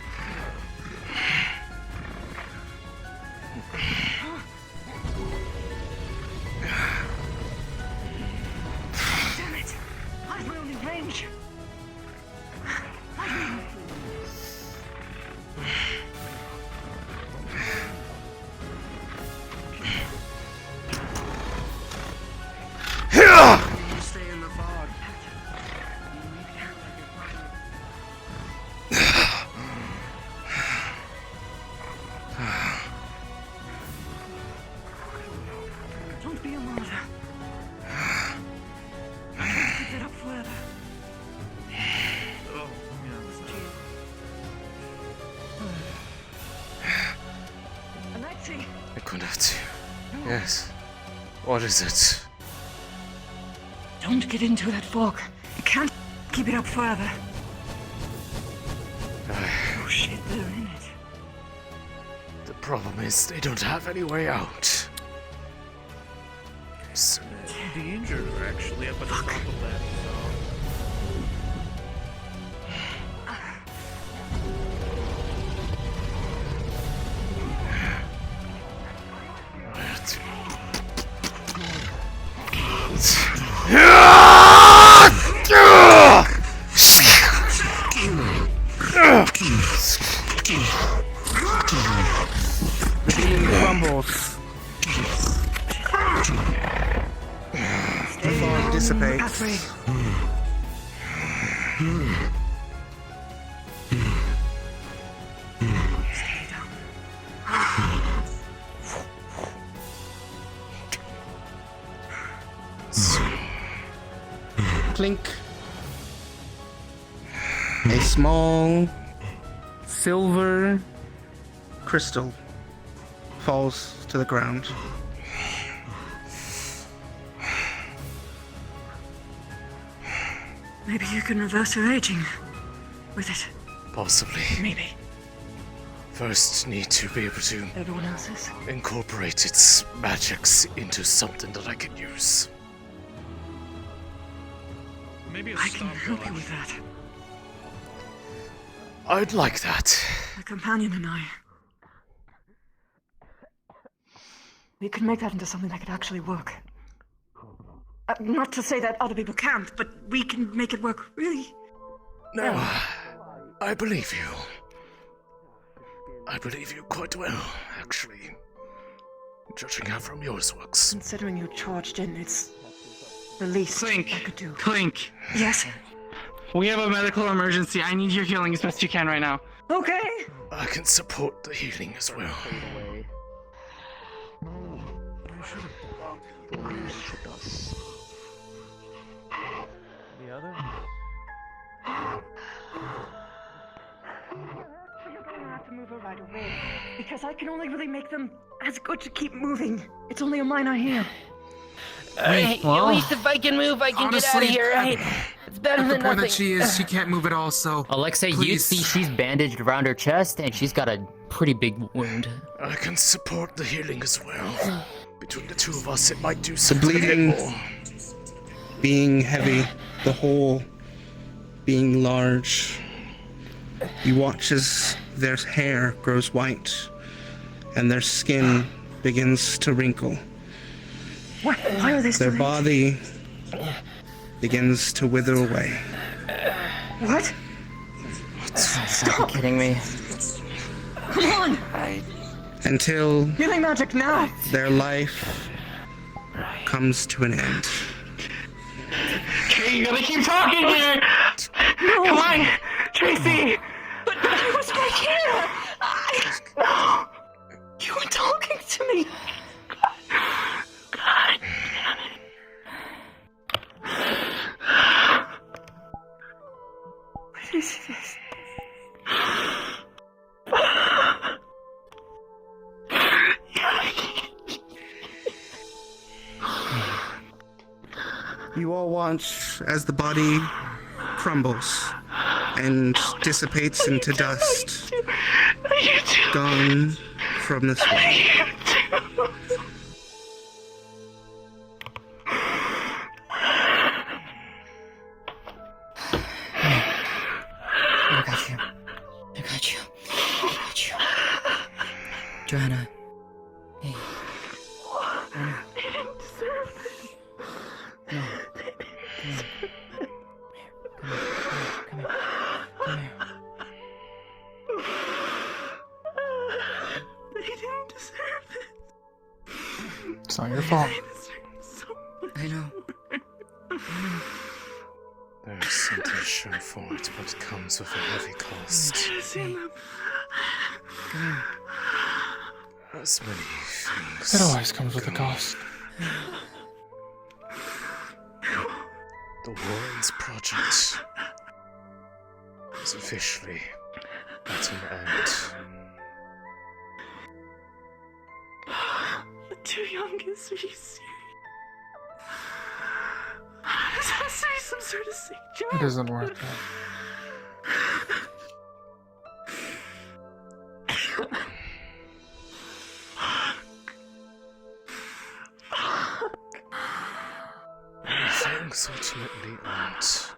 Damn it! I'm only range. You stay in the fog. Don't be a martyr. Keep it up forever. Oh, Alexei! I couldn't have to. Yes. What is it? Don't get into that fog. You can't keep it up forever. Oh shit, they're in it. The problem is they don't have any way out. So, the injured are actually up at the top of that, The beam crumbles. The fog dissipates. Clink. A small silver crystal falls to the ground. Maybe you can reverse your aging with it. possibly. Maybe. First, need to be able to Everyone else's? incorporate its magics into something that I can use. Maybe a I can help you with that. I'd like that. My companion and I. We can make that into something that could actually work. Not to say that other people can't, but we can make it work really. No, I believe you. I believe you quite well, actually. Judging how from yours works. Considering you charged in, it's the least Clink. I could do. Clink. Yes? We have a medical emergency. I need your healing as best you can right now. Okay. I can support the healing as well. The other? You're going to have to move her right away, because I can only really make them as good to keep moving. It's only a minor heal. Alright, well, at least if I can move, I can get out of honestly, here, right? It's better At the than point nothing. that she is, she can't move at all, so Alexei, you please. see she's bandaged around her chest, and she's got a pretty big wound. I can support the healing as well. Between the two of us, it might do The something a bit bleeding more. being heavy, the hole being large. You watch as their hair grows white and their skin begins to wrinkle. Why are they still Their body begins to wither away. What? Stop kidding me. Come on! Until Healing magic now! their life comes to an end. Okay, you gotta keep talking here! No. Come on, Tracy! But I was right here! No! You were talking to me! God. What is this? You all watch as the body crumbles and dissipates into dust, gone from this world. I got you. I got you. I got you. Joanna. Hey. Joanna. They didn't deserve this. No. Come here. Come here. Come here. They didn't deserve it. It's not your fault. I know. There's something to show for it, but it comes with a heavy cost. As many things. It always comes with a cost. The Wardens project is officially at an end. The two youngest, are you serious? This has to be some sort of sick joke. It doesn't work that. Things ultimately aren't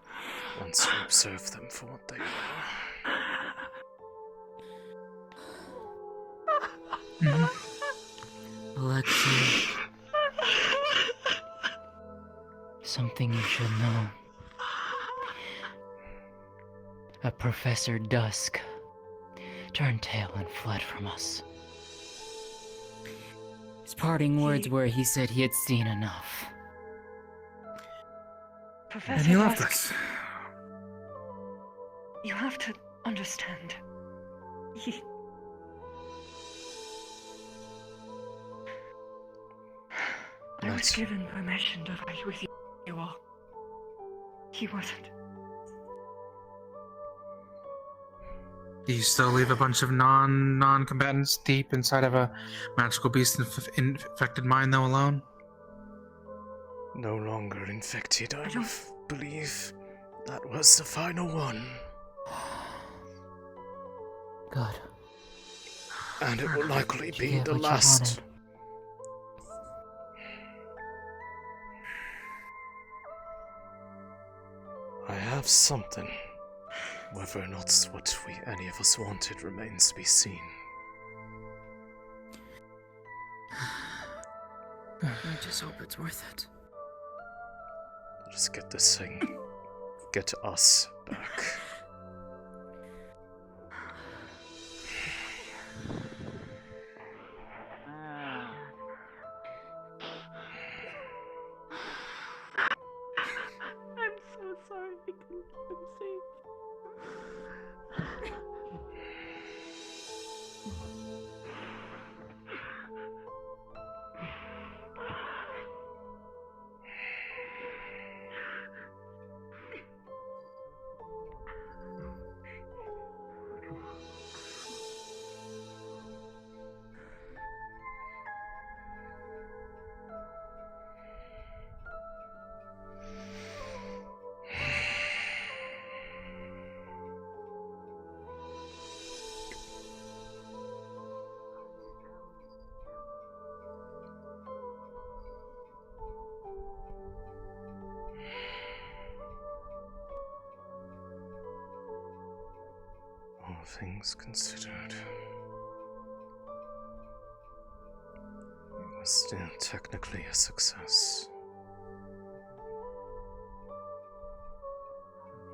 once you observe them for what they are. Alexei. Something you should know. A Professor Dusk turned tail and fled from us. His parting words were he said he had seen enough. Professor And he left Dusk, us. you have to understand. I was given permission to fight with you all. He wasn't. Do you still leave a bunch of non-combatants deep inside of a magical beast infected mind, though, alone? No longer infected, I believe. That was the final one. Good. And it will likely You be get the what you last. I have something. Whether or not it's what any of us wanted remains to be seen. I just hope it's worth it. Just get this thing. Get us back. I'm so sorry I couldn't keep him safe. things considered, it was still technically a success.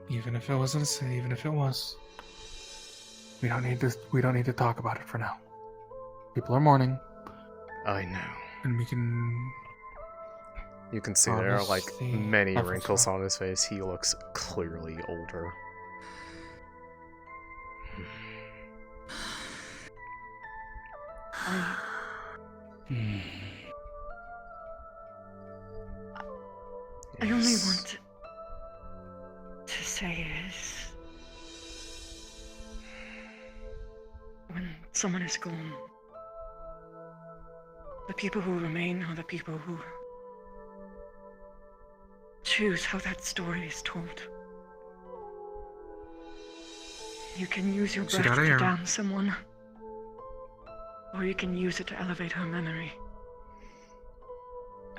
Even if it wasn't, even if it was, we don't need to talk about it for now. People are mourning. I know. And we can. You can see there are like many wrinkles on his face. He looks clearly older. I only want to say is, when someone is gone, the people who remain are the people who choose how that story is told. You can use your breath to damn someone, or you can use it to elevate her memory.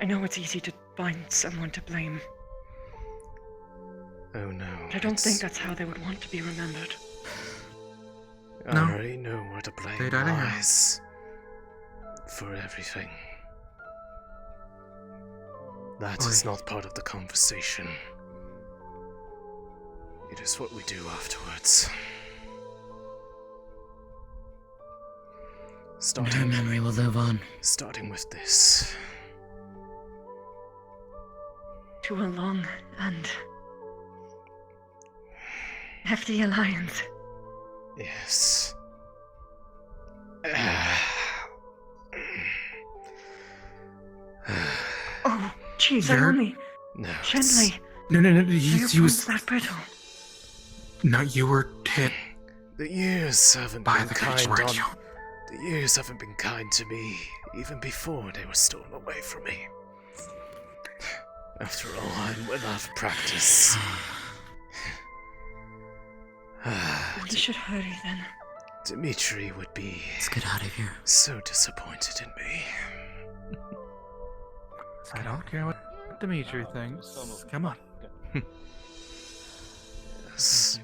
I know it's easy to find someone to blame. Oh no. But I don't think that's how they would want to be remembered. I already know where the blame lies. For everything. That is not part of the conversation. It is what we do afterwards. Her memory will live on. Starting with this. To a long and hefty alliance. Yes. Oh, jeez, I only... No. Gently. No, He was that brittle. No, you were hit. The years haven't by been the kind creature, on... you? The years haven't been kind to me, even before they were stolen away from me. After all, I'm well out of practice. We should hurry then. Dimitri would be... Let's get out of here. So disappointed in me. I don't care what Dimitri thinks. Come on. Yes.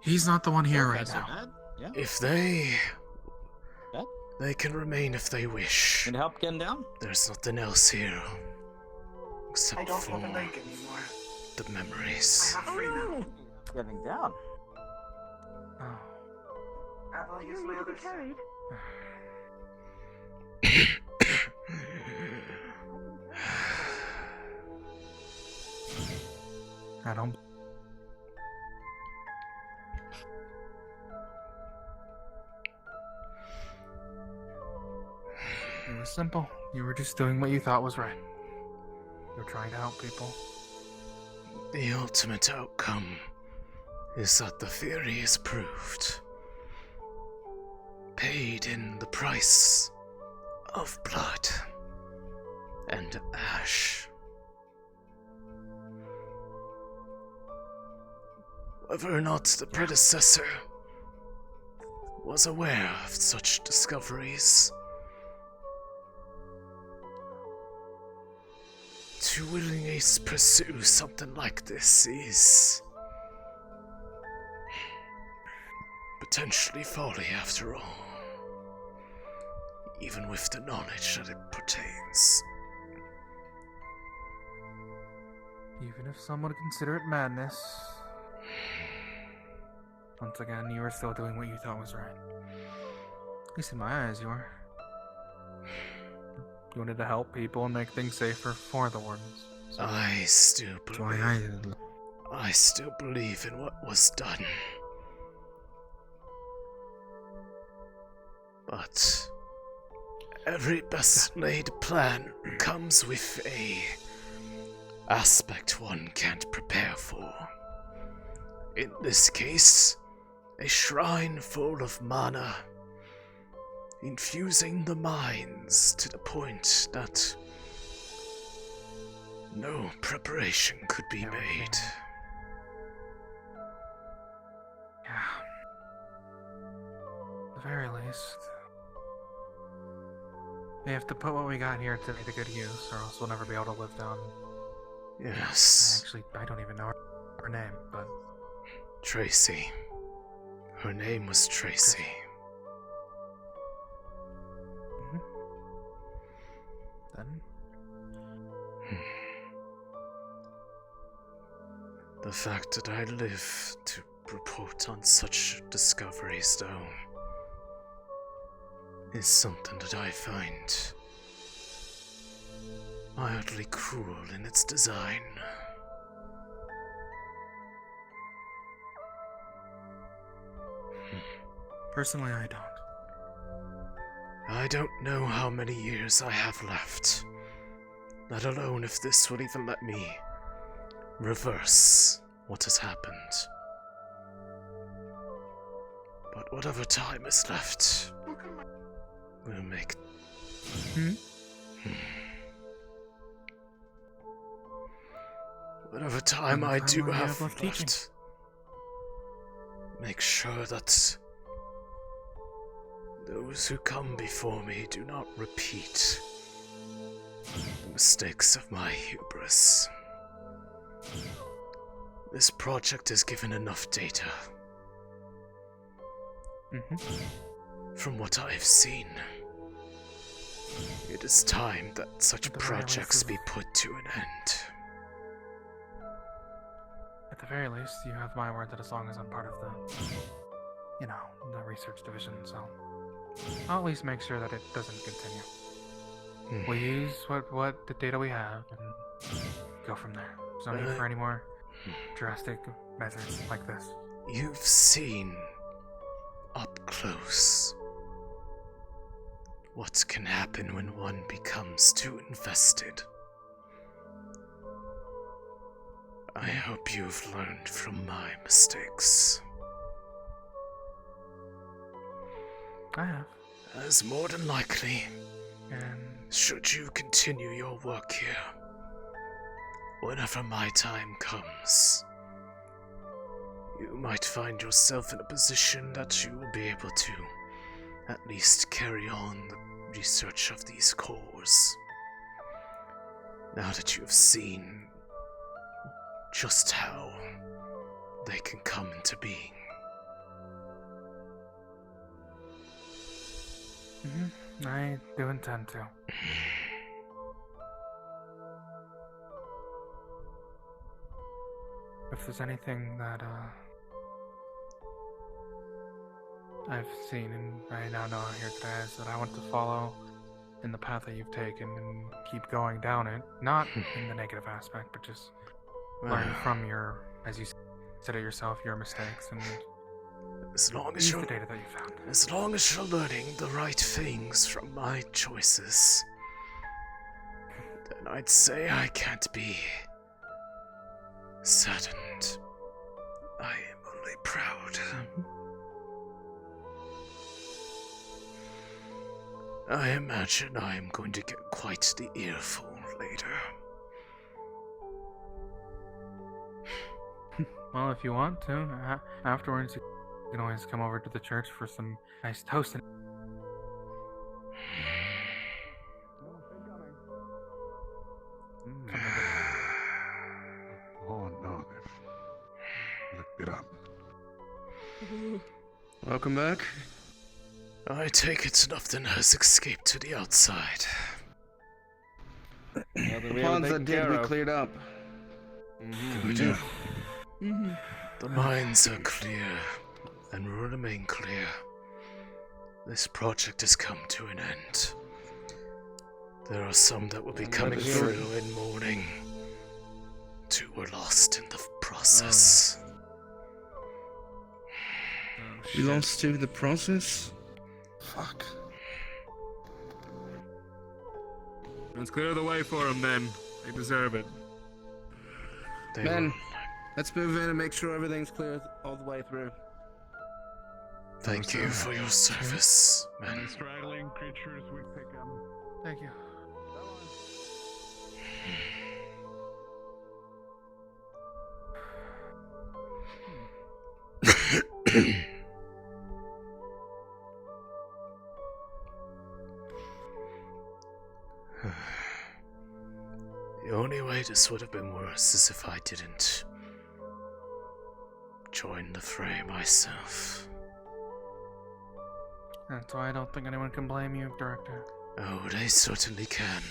He's not the one here right now. If they can remain if they wish. Need help getting down? There's nothing else here. Except I don't for want to think anymore. the memories. I have free now. Getting down. I will use my other side. I don't. It was simple. You were just doing what you thought was right. You're trying to help people. The ultimate outcome is that the theory is proved. Paid in the price of blood and ash. Whether or not the predecessor was aware of such discoveries, to willingly pursue something like this is potentially folly after all, even with the knowledge that it pertains. Even if some would consider it madness, once again, you were still doing what you thought was right. At least in my eyes, you were. You wanted to help people and make things safer for the Wardens. So I still that's why I did it. I still believe in what was done. But every best laid plan comes with a aspect one can't prepare for. In this case, a shrine full of mana, infusing the minds to the point that no preparation could be made. Yeah. At the very least, we have to put what we got here to make a good use, or else we'll never be able to live down. Yes. Actually, I don't even know her name, but Tracy. Her name was Tracy. Then? The fact that I live to report on such discoveries, though, is something that I find mildly cruel in its design. Personally, I don't. I don't know how many years I have left, let alone if this will even let me reverse what has happened. But whatever time is left, we'll make. Whatever time I do have left, make sure that those who come before me do not repeat the mistakes of my hubris. This project has given enough data. From what I've seen, it is time that such projects be put to an end. At the very least, you have my word that as long as I'm part of the, the research division, so I'll at least make sure that it doesn't continue. We'll use what the data we have and go from there. There's no need for any more drastic measures like this. You've seen up close what can happen when one becomes too invested. I hope you've learned from my mistakes. I have. As more than likely, should you continue your work here, whenever my time comes, you might find yourself in a position that you will be able to at least carry on the research of these cores. Now that you have seen just how they can come into being. I do intend to. If there's anything that I've seen and I now know here today is that I want to follow in the path that you've taken and keep going down it, not in the negative aspect, but just learn from your, as you said it yourself, your mistakes and as long as the data that you found. As long as you're learning the right things from my choices, then I'd say I can't be saddened. I am only proud. I imagine I am going to get quite the earful later. Well, if you want to, afterwards you can always come over to the church for some nice toast. Oh no, they've looked it up. Welcome back. I take it nothing has escaped to the outside. The ones that did, we cleared up. Good. The minds are clear, and will remain clear. This project has come to an end. There are some that will be coming through in mourning. 2 were lost in the process. We lost to the process? Fuck. Let's clear the way for them then. They deserve it. Ben, let's move in and make sure everything's clear all the way through. Thank you for your service, man. Any straggling creatures, we pick them. Thank you. The only way this would have been worse is if I didn't join the fray myself. That's why I don't think anyone can blame you, Director. Oh, they certainly can.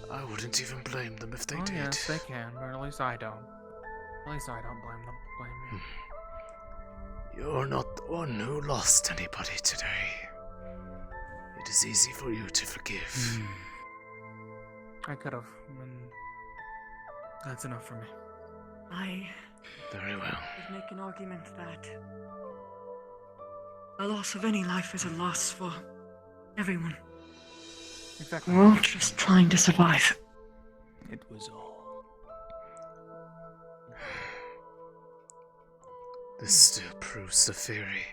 I wouldn't even blame them if they did. Yes, they can, but at least I don't. At least I don't blame them. Blame me. You're not the one who lost anybody today. It is easy for you to forgive. I could have, and that's enough for me. I Very well. would make an argument that a loss of any life is a loss for everyone. Exactly. We're all just trying to survive. It was all. This still proves the theory.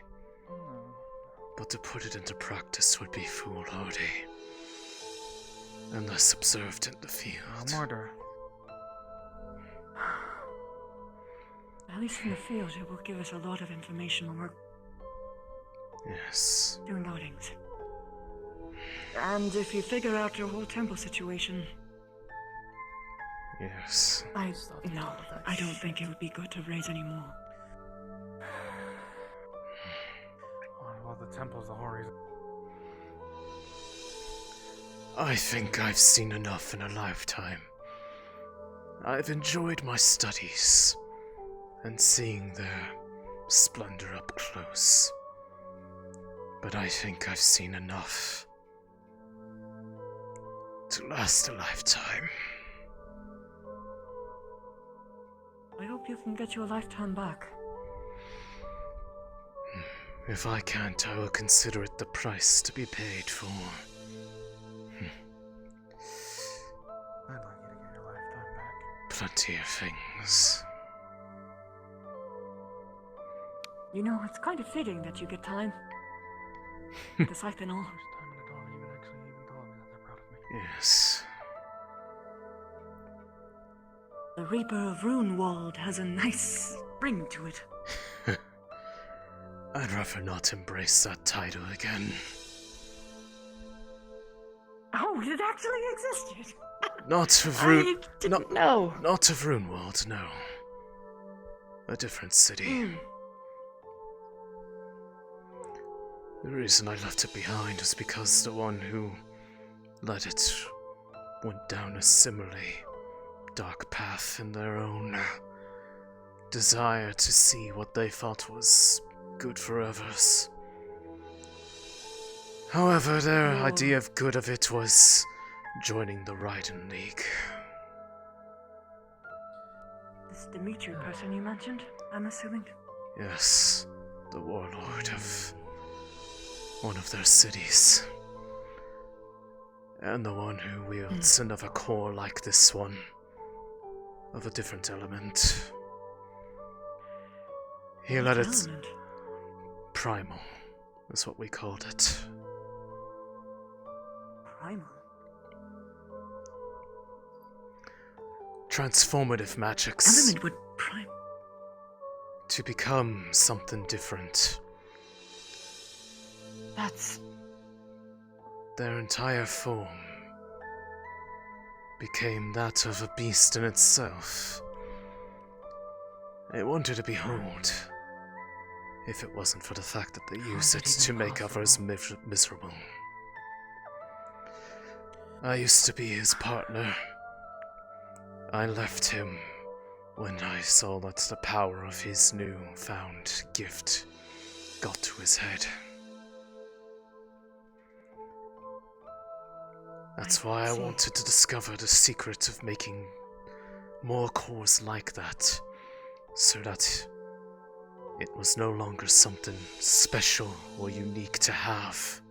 But to put it into practice would be foolhardy. Unless observed in the field. Murder. At least in the field, it will give us a lot of information when we're Yes. doing loadings. And if you figure out your whole temple situation, Yes. I don't think it would be good to raise any more. Well, the temple's the whole reason. I think I've seen enough in a lifetime. I've enjoyed my studies and seeing their splendor up close. But I think I've seen enough to last a lifetime. I hope you can get your lifetime back. If I can't, I will consider it the price to be paid for. I'd like you to get your lifetime back. Plenty of things. You know, it's kind of fitting that you get time. The scythe and all. Yes. The Reaper of Runewald has a nice ring to it. I'd rather not embrace that title again. Oh, it actually existed! Not of I didn't know. Not of Runewald, no. A different city. The reason I left it behind is because the one who led it went down a similarly dark path in their own desire to see what they thought was good for others. However, their idea of good of it was joining the Raiden League. This Dimitri person you mentioned, I'm assuming? Yes, the warlord of one of their cities. And the one who wields another core like this one, of a different element. He let it... Primal, is what we called it. Primal? Transformative magics. Element would prime. To become something different. That's... Their entire form became that of a beast in itself. It wanted to behold, if it wasn't for the fact that they use it to make others miserable. I used to be his partner. I left him when I saw that the power of his new-found gift got to his head. That's why I wanted to discover the secret of making more cores like that, so that it was no longer something special or unique to have.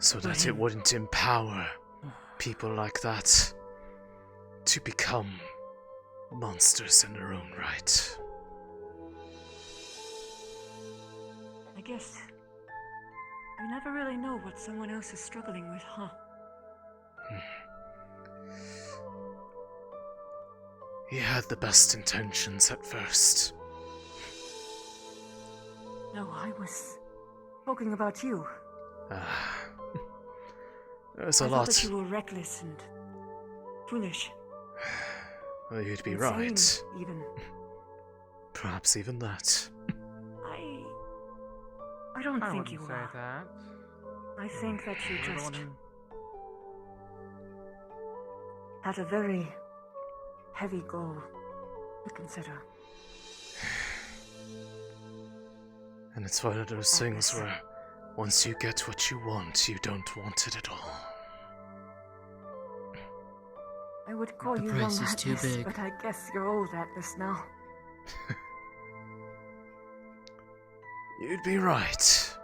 So that it wouldn't empower people like that to become monsters in their own right. I guess you never really know what someone else is struggling with, huh? He had the best intentions at first. No, I was talking about you. There's a I lot. thought that you were reckless and foolish. Well, you'd be Insane, right. even. Perhaps even that. I don't I think wouldn't you say are. that. I think that you You're the just one who- had a very heavy goal to consider. And it's one of those things where once you get what you want, you don't want it at all. I would call The you price young is too Atlas, big. but I guess you're old Atlas now. You'd be right.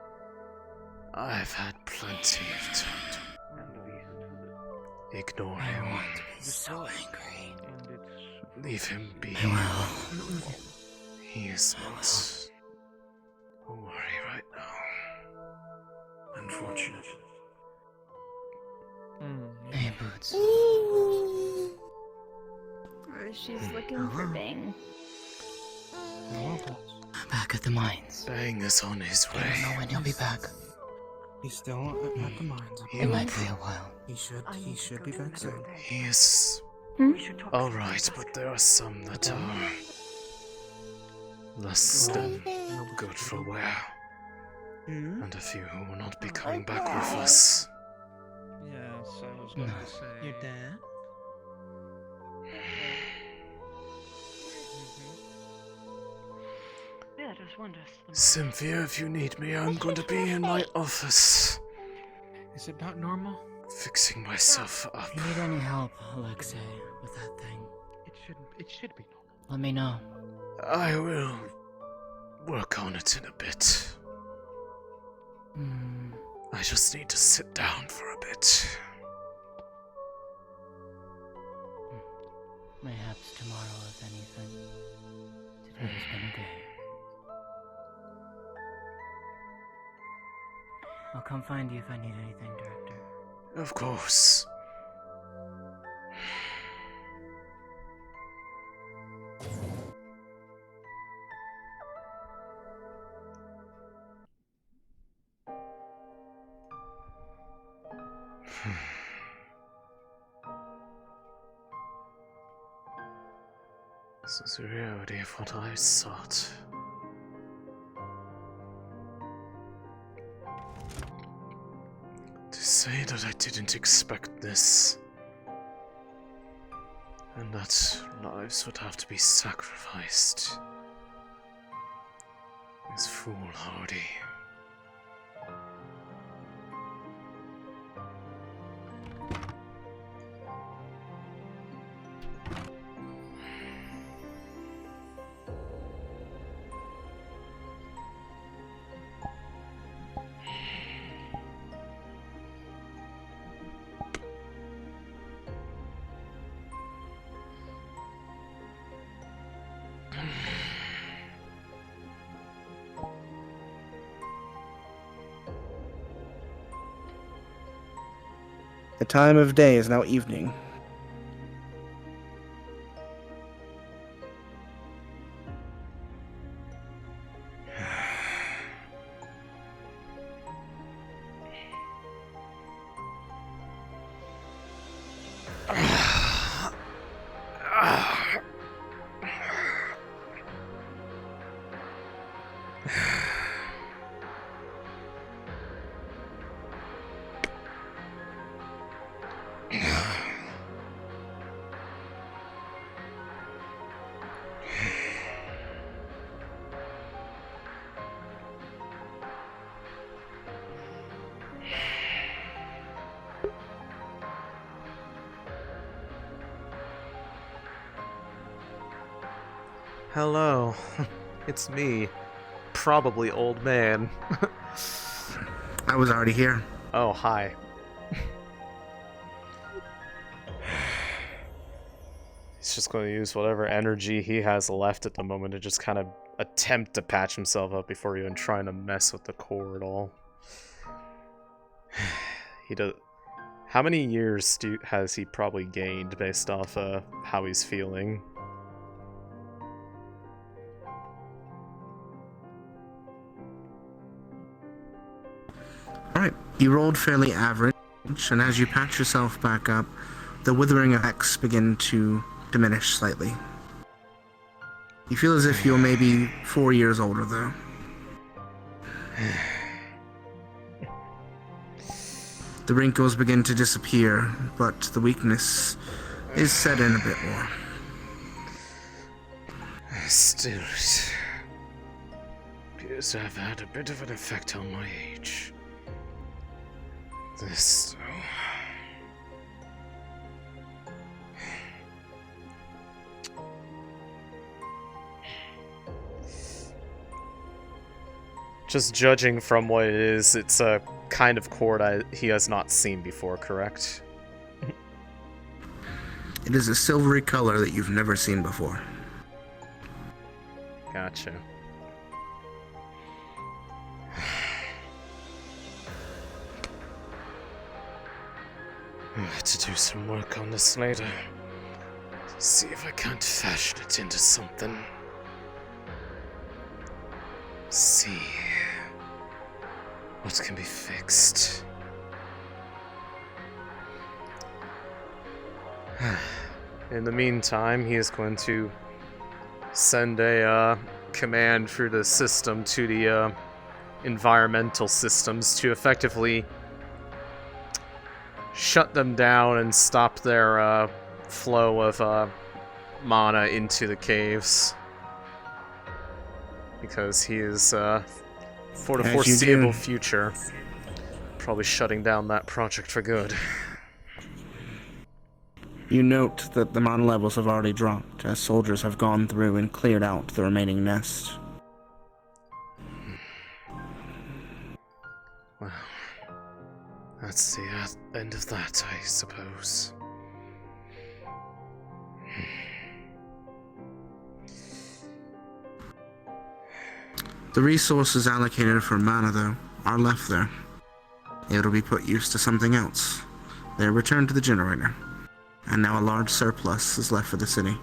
I've had plenty of time to ignore him. I want to be so angry. Leave him be. He is not a worry right now. Unfortunate. Hey, Boots. She's looking for Bang. Back at the mines. Bang is on his I way. don't know when he'll be back. He's still at the mines. It might be a while. He should be back soon. He is alright, but there are some that are less than good for wear. And a few who will not be coming back with us. Yes, I was going to say. Your dad? Yeah, just wonders. Cynthia, if you need me, I'm going to be in my office, Is it not normal? fixing myself up. If you need any help, Alexei, with that thing, It should be normal. let me know. I will work on it in a bit. I just need to sit down for a bit. Perhaps tomorrow, if anything. Today's been a day. I'll come find you if I need anything, Director. Of course. This is the reality of what I sought. To say that I didn't expect this, and that lives would have to be sacrificed, is foolhardy. The time of day is now evening. Hello, it's me. Probably old man. I was already here. Oh, hi. He's just going to use whatever energy he has left at the moment to just kind of attempt to patch himself up before even trying to mess with the core at all. He does. How many years has he probably gained based off how he's feeling? Alright, you rolled fairly average, and as you patch yourself back up, the withering effects begin to diminish slightly. You feel as if you're maybe 4 years older, though. The wrinkles begin to disappear, but the weakness is set in a bit more. Still, it appears to have had a bit of an effect on my age. This, though. Just judging from what it is, it's a kind of cord he has not seen before, correct? It is a silvery color that you've never seen before. Gotcha. I'll have to do some work on this later. See if I can't fashion it into something. See what can be fixed. In the meantime, he is going to send a command through the system to the environmental systems to effectively shut them down and stop their flow of mana into the caves. Because he is, for the foreseeable future, probably shutting down that project for good. You note that the mana levels have already dropped, as soldiers have gone through and cleared out the remaining nest. Well, that's the end of that, I suppose. The resources allocated for mana, though, are left there. It'll be put use to something else. They're returned to the generator. And now a large surplus is left for the city.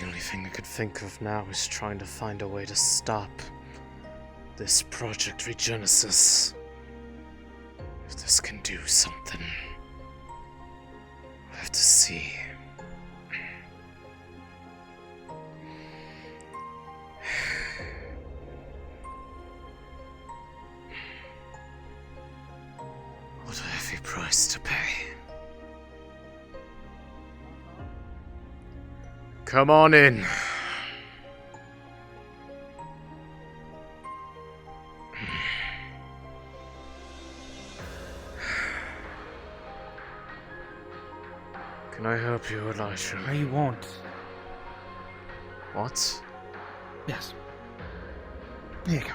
The only thing I could think of now is trying to find a way to stop this Project Regenesis. If this can do something, we'll have to see. What a heavy price to pay. Come on in. Can I help you, Elijah? No, you won't. What? Yes. There you go.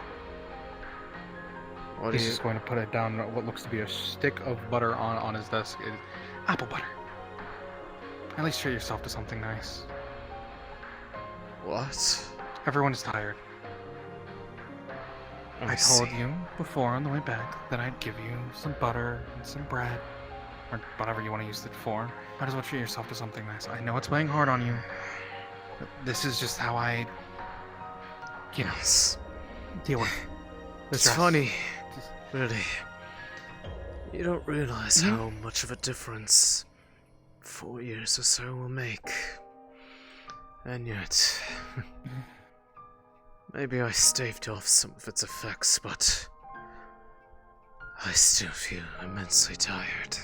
What He's are you... just going to put it down what looks to be a stick of butter on his desk. It is apple butter. At least treat yourself to something nice. What? Everyone is tired. I told see. you before on the way back that I'd give you some butter and some bread, or whatever you want to use it for. Might as well treat yourself to something nice. I know it's weighing hard on you, but this is just how I, you know, deal with it. It's Stress. funny, really. You don't realize how much of a difference 4 years or so will make. And yet, maybe I staved off some of its effects, but I still feel immensely tired.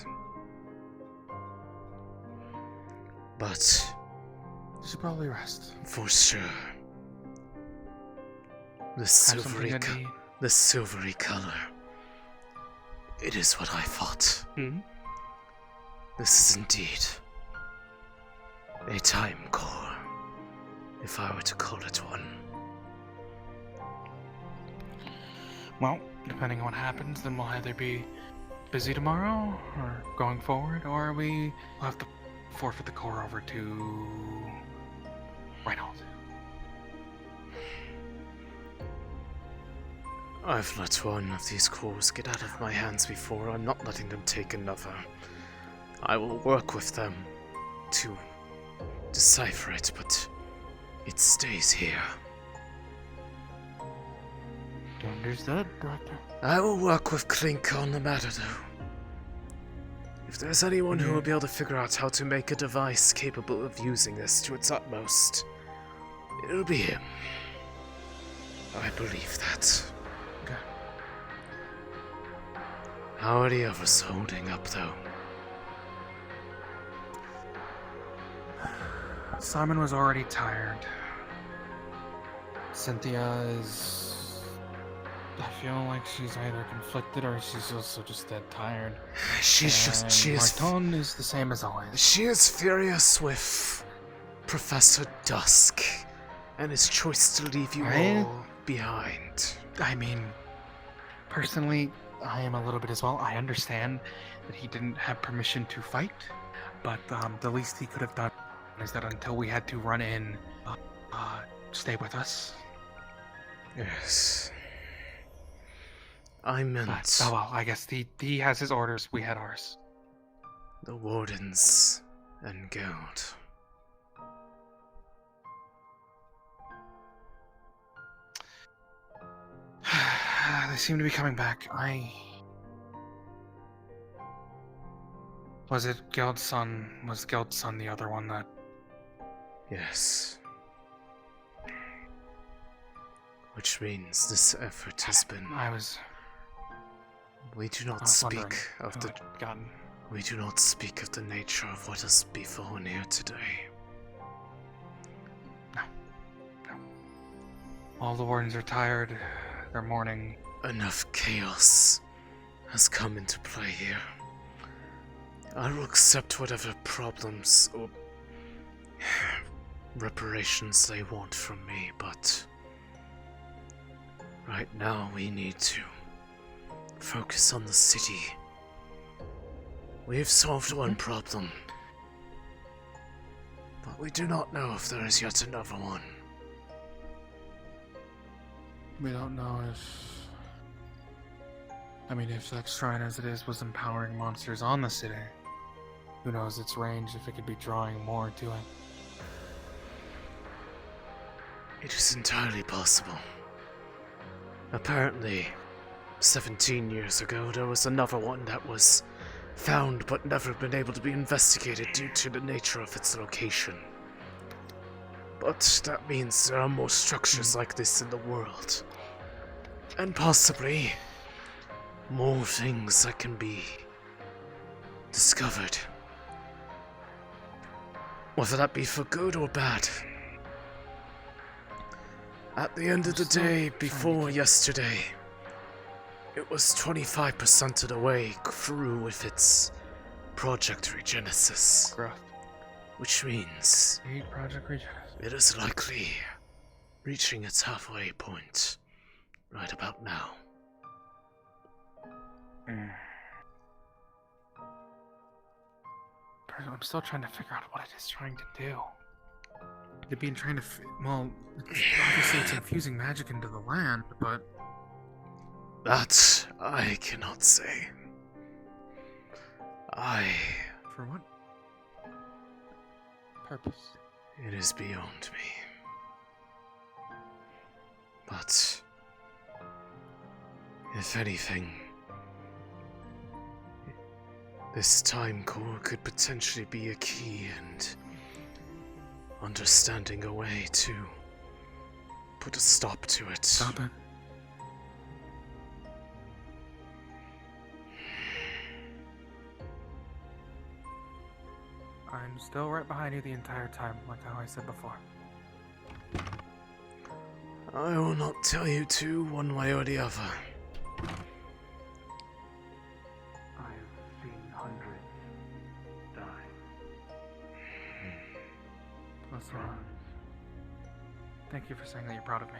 But you should probably rest. For sure. The silvery color. It is what I thought. This is indeed a time core, if I were to call it one. Well, depending on what happens, then we'll either be busy tomorrow, or going forward, or we'll have to forfeit the core over to Runewald. I've let one of these cores get out of my hands before. I'm not letting them take another. I will work with them to decipher it, but it stays here. Understood, Director. I will work with Clink on the matter, though. If there's anyone who will be able to figure out how to make a device capable of using this to its utmost, it'll be him. I believe that. Okay. How are the others holding up, though? Simon was already tired. Cynthia is... I feel like she's either conflicted or she's also just dead tired. She is... Marton is the same as always. She is furious with Professor Dusk and his choice to leave you all behind. I mean, personally, I am a little bit as well. I understand that he didn't have permission to fight, but the least he could have done is that until we had to run in, stay with us. Yes. I meant... But, oh well, I guess he has his orders, we had ours. The Wardens and Guild. They seem to be coming back. Was it Guild's son? Was Guild's son the other one that... Yes. Which means this effort has been... We do not speak of the... We do not speak of the nature of what has befallen here today. No. All the Wardens are tired. They're mourning. Enough chaos has come into play here. I will accept whatever problems or reparations they want from me, but right now we need to focus on the city. We've solved one problem, but we do not know if there is yet another one. We don't know if... I mean, if that shrine as it is was empowering monsters on the city, who knows its range if it could be drawing more to it. It is entirely possible. Apparently, 17 years ago, there was another one that was found but never been able to be investigated due to the nature of its location. But that means there are more structures like this in the world. And possibly more things that can be discovered. Whether that be for good or bad. At the end of the day, before yesterday, it was 25% of the way through with its Project Regenesis. Which means Project Regenesis. It is likely reaching its halfway point right about now. I'm still trying to figure out what it is trying to do. It being trying to... well, obviously it's infusing magic into the land, but... That I cannot say. For what purpose? It is beyond me. But... if anything... this time core could potentially be a key and understanding a way to put a stop to it. Stop it. I'm still right behind you the entire time, like how I said before. I will not tell you to, one way or the other. That's all right. Thank you for saying that you're proud of me.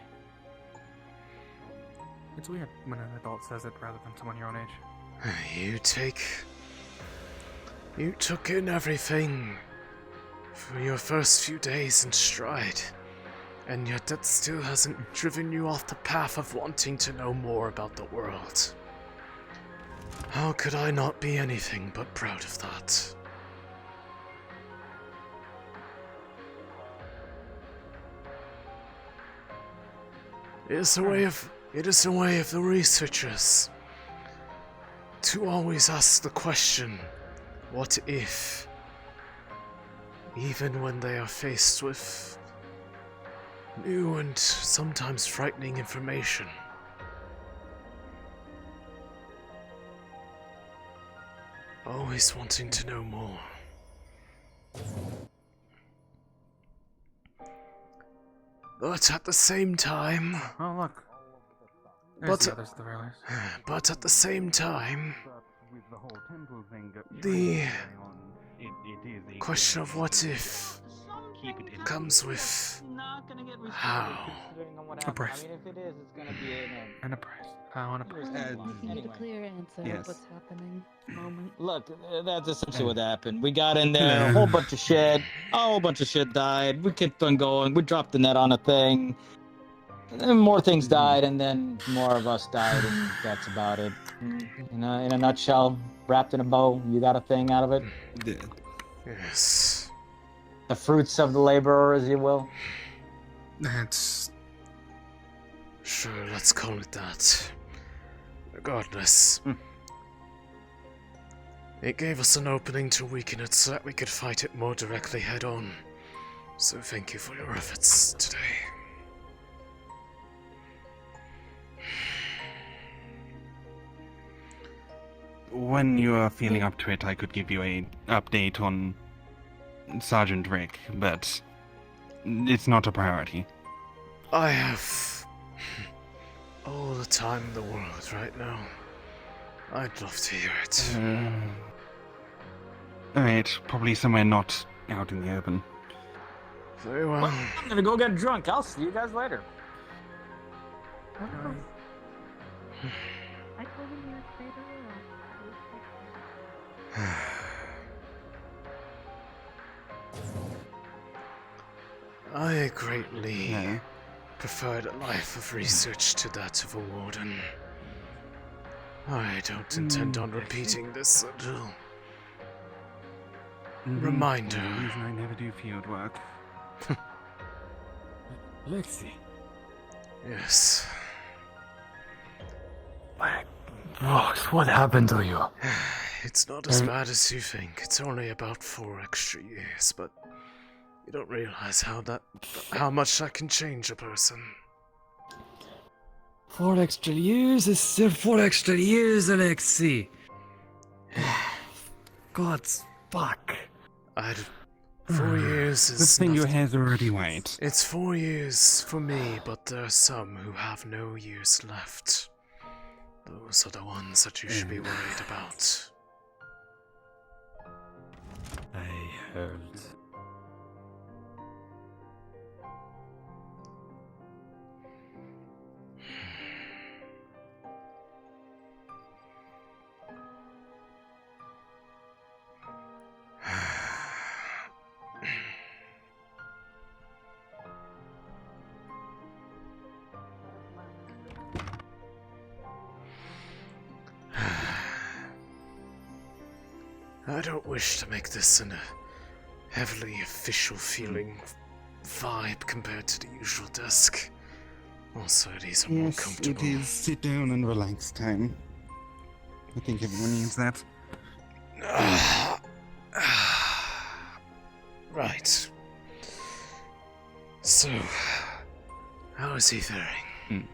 It's weird when an adult says it rather than someone your own age. You took in everything for your first few days in stride, and yet that still hasn't driven you off the path of wanting to know more about the world. How could I not be anything but proud of that? It's a way of It is the way of the researchers to always ask the question, what if? Even when they are faced with new and sometimes frightening information. Always wanting to know more. But at the same time... Oh, look. But, The others at the very least. but at the same time, the question of what if comes with how. A price. And a price. I want a price. We need a clear answer of what's happening at the moment. Look, that's essentially what happened. We got in there, a whole bunch of shit. A whole bunch of shit died. We kept on going. We dropped the net on a thing. And then more things died, and then more of us died, and that's about it. In a nutshell, wrapped in a bow, you got a thing out of it? Yes. The fruits of the laborer, as you will? That's... Sure, let's call it that. Regardless. It gave us an opening to weaken it so that we could fight it more directly head on. So thank you for your efforts today. When you are feeling up to it, I could give you an update on Sergeant Rick, but it's not a priority. I have all the time in the world right now. I'd love to hear it. Alright, probably somewhere not out in the open. Very well. I'm gonna go get drunk. I'll see you guys later. I told him you would stay there. I greatly preferred a life of research to that of a warden. I don't intend on repeating this little reminder. The reason I never do field work. Alexei. Yes. Rox, what happened to you? It's not as bad as you think. It's only about 4 extra years, but you don't realize how much that can change a person. 4 extra years is still 4 extra years, Alexei. God's fuck. 4 years is Good thing your nothing. hair's already white. It's 4 years for me, but there are some who have no years left. Those are the ones that you should be worried about. I heard. I don't wish to make this in a heavily official feeling vibe compared to the usual desk. Also, these are more Yes, comfortable. it is sit down and relax time. I think everyone needs that. Right. So, how is he faring?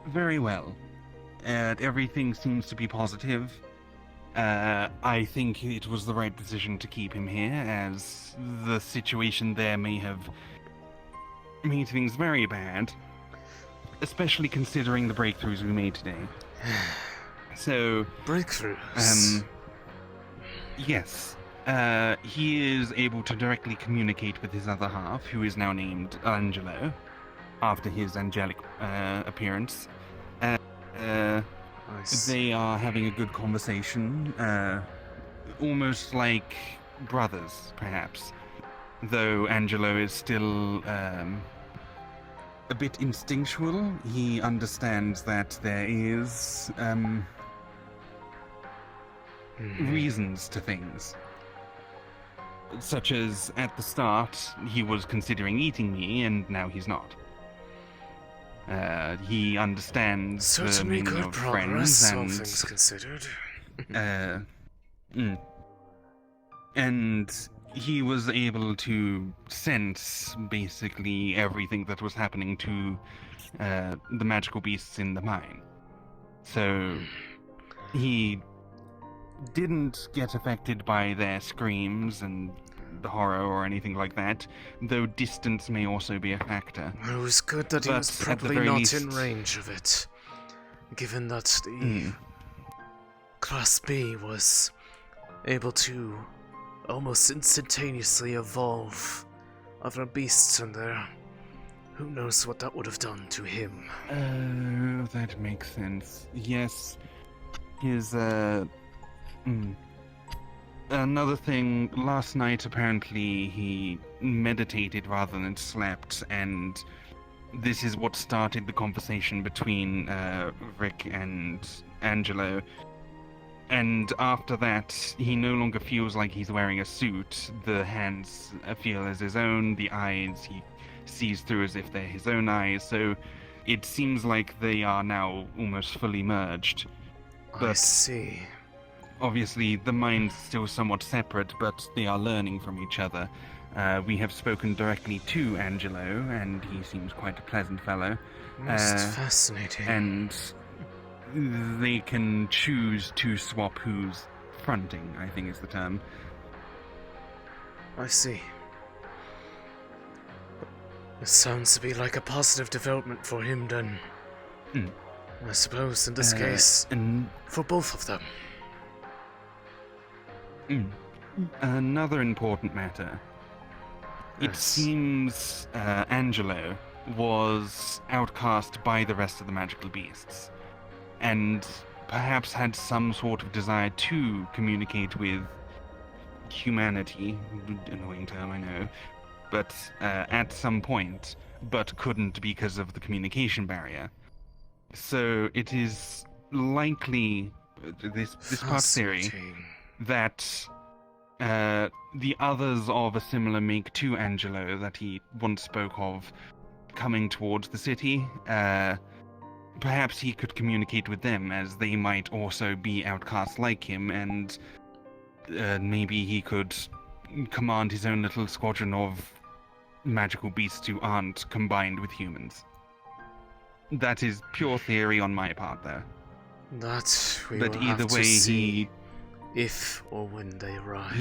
Very well. Everything seems to be positive. I think it was the right decision to keep him here, as the situation there may have made things very bad, especially considering the breakthroughs we made today. So... Breakthroughs? Yes. He is able to directly communicate with his other half, who is now named Angelo, after his angelic appearance. They are having a good conversation, almost like brothers, perhaps. Though Angelo is still a bit instinctual, he understands that there is reasons to things. Such as, at the start, he was considering eating me, and now he's not. He understands the Certainly meaning good of progress, friends all and things considered. and he was able to sense basically everything that was happening to the magical beasts in the mine. So he didn't get affected by their screams and the horror or anything like that, though distance may also be a factor. It was good that he But was at the probably very not least- in range of it, given that the Class B was able to almost instantaneously evolve other beasts in there. Who knows what that would have done to him? Oh, that makes sense. Yes. His, Another thing, last night apparently he meditated rather than slept, and this is what started the conversation between Rick and Angelo. And after that, he no longer feels like he's wearing a suit. The hands feel as his own, the eyes he sees through as if they're his own eyes, so it seems like they are now almost fully merged. I see. Obviously, the mind's still somewhat separate, but they are learning from each other. We have spoken directly to Angelo, and he seems quite a pleasant fellow. Most fascinating. And they can choose to swap who's fronting, I think is the term. I see. It sounds to be like a positive development for him then. I suppose in this case, for both of them. Another important matter. It seems Angelo was outcast by the rest of the magical beasts, and perhaps had some sort of desire to communicate with humanity, annoying term, I know, but at some point, but couldn't because of the communication barrier. So it is likely, this part's theory, that the others of a similar make to Angelo that he once spoke of coming towards the city, perhaps he could communicate with them, as they might also be outcasts like him, and maybe he could command his own little squadron of magical beasts who aren't combined with humans. That is pure theory on my part, though. That we But will either have way, to see if or when they arrive.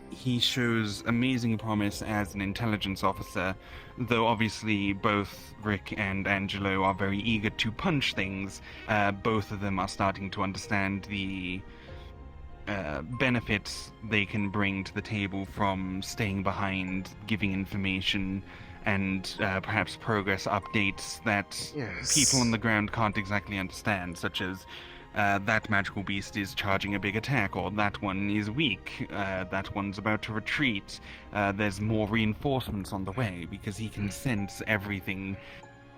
He shows amazing promise as an intelligence officer, though obviously both Rick and Angelo are very eager to punch things. Both of them are starting to understand the benefits they can bring to the table from staying behind, giving information, and perhaps progress updates that people on the ground can't exactly understand, such as that magical beast is charging a big attack, or that one is weak, that one's about to retreat, there's more reinforcements on the way, because he can sense everything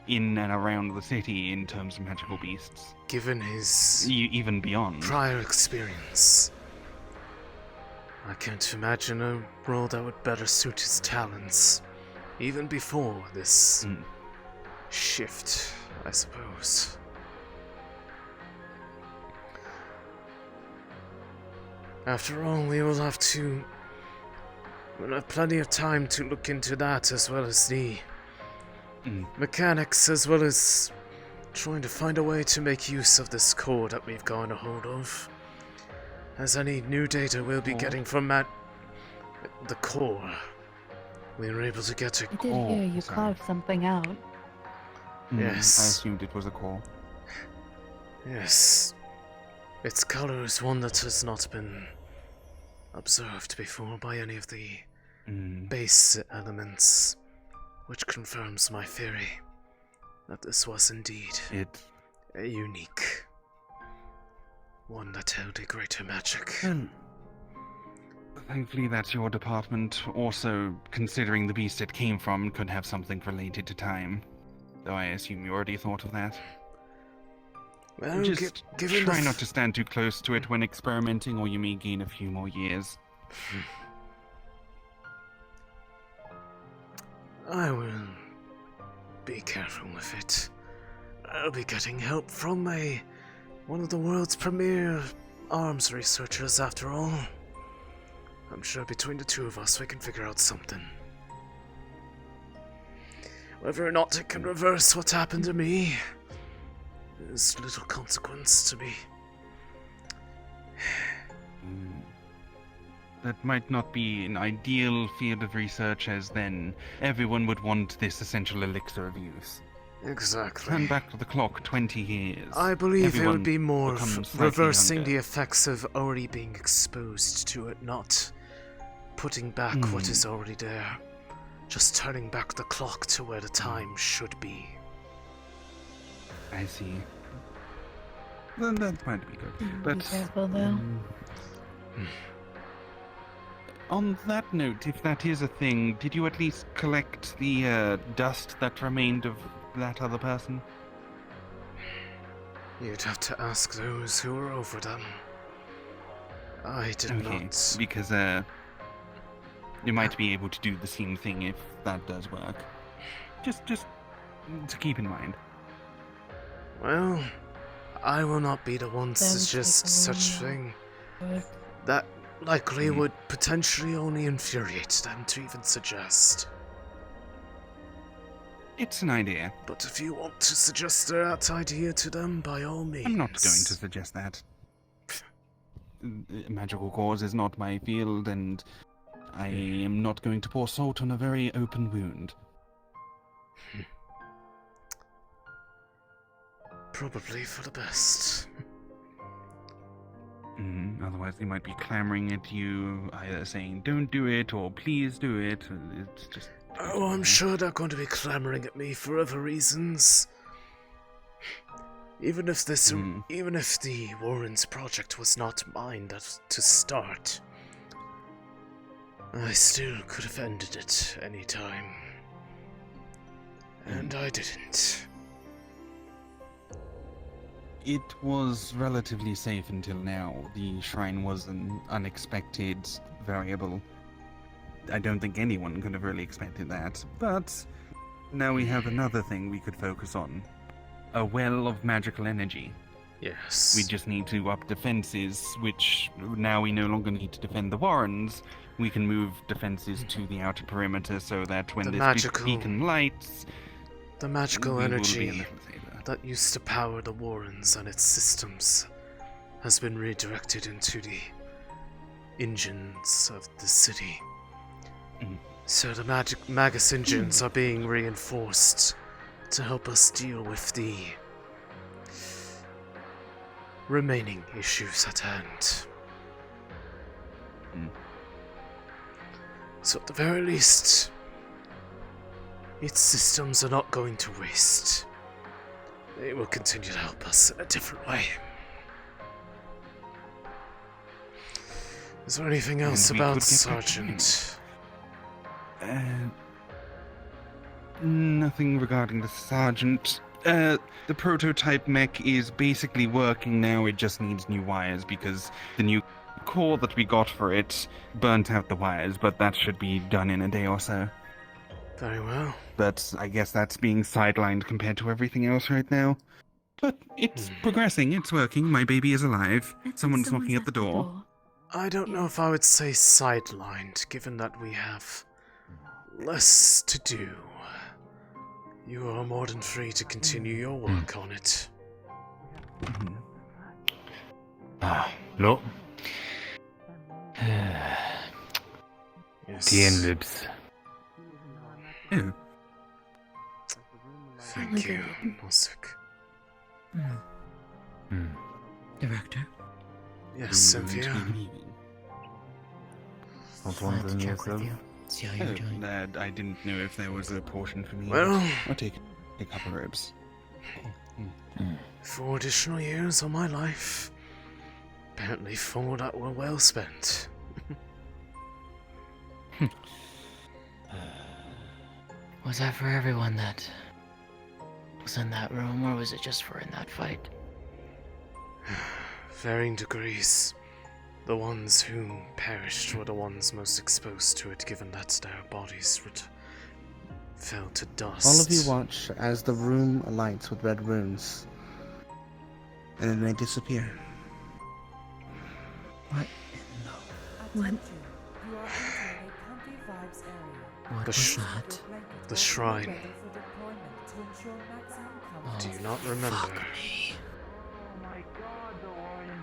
in and around the city in terms of magical beasts. Given his even beyond prior experience, I can't imagine a role that would better suit his talents, even before this shift, I suppose. After all, we'll have plenty of time to look into that, as well as the mechanics, as well as trying to find a way to make use of this core that we've gotten a hold of. As any new data we'll be getting from the core, we were able to get a I did hear you carve something out. Yes. I assumed it was a call. Yes. Its color is one that has not been observed before by any of the base elements, which confirms my theory that this was indeed a unique one that held a greater magic. Thankfully that's your department. Also, considering the beast it came from could have something related to time. Though I assume you already thought of that. Well, just given try not to stand too close to it when experimenting, or you may gain a few more years. I will be careful with it. I'll be getting help from one of the world's premier arms researchers after all. I'm sure between the two of us we can figure out something. Whether or not it can reverse what happened to me is little consequence to me. That might not be an ideal field of research, as then everyone would want this essential elixir of youth. Exactly. Turn back to the clock 20 years. I believe it would be more becomes slightly reversing younger. the effects of already being exposed to it, not putting back what is already there. Just turning back the clock to where the time should be. I see. Then that might be good. But Be careful though. on that note, if that is a thing, did you at least collect the dust that remained of that other person? You'd have to ask those who were over them. I did not. Because you might be able to do the same thing if that does work. Just to keep in mind. Well, I will not be the one to suggest such thing. That likely would potentially only infuriate them to even suggest. It's an idea. But if you want to suggest that idea to them, by all means. I'm not going to suggest that. Magical cause is not my field, and I am not going to pour salt on a very open wound. Probably for the best. Otherwise, they might be clamoring at you, either saying, "Don't do it," or "Please do it." It's just. Oh, I'm sure they're going to be clamoring at me for other reasons. Even if the Wardens project was not mine to start, I still could have ended it any time. And I didn't. It was relatively safe until now. The shrine was an unexpected variable. I don't think anyone could have really expected that, but now we have another thing we could focus on. A well of magical energy. Yes. We just need to up defenses, which now we no longer need to defend the Wardens. We can move defenses to the outer perimeter so that when this beacon lights... The magical we will be a energy little safer. that used to power the Wardens and its systems has been redirected into the engines of the city. So the Magus engines are being reinforced to help us deal with the remaining issues at hand. So at the very least, its systems are not going to waste. They will continue to help us in a different way. Is there anything else about Sergeant? Nothing regarding the Sergeant. The prototype mech is basically working now, it just needs new wires because the new core that we got for it burnt out the wires, but that should be done in a day or so. Very well. But I guess that's being sidelined compared to everything else right now. But it's progressing, it's working, my baby is alive. Someone's knocking at the door. I don't know if I would say sidelined, given that we have less to do. You are more than free to continue your work on it. No. Yes. Tien lips. Oh. Thank you, Nosuk. Director? Yes, Cynthia. I was Glad to wondering check with yourself. you. See how you're doing. I didn't know if there was a portion for me. Well- I'll take a couple ribs. 4 additional years of my life. Apparently 4 that were well spent. Was that for everyone that was in that room, or was it just for in that fight? Varying degrees. The ones who perished were the ones most exposed to it, given that their bodies fell to dust. All of you watch as the room alights with red runes, and then they disappear. What? What? What was that? The shrine. Do you not remember? Fuck me.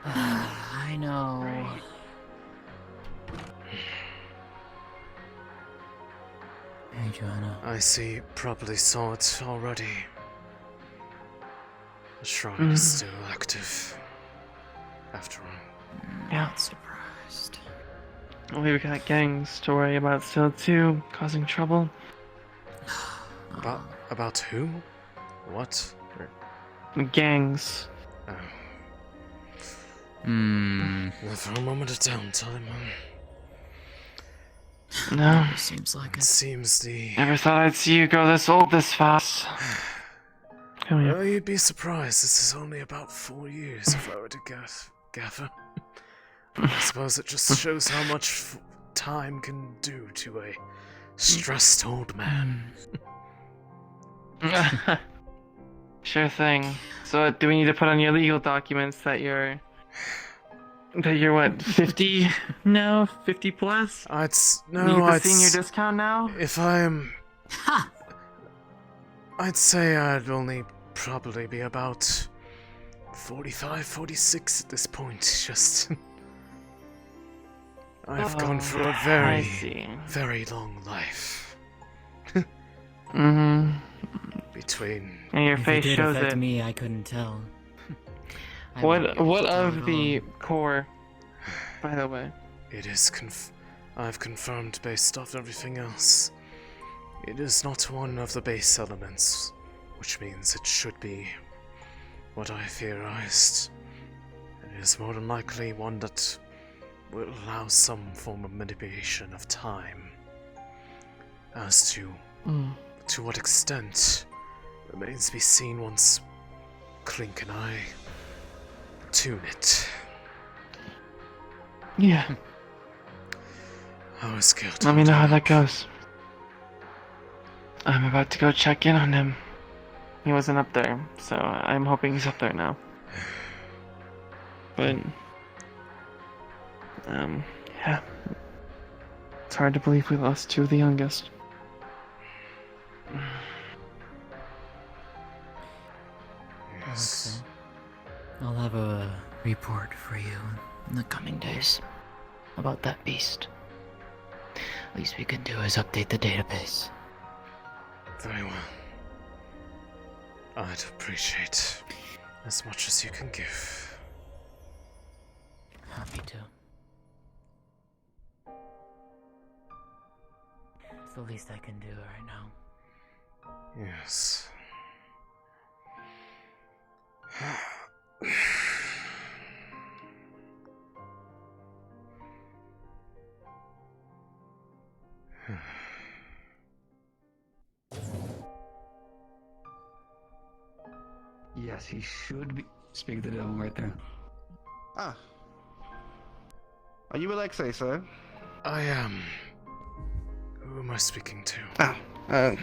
I know. Hey, Joanna. I see you probably saw it already. The shrine is still active. After all. Yeah. Not surprised. We've got gangs to worry about still too, causing trouble. About who? What? Gangs. Oh. For a moment of downtime. No. Seems like it. Seems the... Never thought I'd see you grow this old this fast. Come here. Well, you'd be surprised. This is only about 4 years if I were to gather. I suppose it just shows how much time can do to a stressed old man. Sure thing. So do we need to put on your legal documents that you're what, 50 now? 50 plus? I'd senior discount now? If I'm... I'd say I'd only probably be about 45, 46 at this point, just... I've gone through a very long life. Between... And your face if it did shows affect it. me, I couldn't tell. What of the core, by the way? It is I've confirmed based off everything else. It is not one of the base elements, which means it should be what I theorized. It is more than likely one that will allow some form of manipulation of time. As to what extent remains to be seen once Clink and I tune it. Yeah. I was scared. Let me know how that goes. I'm about to go check in on him. He wasn't up there, so I'm hoping he's up there now. But, yeah. It's hard to believe we lost two of the youngest. Alexei, I'll have a report for you in the coming days about that beast. Least we can do is update the database. Very well. I'd appreciate as much as you can give. Happy to. It's the least I can do right now. Yes. Yes, he should be. Speak the devil right there. Ah. Are you Alexei, sir? I am. Who am I speaking to?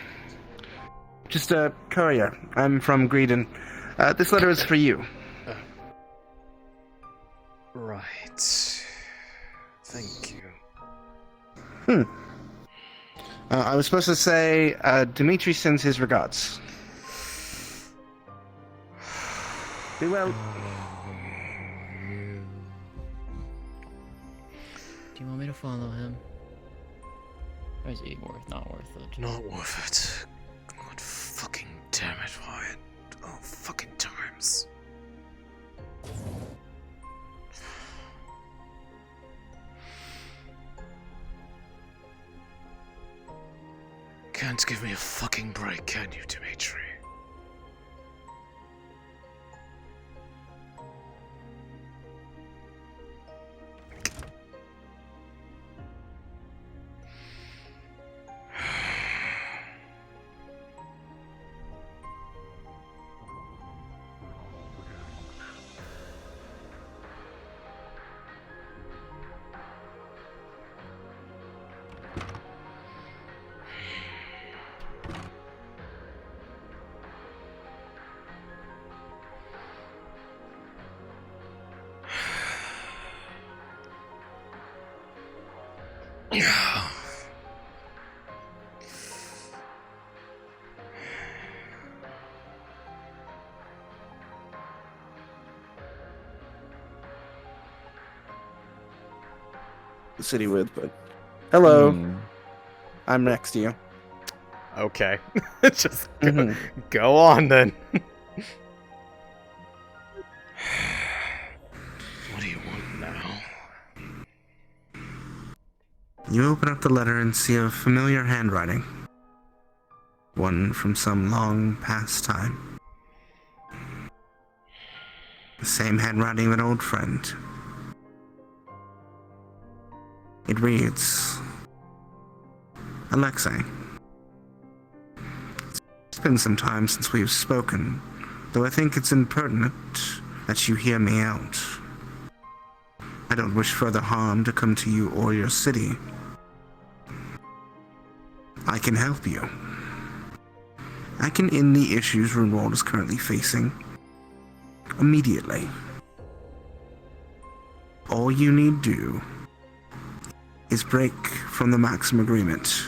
Just a courier. I'm from Greedon. This letter is for you. Right. Thank you. I was supposed to say, Dimitri sends his regards. Be well. Do you want me to follow him? Or is he not worth it? Not worth it. God fucking damn it, Wyatt. Oh, fucking times. Can't give me a fucking break, can you, Dimitri? The city with, but hello. Hmm. I'm next to you. Okay. Just go on then. What do you want now? You open up the letter and see a familiar handwriting. One from some long past time. The same handwriting of an old friend. It reads, Alexei. It's been some time since we've spoken, though I think it's impertinent that you hear me out. I don't wish further harm to come to you or your city. I can help you. I can end the issues Runewald is currently facing immediately. All you need do is break from the Maxim Agreement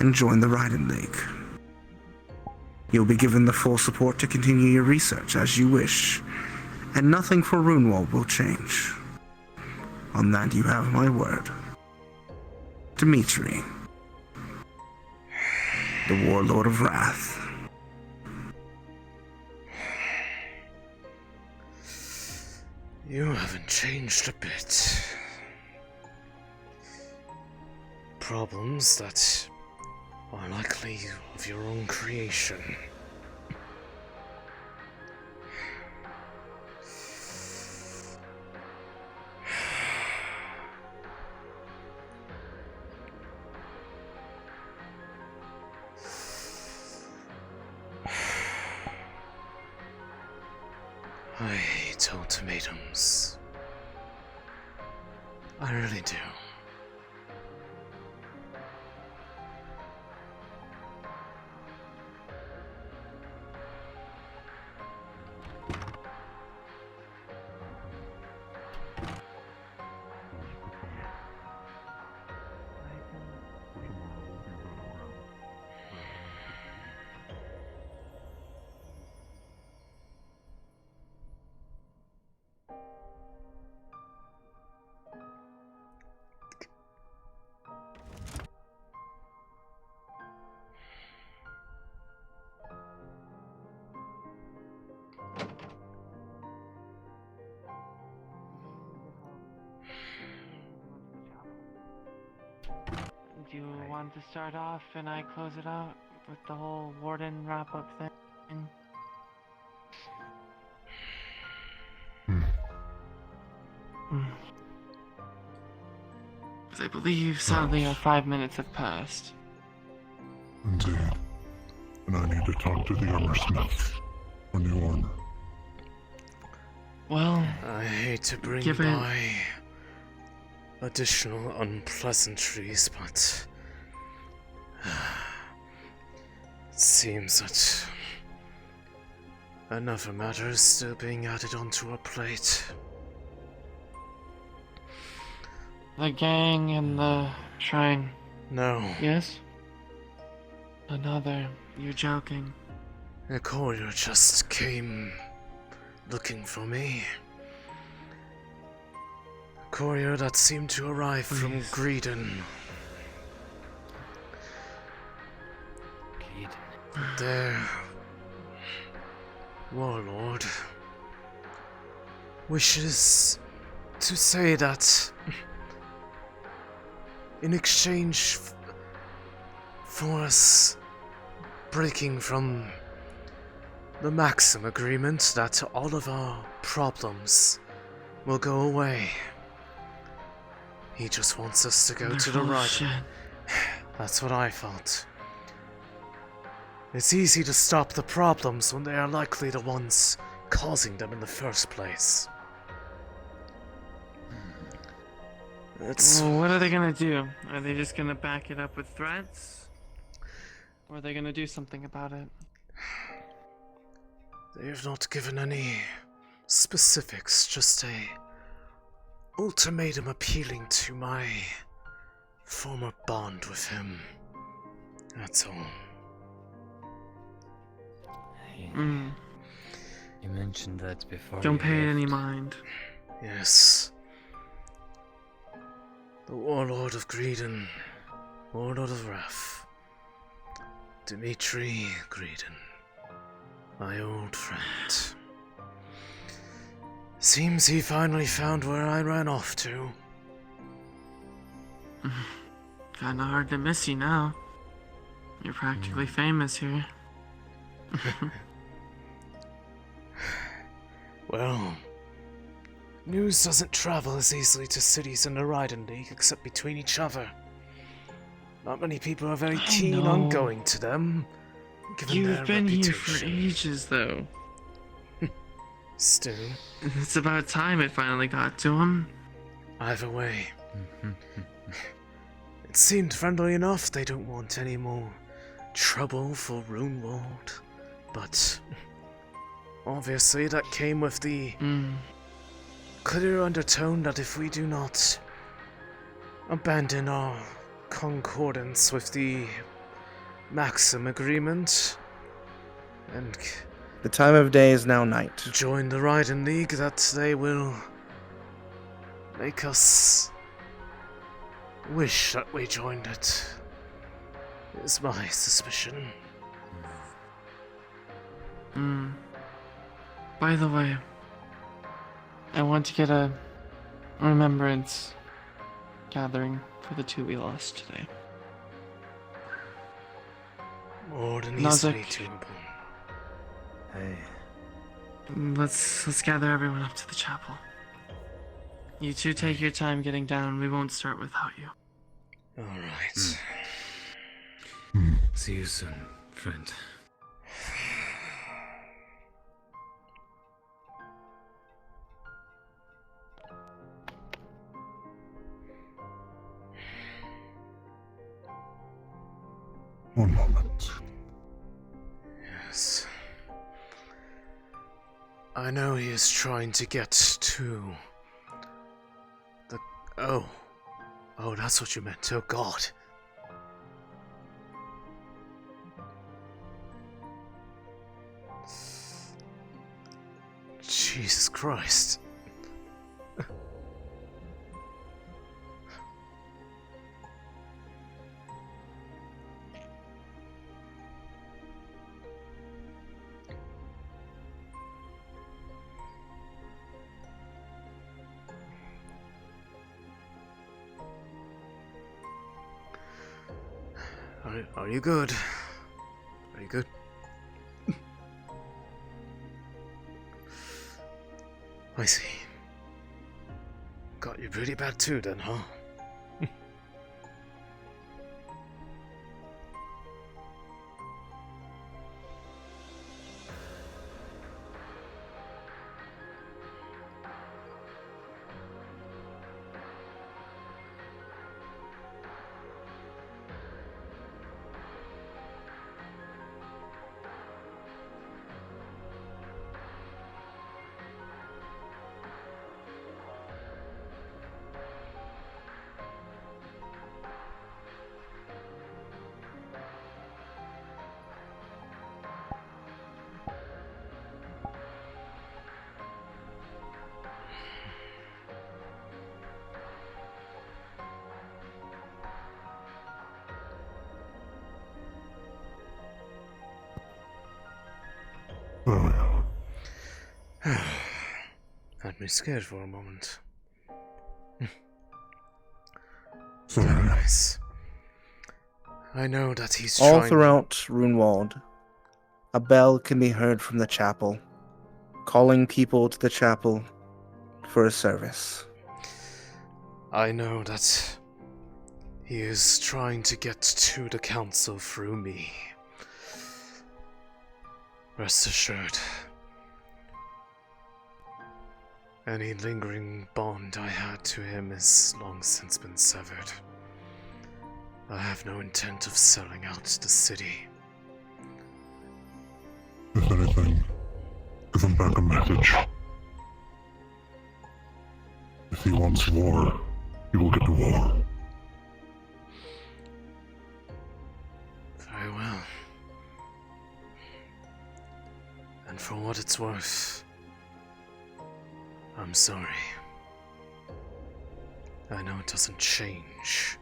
and join the Raiden League. You'll be given the full support to continue your research as you wish, and nothing for Runewald will change. On that you have my word. Dimitri, the Warlord of Wrath. You haven't changed a bit. Problems that are likely of your own creation. I hate ultimatums. I really do. Do you want to start off and I close it out with the whole Warden wrap-up thing? Because I believe sadly our 5 minutes have passed. Indeed. And I need to talk to the armor smith for new armor. Well, I hate to bring given- by additional unpleasantries, but it seems that another matter is still being added onto our plate. The gang and the shrine. No. Yes? Another. You're joking. A courier just came looking for me. A courier that seemed to arrive from Greedon. Their warlord wishes to say that in exchange for us breaking from the Maxim Agreement, that all of our problems will go away. He just wants us to go to the right. That's what I felt. It's easy to stop the problems when they are likely the ones causing them in the first place. Well, what are they gonna do? Are they just gonna back it up with threats? Or are they gonna do something about it? They have not given any specifics, just a ultimatum appealing to my form a bond with him. That's all. You mentioned that before. Don't you pay it left. any mind. Yes. The Warlord of Greedon, Warlord of Wrath, Dmitri Greedon, my old friend. Seems he finally found where I ran off to. Kinda hard to miss you now. You're practically famous here. Well, news doesn't travel as easily to cities in the Raiden League except between each other. Not many people are very keen on going to them, given their You've been here for reputation. ages, though. Still, It's about time it finally got to him. either way. It seemed friendly enough. They don't want any more trouble for Runewald. But obviously that came with the clear undertone that if we do not abandon our concordance with the Maxim agreement and The time of day is now night. join the Raiden League, that they will make us wish that we joined it, is my suspicion. By the way, I want to get a remembrance gathering for the two we lost today. More than easily Nozick. to important. Hey. Let's gather everyone up to the chapel. You two take your time getting down. We won't start without you. Alright. See you soon, friend. One moment. Yes. I know he is trying to get to the... Oh, that's what you meant. Oh, God. Jesus Christ. Are you good? Are you good? I see. Got you pretty bad too then, huh? Had me scared for a moment. Very nice. I know that he's All trying... throughout Runewald, a bell can be heard from the chapel, calling people to the chapel for a service. I know that he is trying to get to the council through me. Rest assured, any lingering bond I had to him has long since been severed. I have no intent of selling out the city. If anything, give him back a message. If he wants war, he will get to war. what it's worth, I'm sorry. I know it doesn't change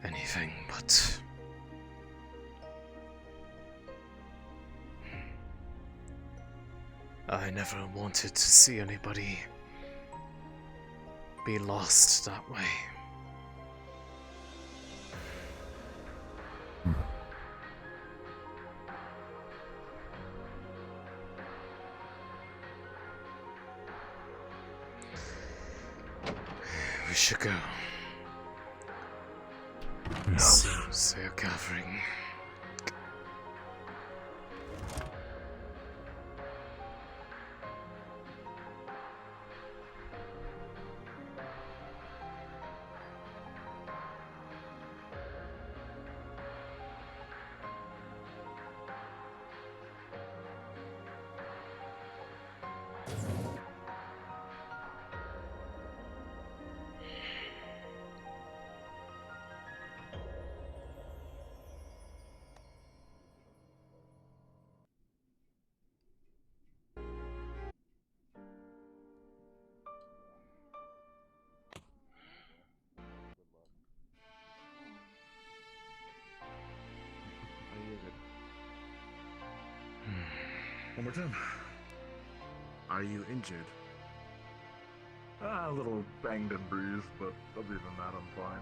anything, but I never wanted to see anybody be lost that way. We should go. Say a gathering. One more time. Are you injured? A little banged and bruised, but other than that, I'm fine.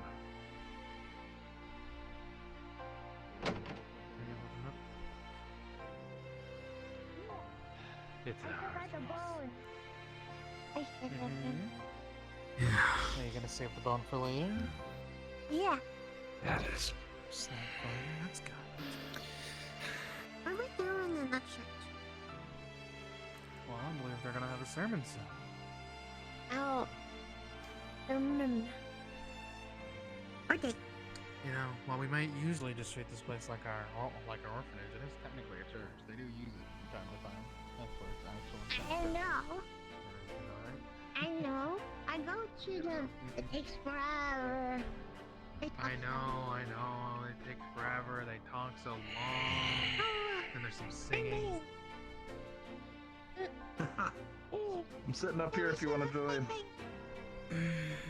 It's Yeah. Are you gonna save the bone for later? Yeah. That is. Snap fire, that's good. What are we doing in that church? Well, I believe they're gonna have a sermon soon. Oh. Okay. You know, while we might usually just treat this place like our orphanage, it is technically a church. They do use it from time to time. That's for its actual intent. I know. I go to them. It takes forever. I know. It takes forever. They talk so long. And there's some singing. I'm sitting up here if you want to join.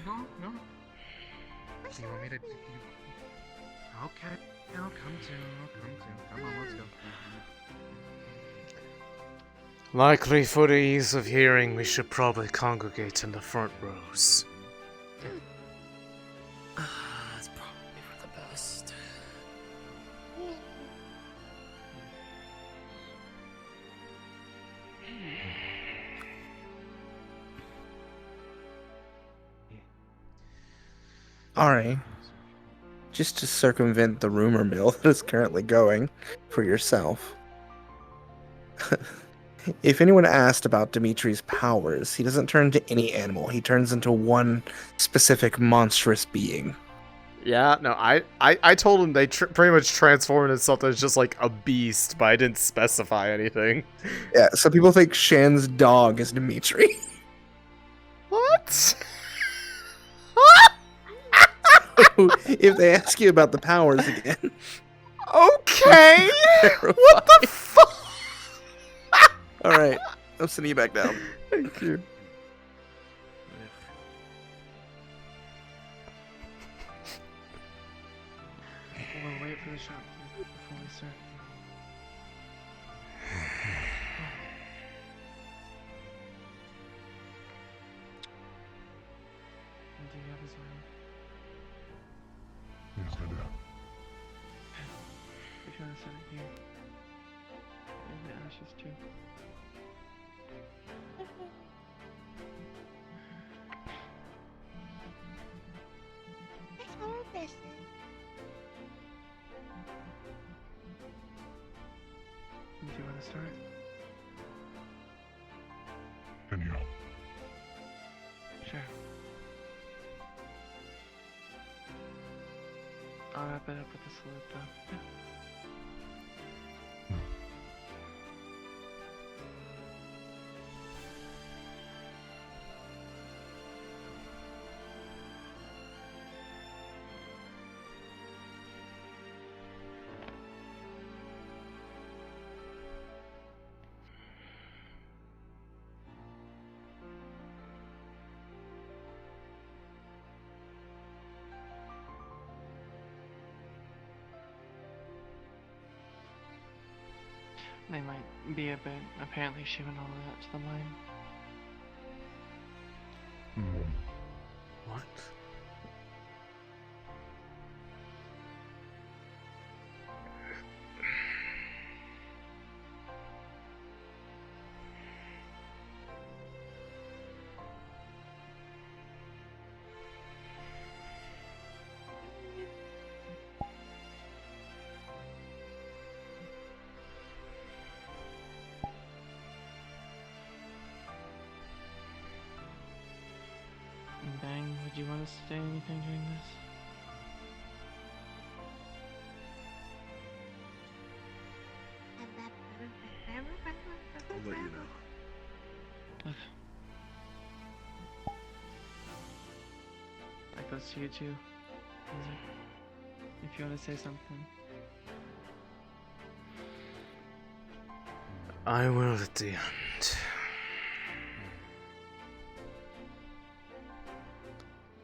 No. Do you want me to? Okay. I'll come to. Come on, let's go. Likely for the ease of hearing, we should probably congregate in the front rows. That's probably for the best. Alright. Just to circumvent the rumor mill that is currently going for yourself. If anyone asked about Dimitri's powers, he doesn't turn into any animal. He turns into one specific monstrous being. Yeah, no, I told him they pretty much transformed into something that's just like a beast, but I didn't specify anything. Yeah, so people think Shan's dog is Dimitri. What? If they ask you about the powers again. Okay! What the fuck? Alright, I'm sending you back down. Thank you. We'll wait for the shopkeep before we start. Do you have his room? Yes, I do. If you want to set it here. And the ashes too. Do you want to start? Can you? Sure. I'll wrap it up with the salute though. Yeah. they might be a bit. Apparently, she went all the way up to the mine. What? Bang, would you want us to say anything during this? I'll let you know. Okay. That goes to you too, Isaac. If you want to say something. I will at the end.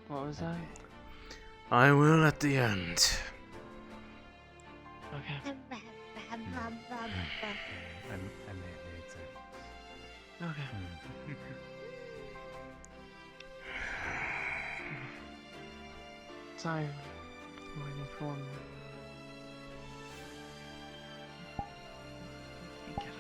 What was that? I will at the end. Okay. Okay. Sorry. I'm waiting for one more. Get up.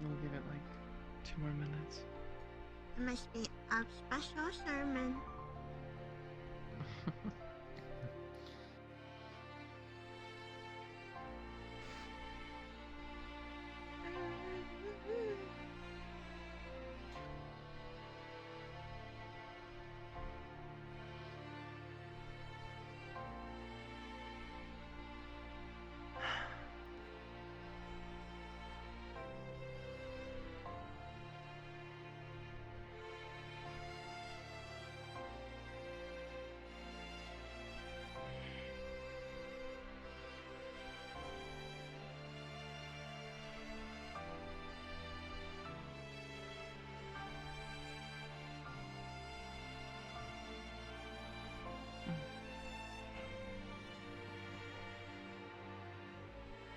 We'll give it like 2 more minutes. It must be a special sermon.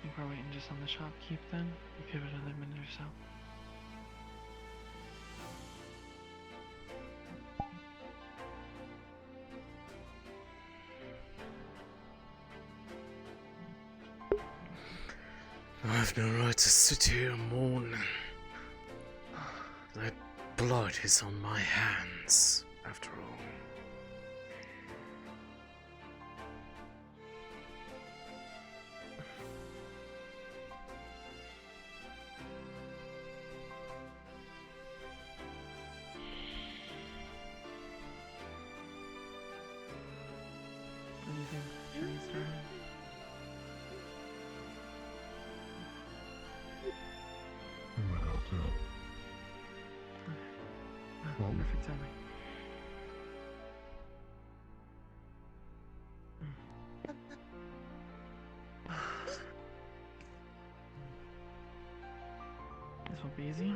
I think we're waiting just on the shopkeep then. We'll give it another minute or so. I've no right to sit here and mourn. That blood is on my hands, after all. What do you think? Should we start? Perfect timing. This won't be easy.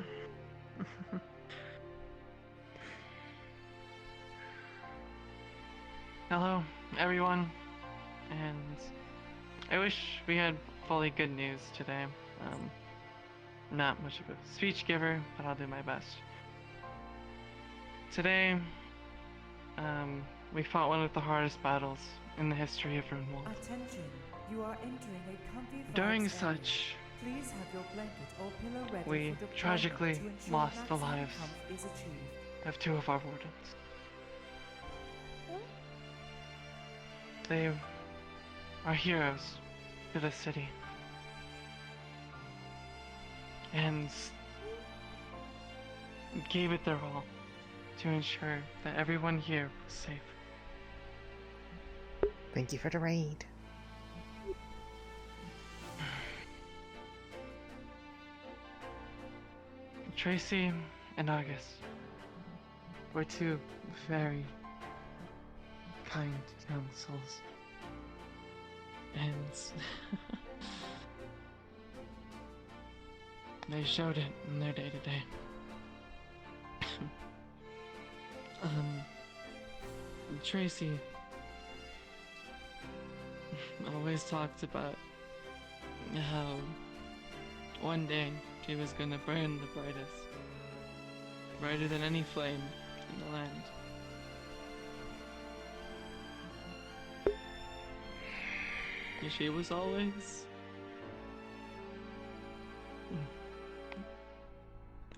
Hello, everyone, and I wish we had fully good news today. Not much of a speech giver, but I'll do my best. Today, we fought one of the hardest battles in the history of Runewald. Attention, you are entering a comfy During vibes area. such, Please have your blanket or pillow ready we for deployment tragically to ensure lost the maximum lives comfort is achieved. of 2 of our wardens. They are heroes to the city. And gave it their all to ensure that everyone here was safe. Thank you for the raid. Tracy and August were 2 very kind young souls. And they showed it in their day-to-day. Tracy always talked about how one day she was gonna burn the brightest, brighter than any flame in the land. She was always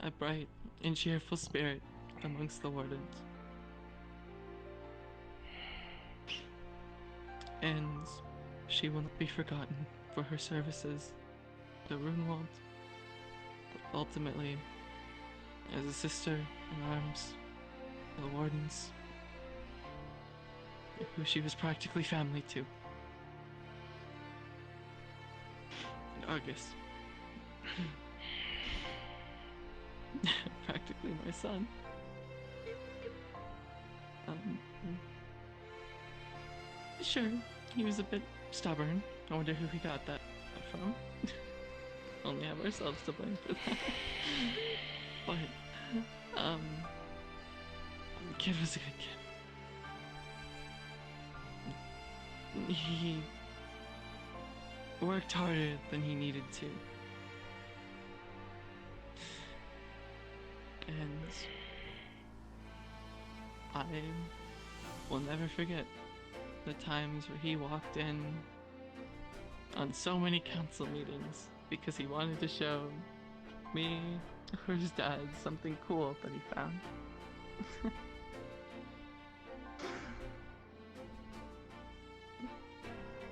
a bright and cheerful spirit amongst the Wardens. And she will not be forgotten for her services to Runewald, but ultimately as a sister in arms to the Wardens, who she was practically family to. And Argus, practically my son. Sure, he was a bit stubborn. I wonder who he got that from. Only have ourselves to blame for that. But, the kid was a good kid. He worked harder than he needed to. And I will never forget the times where he walked in on so many council meetings because he wanted to show me or his dad something cool that he found.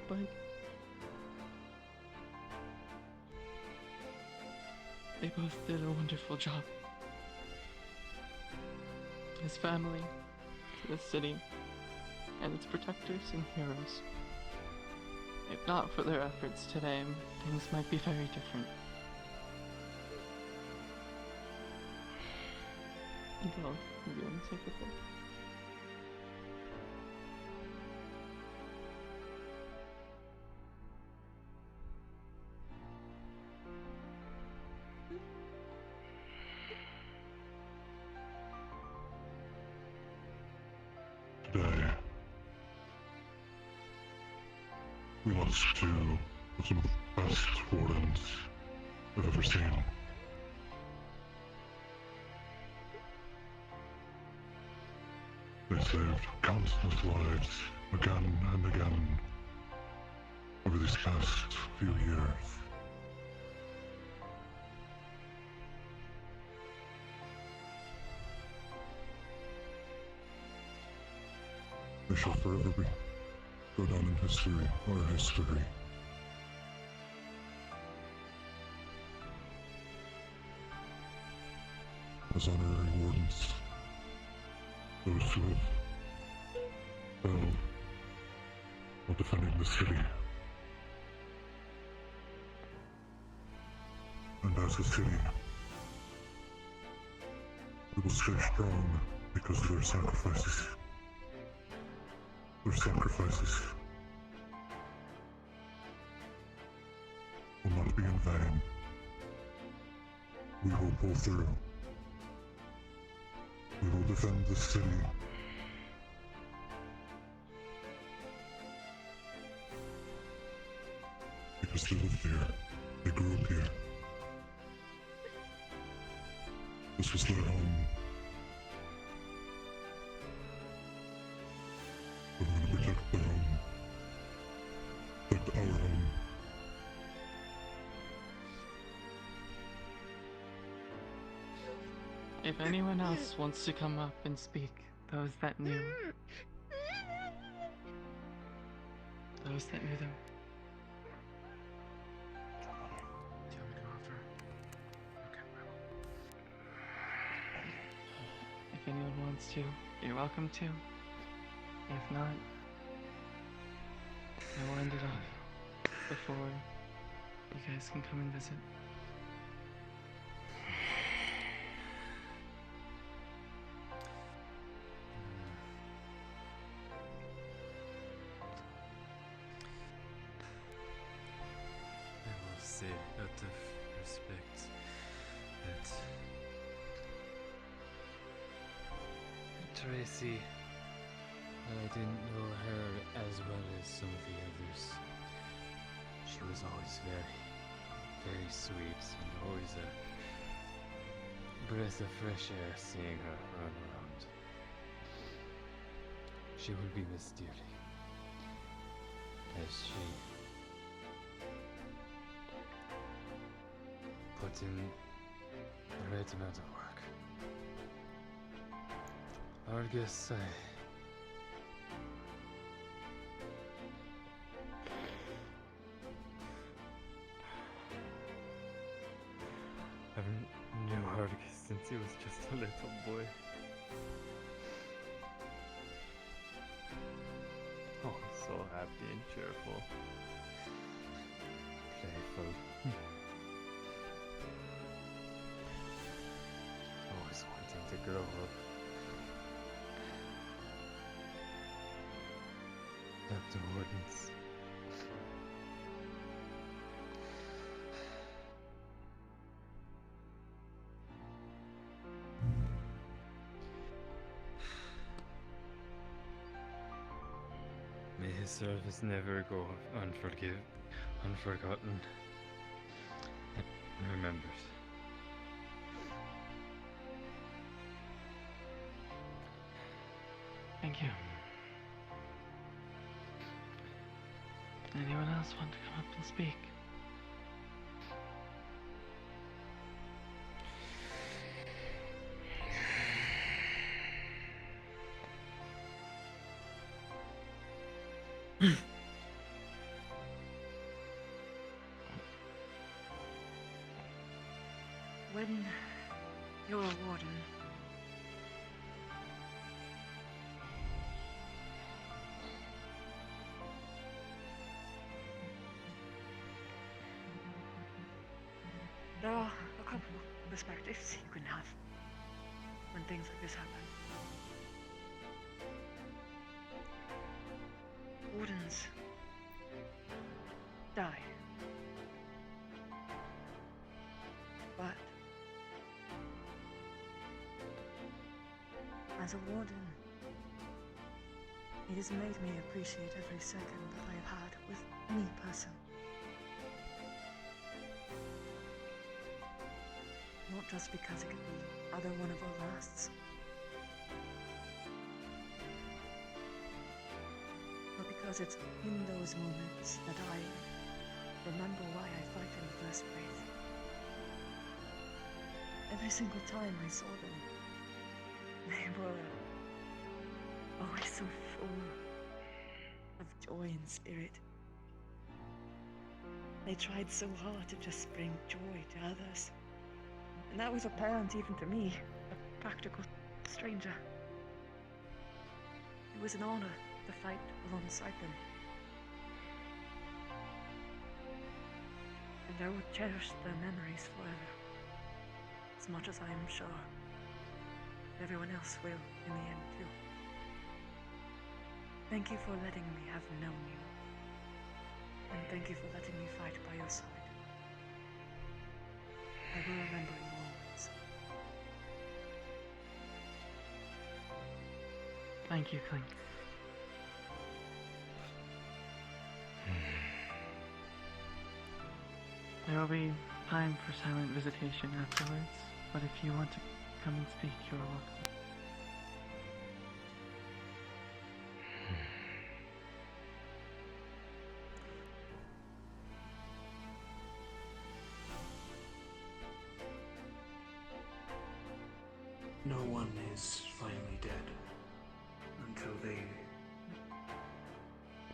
But they both did a wonderful job. His family, the city, and its protectors and heroes. If not for their efforts today, things might be very different. Go, you want to take the floor? Today, we lost two of some of the best Wardens I've ever seen. They saved countless lives again and again over these past few years. They shall forever go down in history, our history. As honorary wardens, those who have failed while defending the city. And as a city, we will stay strong because of their sacrifices. Their sacrifices will not be in vain. We will pull through. We will defend the city. Because they lived here. They grew up here. This was their home. We're going to protect their home. Protect our home. If anyone else wants to come up and speak, those that knew. Those that knew them. Do you want me to offer? Okay, I will. If anyone wants to, you're welcome to. If not, I will end it off before you guys can come and visit. I will say, out of respect, that Tracy. I didn't know her as well as some of the others. She was always very, very sweet and always a breath of fresh air seeing her run around. She will be missed dearly, as she put in the right amount of work. Argus, I've known Argus since he was just a little boy. Oh, so happy and cheerful. Playful. Always wanting to grow up. Up to Wardens. May his service never go unforgotten and remembered. Thank you. Anyone else want to come up and speak? When you're a warden, there are a couple of perspectives you can have when things like this happen. Wardens die. But as a warden, it has made me appreciate every second that I have had with any person. Not just because it could be either one of our lasts, but because it's in those moments that I remember why I fight in the first place. Every single time I saw them, they were always so full of joy and spirit. They tried so hard to just bring joy to others. And that was apparent even to me, a practical stranger. It was an honor to fight alongside them. And I will cherish their memories forever. As much as I am sure everyone else will in the end too. Thank you for letting me have known you. And thank you for letting me fight by your side. I will remember you always. Thank you, Clink. There will be time for silent visitation afterwards, but if you want to come and speak, you are welcome. No one is finally dead until the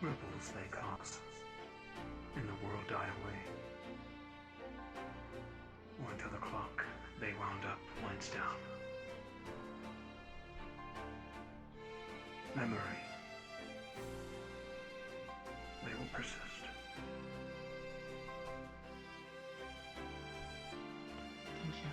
ripples they cause in the world die away, or until the clock they wound up winds down. Memory, they will persist. Thank you.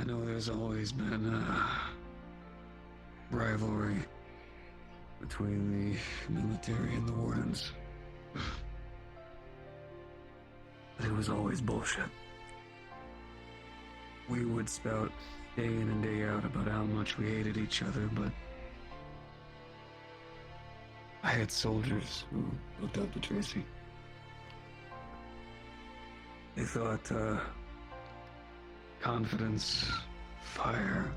I know there's always been rivalry between the military and the Wardens. But it was always bullshit. We would spout day in and day out about how much we hated each other, but I had soldiers who looked up to Tracy. They thought confidence, fire,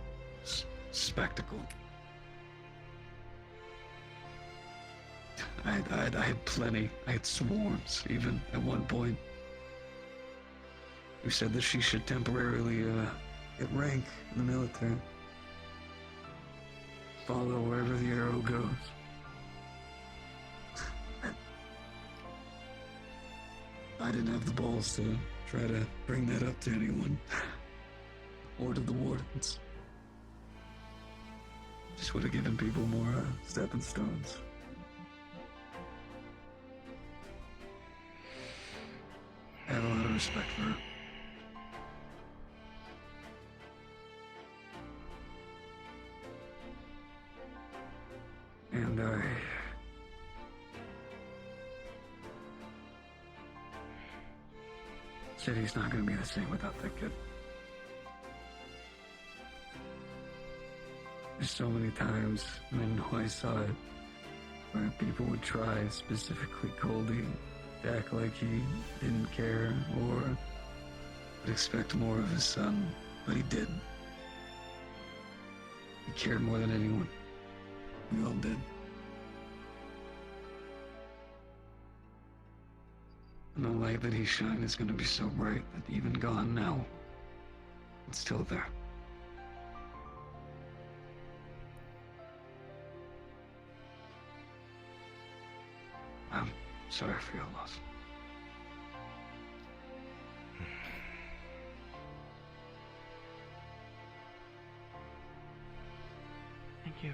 spectacle. I had plenty. I had swarms, even, at one point. Who said that she should temporarily get rank in the military. Follow wherever the arrow goes. I didn't have the balls to try to bring that up to anyone. Or to the Wardens. Just would have given people more stepping stones. I have a lot of respect for her. And city's not gonna be the same without that kid. There's so many times when I saw it where people would try, specifically Goldie, to act like he didn't care or would expect more of his son, but he did. He cared more than anyone. We all did. And the light that he shined is going to be so bright that even gone now, it's still there. I'm sorry for your loss. Thank you.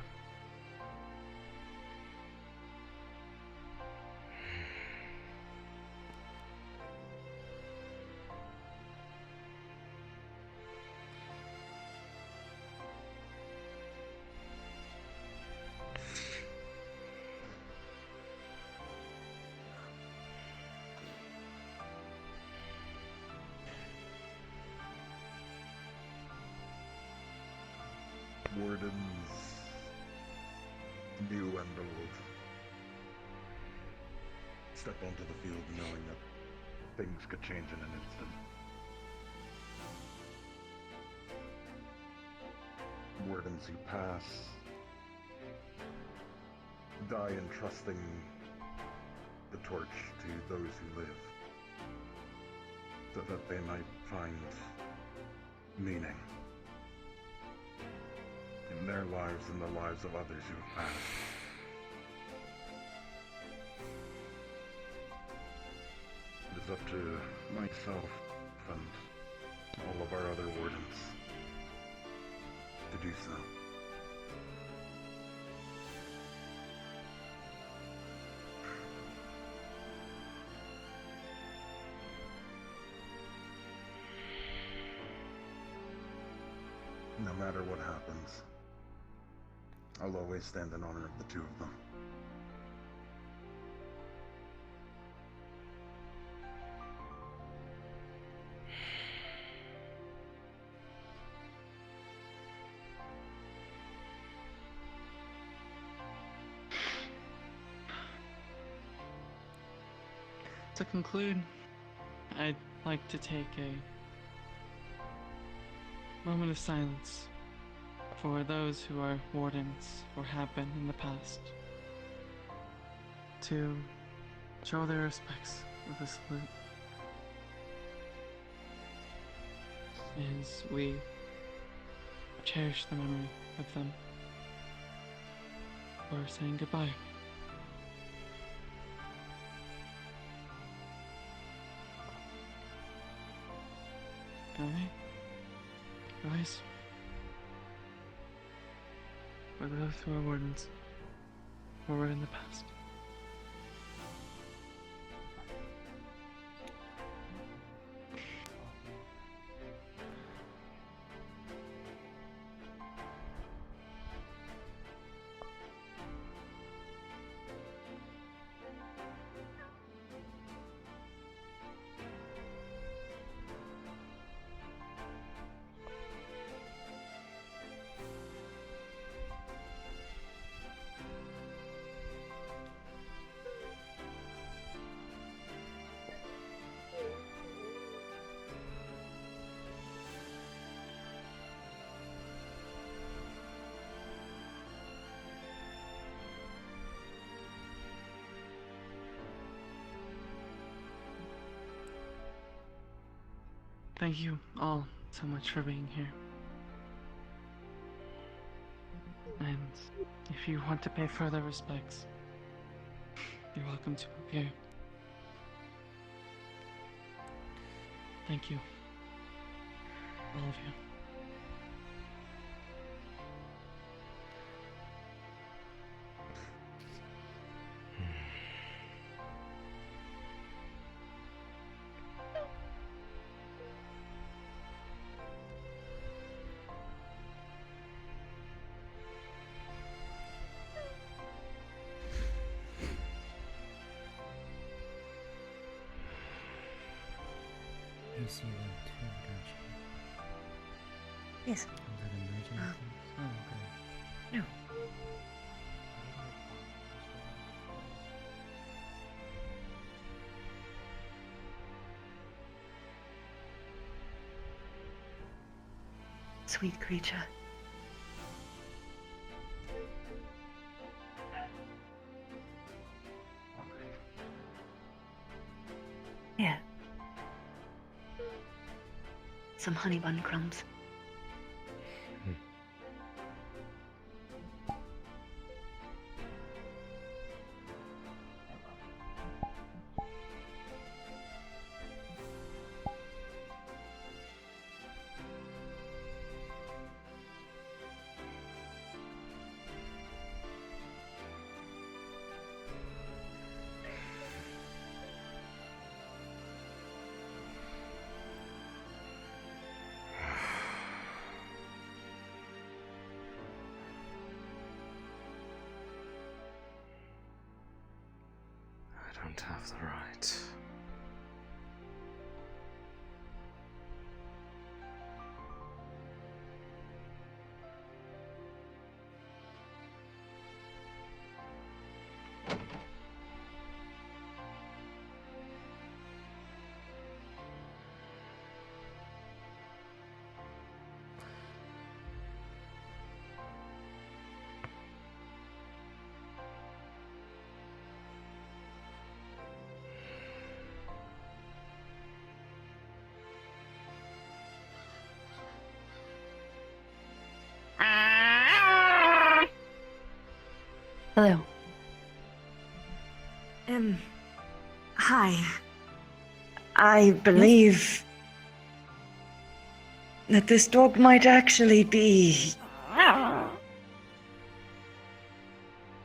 Wardens, new and old, step onto the field knowing that things could change in an instant. Wardens who pass die entrusting the torch to those who live, so that they might find meaning in their lives and the lives of others who have passed. It is up to myself and all of our other Wardens to do so. No matter what happens, I'll always stand in honor of the two of them. To conclude, I'd like to take a moment of silence for those who are Wardens or have been in the past, to show their respects with a salute as we cherish the memory of them for saying goodbye. Alright, guys. For those who are Wardens, forward in the past. thank you all so much for being here. And if you want to pay further respects, you're welcome to appear. Thank you. All of you. You see them too, don't you? Yes. Are that emerging things? Oh, okay. No. Sweet creature. Here. Some honey bun crumbs. I don't have the right. Hello. Hi. I believe that this dog might actually be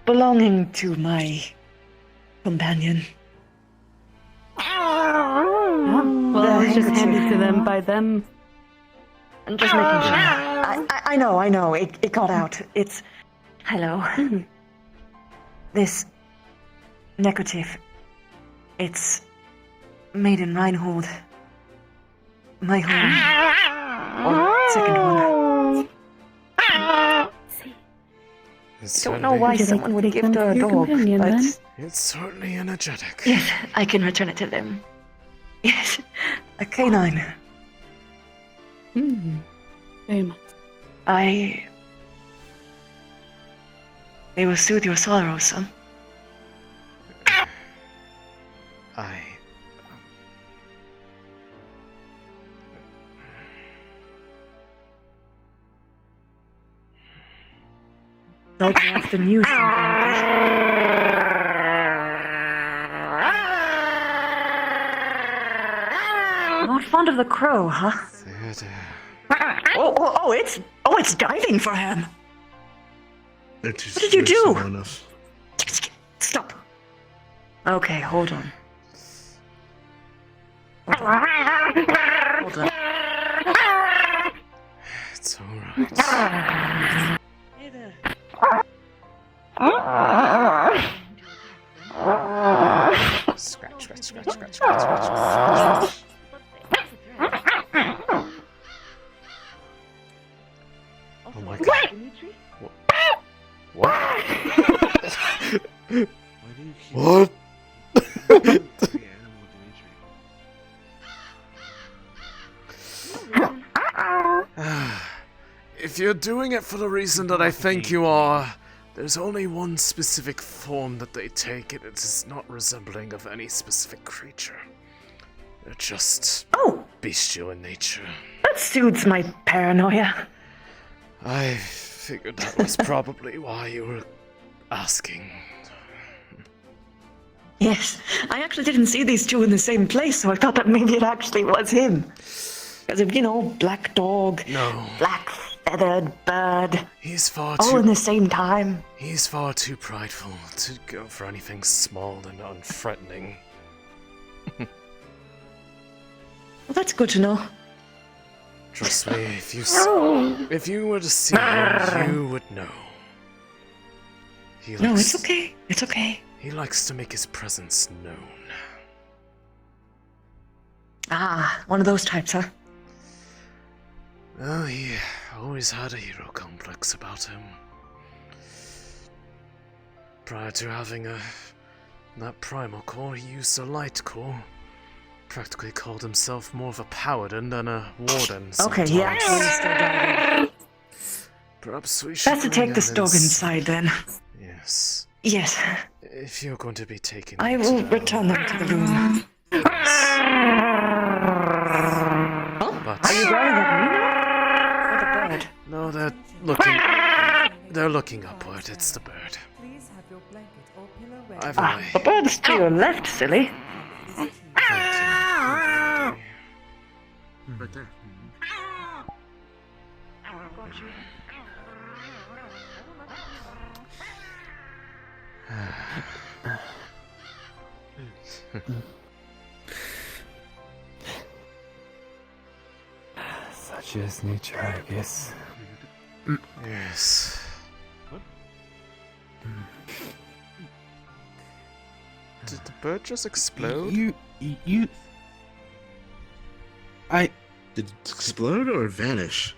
belonging to my companion. Well, I was just handed to them by them. I'm just making sure. I know. It got out. It's... Hello. This neckerchief, it's made in Runewald. My home. Or second one. I don't know why someone would give to a dog, but... It's certainly energetic. Yes, I can return it to them. Yes, a canine. Very much. They will soothe your sorrows, son. Dogs are often used Not fond of the crow, huh? It's diving for him. What did you do? Stop. Okay, hold on. Hold on. It's alright. Scratch. Oh my god. What? If you're doing it for the reason that I think you are, there's only one specific form that they take, and it is not resembling of any specific creature. They're just... Oh! bestial in nature. That soothes my paranoia. I figured that was probably why you were asking. Yes, I actually didn't see these two in the same place, so I thought that maybe it actually was him. Because of, black dog, black feathered bird, He's far all too... in the same time. He's far too prideful to go for anything small and unthreatening. Well, that's good to know. Trust me, if you were to see him, you would know. No, it's okay. It's okay. He likes to make his presence known. Ah, one of those types, huh? Oh, he always had a hero complex about him. Prior to having that primal core, he used a light core. Practically called himself more of a paladin than a warden. Okay, he actually is still driving. Perhaps we should Best to take this dog inside then. Yes. Yes. If you're going to be taking I will return them to the room. But Are you driving at me now? Or the bird? no, they're looking upward. It's the bird. The bird's to your left, silly. Right there. Such is nature, I guess. Yes. Did the bird just explode? Did it explode or vanish?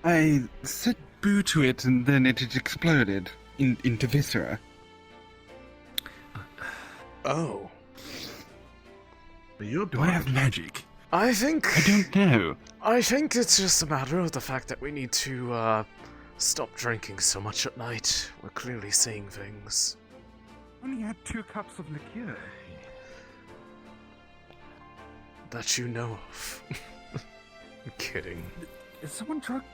I said boo to it and then it had exploded into viscera. Oh. Do I have magic? I think... I don't know. I think it's just a matter of the fact that we need to, stop drinking so much at night. We're clearly seeing things. Only had 2 cups of liqueur. That you know of. I'm kidding. Is someone drugged?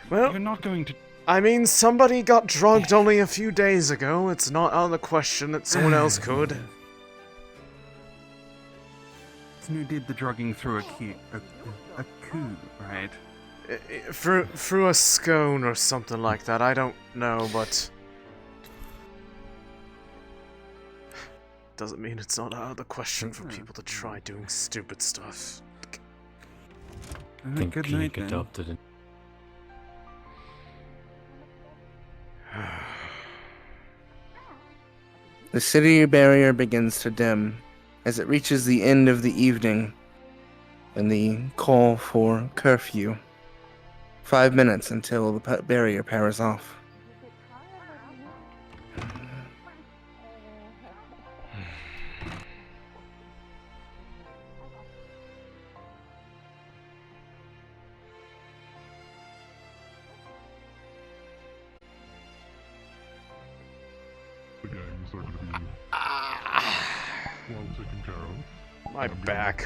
Well, you're not going to... I mean, somebody got drugged only a few days ago. It's not out of the question that someone else could. Who did the drugging through a coup, right? Through a scone or something like that. I don't know, but... Doesn't mean it's not out of the question for people to try doing stupid stuff. I think Geek adopted it. The city barrier begins to dim as it reaches the end of the evening and the call for curfew. 5 minutes until the barrier powers off. The gangs are going to be well taken care of. My back hurts.